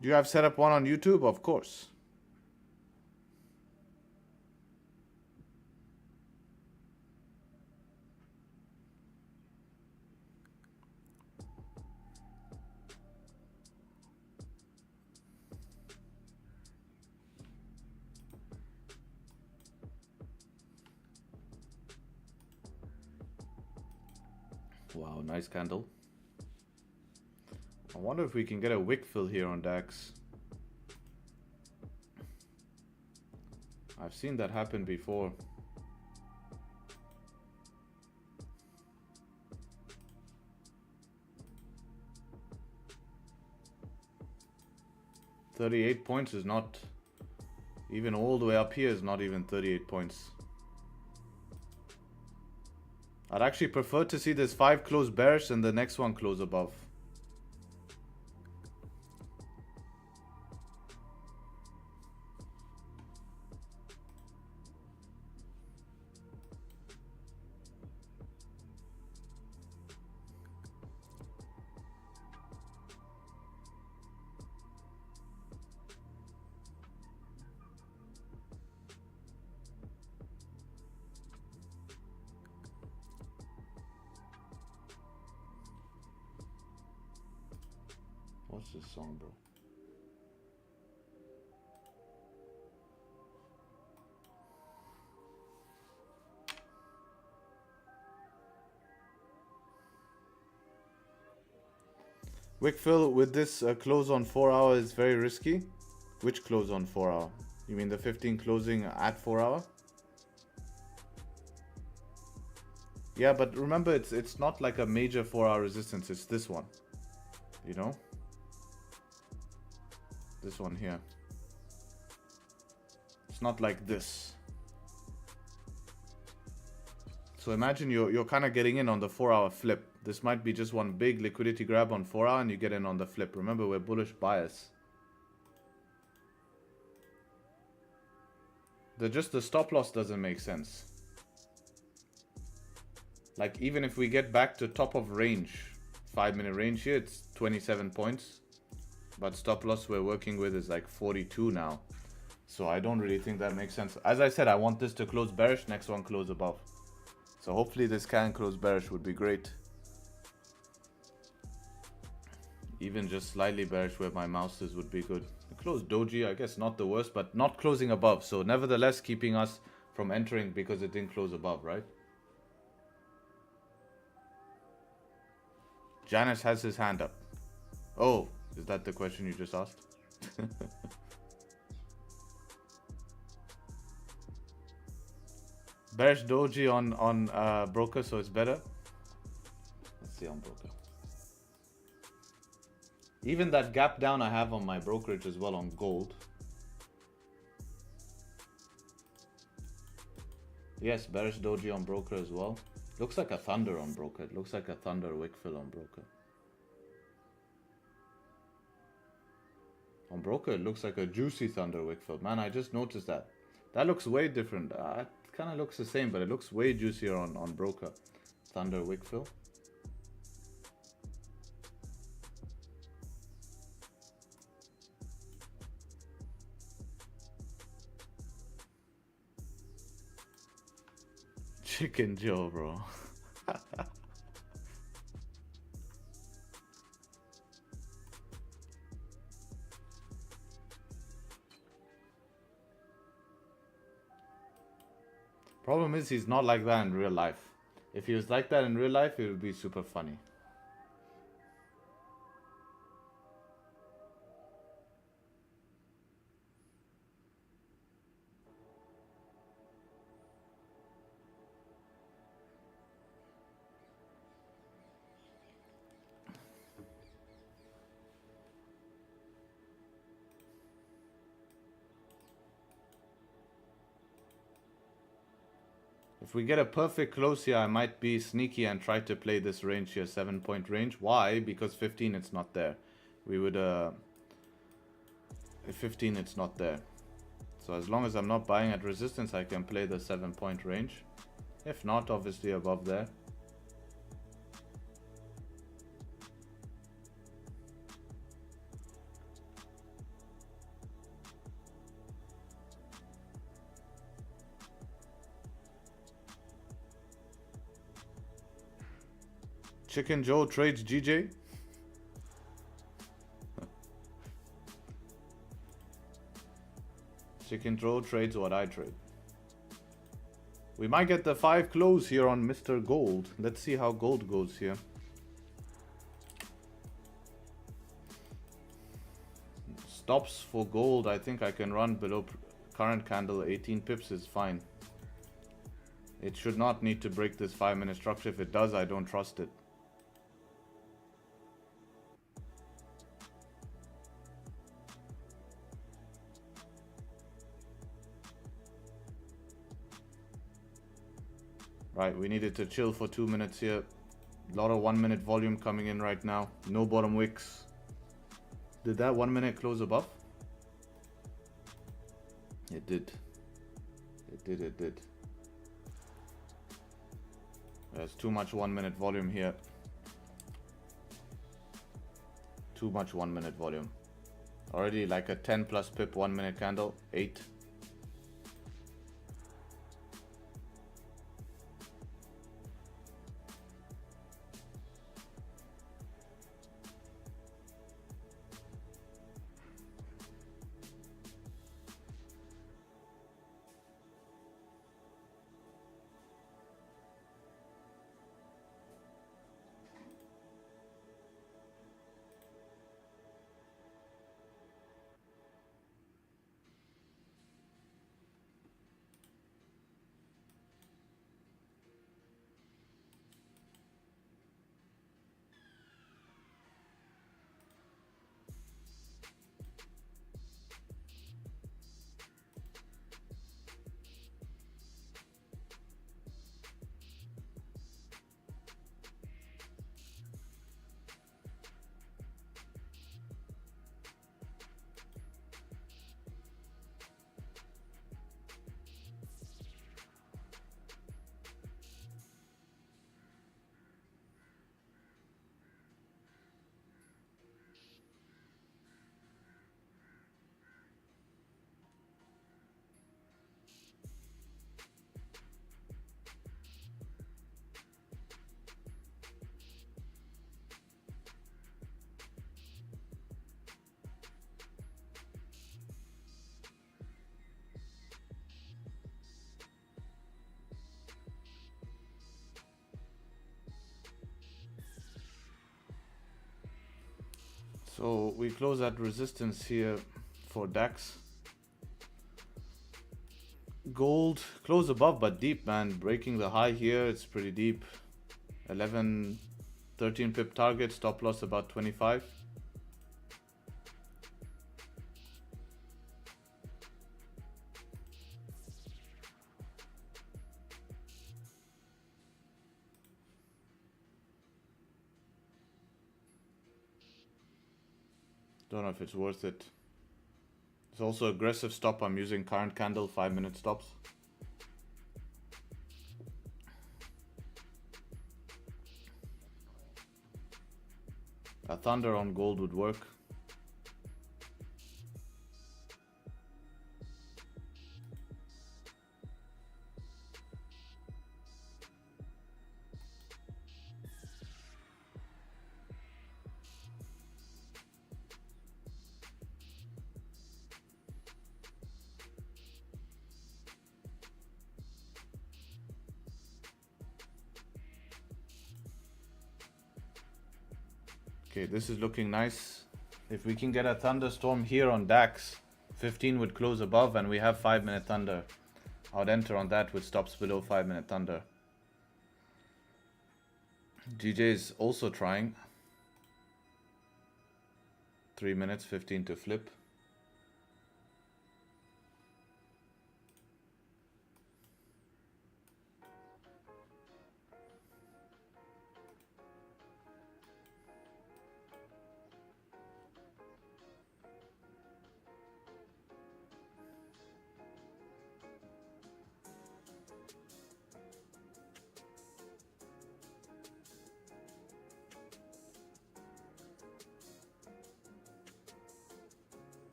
B: Do you have set up one on YouTube? Of course. Wow, nice candle. I wonder if we can get a wick fill here on DAX. I've seen that happen before. $38 points is not, even all the way up here is not even 38 points. I'd actually prefer to see this 5 close bearish and the next one close above. What's this song, bro? Wick fill with this close on 4 hour is very risky. Which close on 4 hour? You mean the 15 closing at 4 hour? Yeah, but remember it's not like a major 4 hour resistance, it's this one. You know? This one here. It's not like this. So imagine you're kind of getting in on the 4 hour flip. This might be just one big liquidity grab on 4 hour and you get in on the flip. Remember, we're bullish bias. The stop loss doesn't make sense. Like even if we get back to top of range, 5-minute range here, it's 27 points. But stop loss we're working with is like 42 now. So I don't really think that makes sense. As I said, I want this to close bearish, next one close above. So hopefully this can close bearish would be great. Even just slightly bearish where my mouse is would be good. Close doji, I guess not the worst, but not closing above. So nevertheless keeping us from entering because it didn't close above, right? Janice has his hand up. Oh, is that the question you just asked? Bearish doji on broker, so it's better. Let's see on broker. Even that gap down I have on my brokerage as well on gold. Yes, bearish doji on broker as well. Looks like a thunder on broker. It looks like a thunder wick fill on broker. On broker, it looks like a juicy thunder wick fill. Man, I just noticed that. That looks way different. It kind of looks the same, but it looks way juicier on broker. Thunder wick fill. Chicken Joe, bro. Problem is, he's not like that in real life. If he was like that in real life, it would be super funny. If we get a perfect close here, I might be sneaky and try to play this range here, 7-point range. Why? Because 15, it's not there. We would, at 15, it's not there. So as long as I'm not buying at resistance, I can play the 7-point range. If not, obviously above there. Chicken Joe trades GJ. Chicken Joe trades what I trade. We might get the 5 close here on Mr. Gold. Let's see how gold goes here. Stops for gold, I think I can run below current candle. 18 pips is fine. It should not need to break this 5-minute structure. If it does, I don't trust it. Right, we needed to chill for 2 minutes here. A lot of 1-minute volume coming in right now. No bottom wicks. Did that 1 minute close above? It did. It did. There's too much 1 minute volume here. Too much 1 minute volume. Already like a 10 plus pip 1 minute candle. 8. So we close at resistance here for DAX. Gold close above but deep, man. Breaking the high here, it's pretty deep. 11, 13 pip target, stop loss about 25. Don't know if it's worth it. It's also aggressive stop. I'm using current candle 5-minute stops. A thunder on gold would work. Okay, this is looking nice. If we can get a thunderstorm here on DAX, 15 would close above and we have 5-minute thunder. I would enter on that with stops below 5-minute thunder. GJ is also trying. 3 minutes, 15 to flip.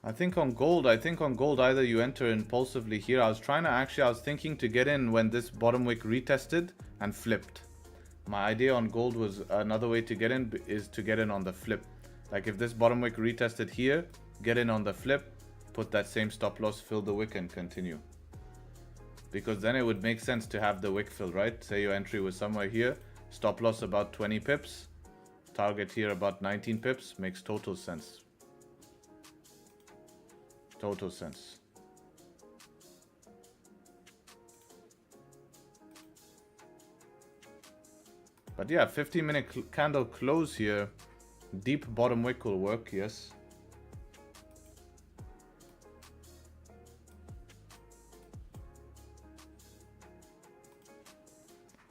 B: I think on gold either you enter impulsively here. I was thinking to get in when this bottom wick retested and flipped. My idea on gold was another way to get in is to get in on the flip. Like if this bottom wick retested here, get in on the flip, put that same stop loss, fill the wick and continue. Because then it would make sense to have the wick fill, right? Say your entry was somewhere here, stop loss about 20 pips, target here about 19 pips, makes total sense. Total sense. But yeah, 15-minute candle close here. Deep bottom wick will work, yes.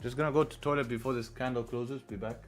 B: Just gonna go to toilet before this candle closes. Be back.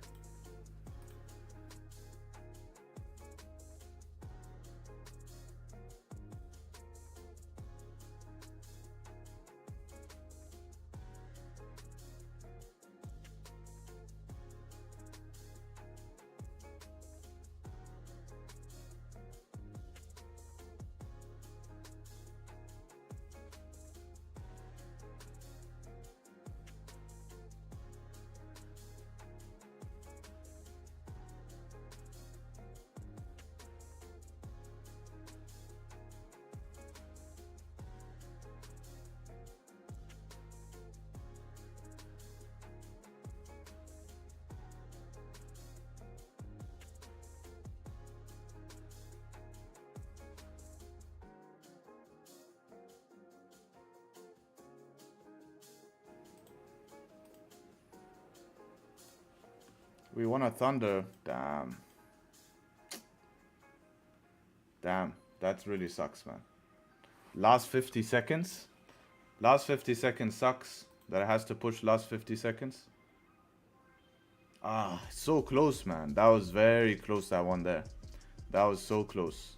B: We want a thunder. Damn. Damn. That really sucks, man. Last 50 seconds. Last 50 seconds sucks. That it has to push last 50 seconds. Ah, so close, man. That was very close, that one there. That was so close.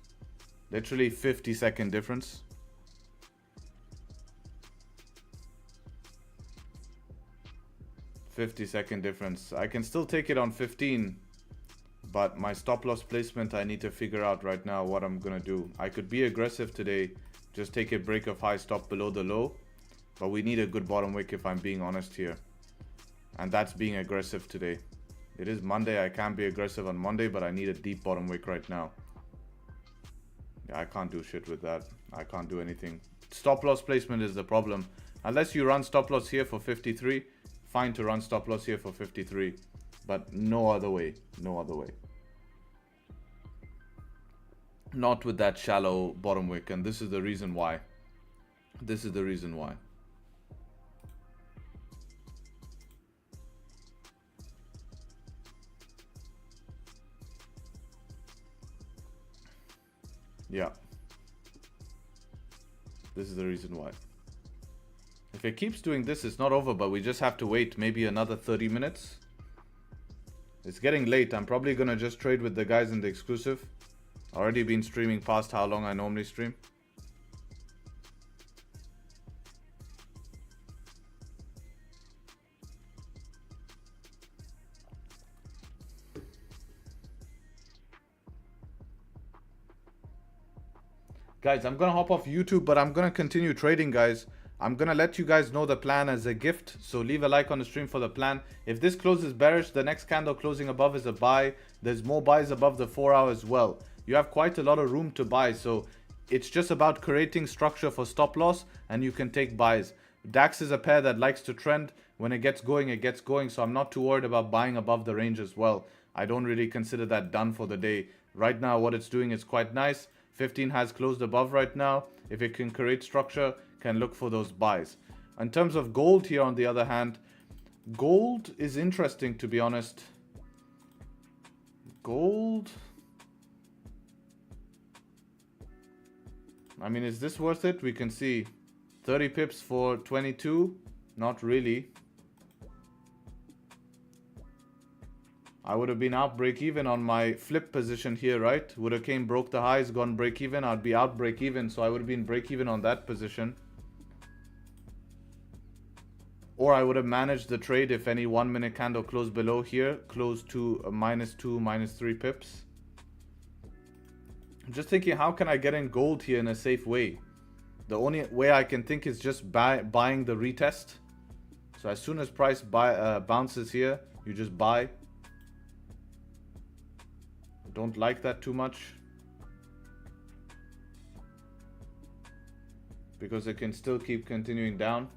B: Literally 50-second difference. $50 difference. I can still take it on 15, but my stop loss placement I need to figure out right now what I'm gonna do. I could be aggressive today, just take a break of high, stop below the low, but we need a good bottom wick if I'm being honest here, and that's being aggressive today. It is Monday, I can be aggressive on Monday, but I need a deep bottom wick right now. Yeah, I can't do shit with that. I can't do anything. Stop loss placement is the problem. Unless you run stop loss here for 53, fine to run stop loss here for 53, but no other way. No other way. Not with that shallow bottom wick, and this is the reason why. This is the reason why. Yeah. This is the reason why. If it keeps doing this, it's not over, but we just have to wait maybe another 30 minutes. It's getting late. I'm probably going to just trade with the guys in the exclusive. Already been streaming past how long I normally stream. Guys, I'm going to hop off YouTube, but I'm going to continue trading, guys. I'm going to let you guys know the plan as a gift. So leave a like on the stream for the plan. If this closes bearish, the next candle closing above is a buy. There's more buys above the 4 hour as well. You have quite a lot of room to buy. So it's just about creating structure for stop loss and you can take buys. DAX is a pair that likes to trend. When it gets going, it gets going. So I'm not too worried about buying above the range as well. I don't really consider that done for the day. Right now, what it's doing is quite nice. 15 has closed above right now. If it can create structure, can look for those buys. In terms of gold here, on the other hand, gold is interesting, to be honest. Gold. I mean, is this worth it? We can see 30 pips for 22. Not really. I would have been out break even on my flip position here, right? Would have came, broke the highs, gone break even. I'd be out break even. So I would have been break even on that position. Or I would have managed the trade if any 1 minute candle closed below here, closed to a -2, -3 pips. I'm just thinking, how can I get in gold here in a safe way? The only way I can think is just buying the retest. So as soon as price bounces here, you just buy. Don't like that too much, because it can still keep continuing down.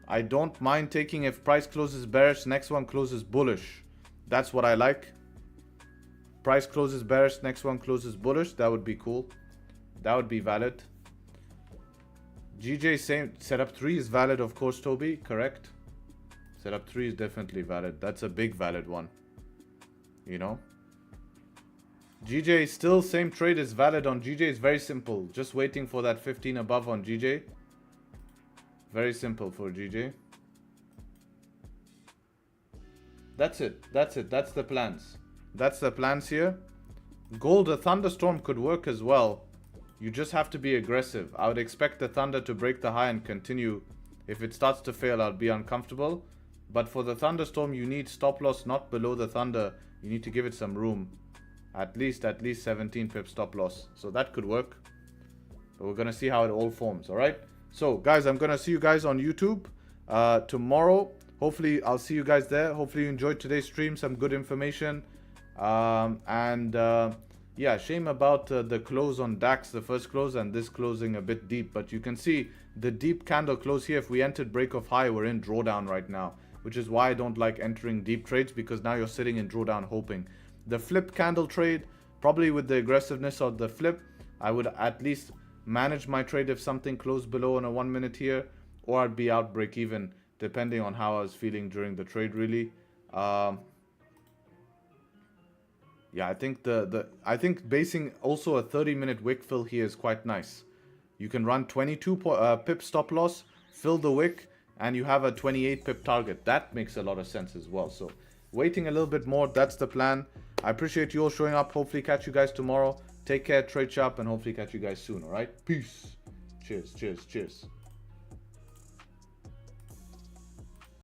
B: I don't mind taking if price closes bearish, next one closes bullish. That's what I like. Price closes bearish, next one closes bullish. That would be cool. That would be valid. GJ same setup 3 is valid, of course, Toby. Correct. Setup 3 is definitely valid. That's a big valid one. You know. GJ still same trade is valid on GJ. It's very simple. Just waiting for that 15 above on GJ. Very simple for GJ. That's it. That's it. That's the plans. That's the plans here. Gold, a thunderstorm could work as well. You just have to be aggressive. I would expect the thunder to break the high and continue. If it starts to fail, I'll be uncomfortable. But for the thunderstorm, you need stop loss not below the thunder. You need to give it some room. At least 17 pip stop loss. So that could work. But we're going to see how it all forms. All right. So guys, I'm going to see you guys on YouTube tomorrow. Hopefully I'll see you guys there. Hopefully you enjoyed today's stream. Some good information. Yeah, shame about the close on DAX, the first close, and this closing a bit deep. But you can see the deep candle close here. If we entered break of high, we're in drawdown right now. Which is why I don't like entering deep trades, because now you're sitting in drawdown hoping. The flip candle trade, probably with the aggressiveness of the flip, I would at least manage my trade if something closed below on a 1 minute here, or I'd be out break even, depending on how I was feeling during the trade, really. Yeah, I think I think basing also a 30-minute wick fill here is quite nice. You can run 22 pip stop loss, fill the wick, and you have a 28 pip target. That makes a lot of sense as well. So waiting a little bit more, that's the plan. I appreciate you all showing up. Hopefully catch you guys tomorrow. Take care, trade sharp, and hopefully catch you guys soon. All right, peace. Cheers, cheers, cheers.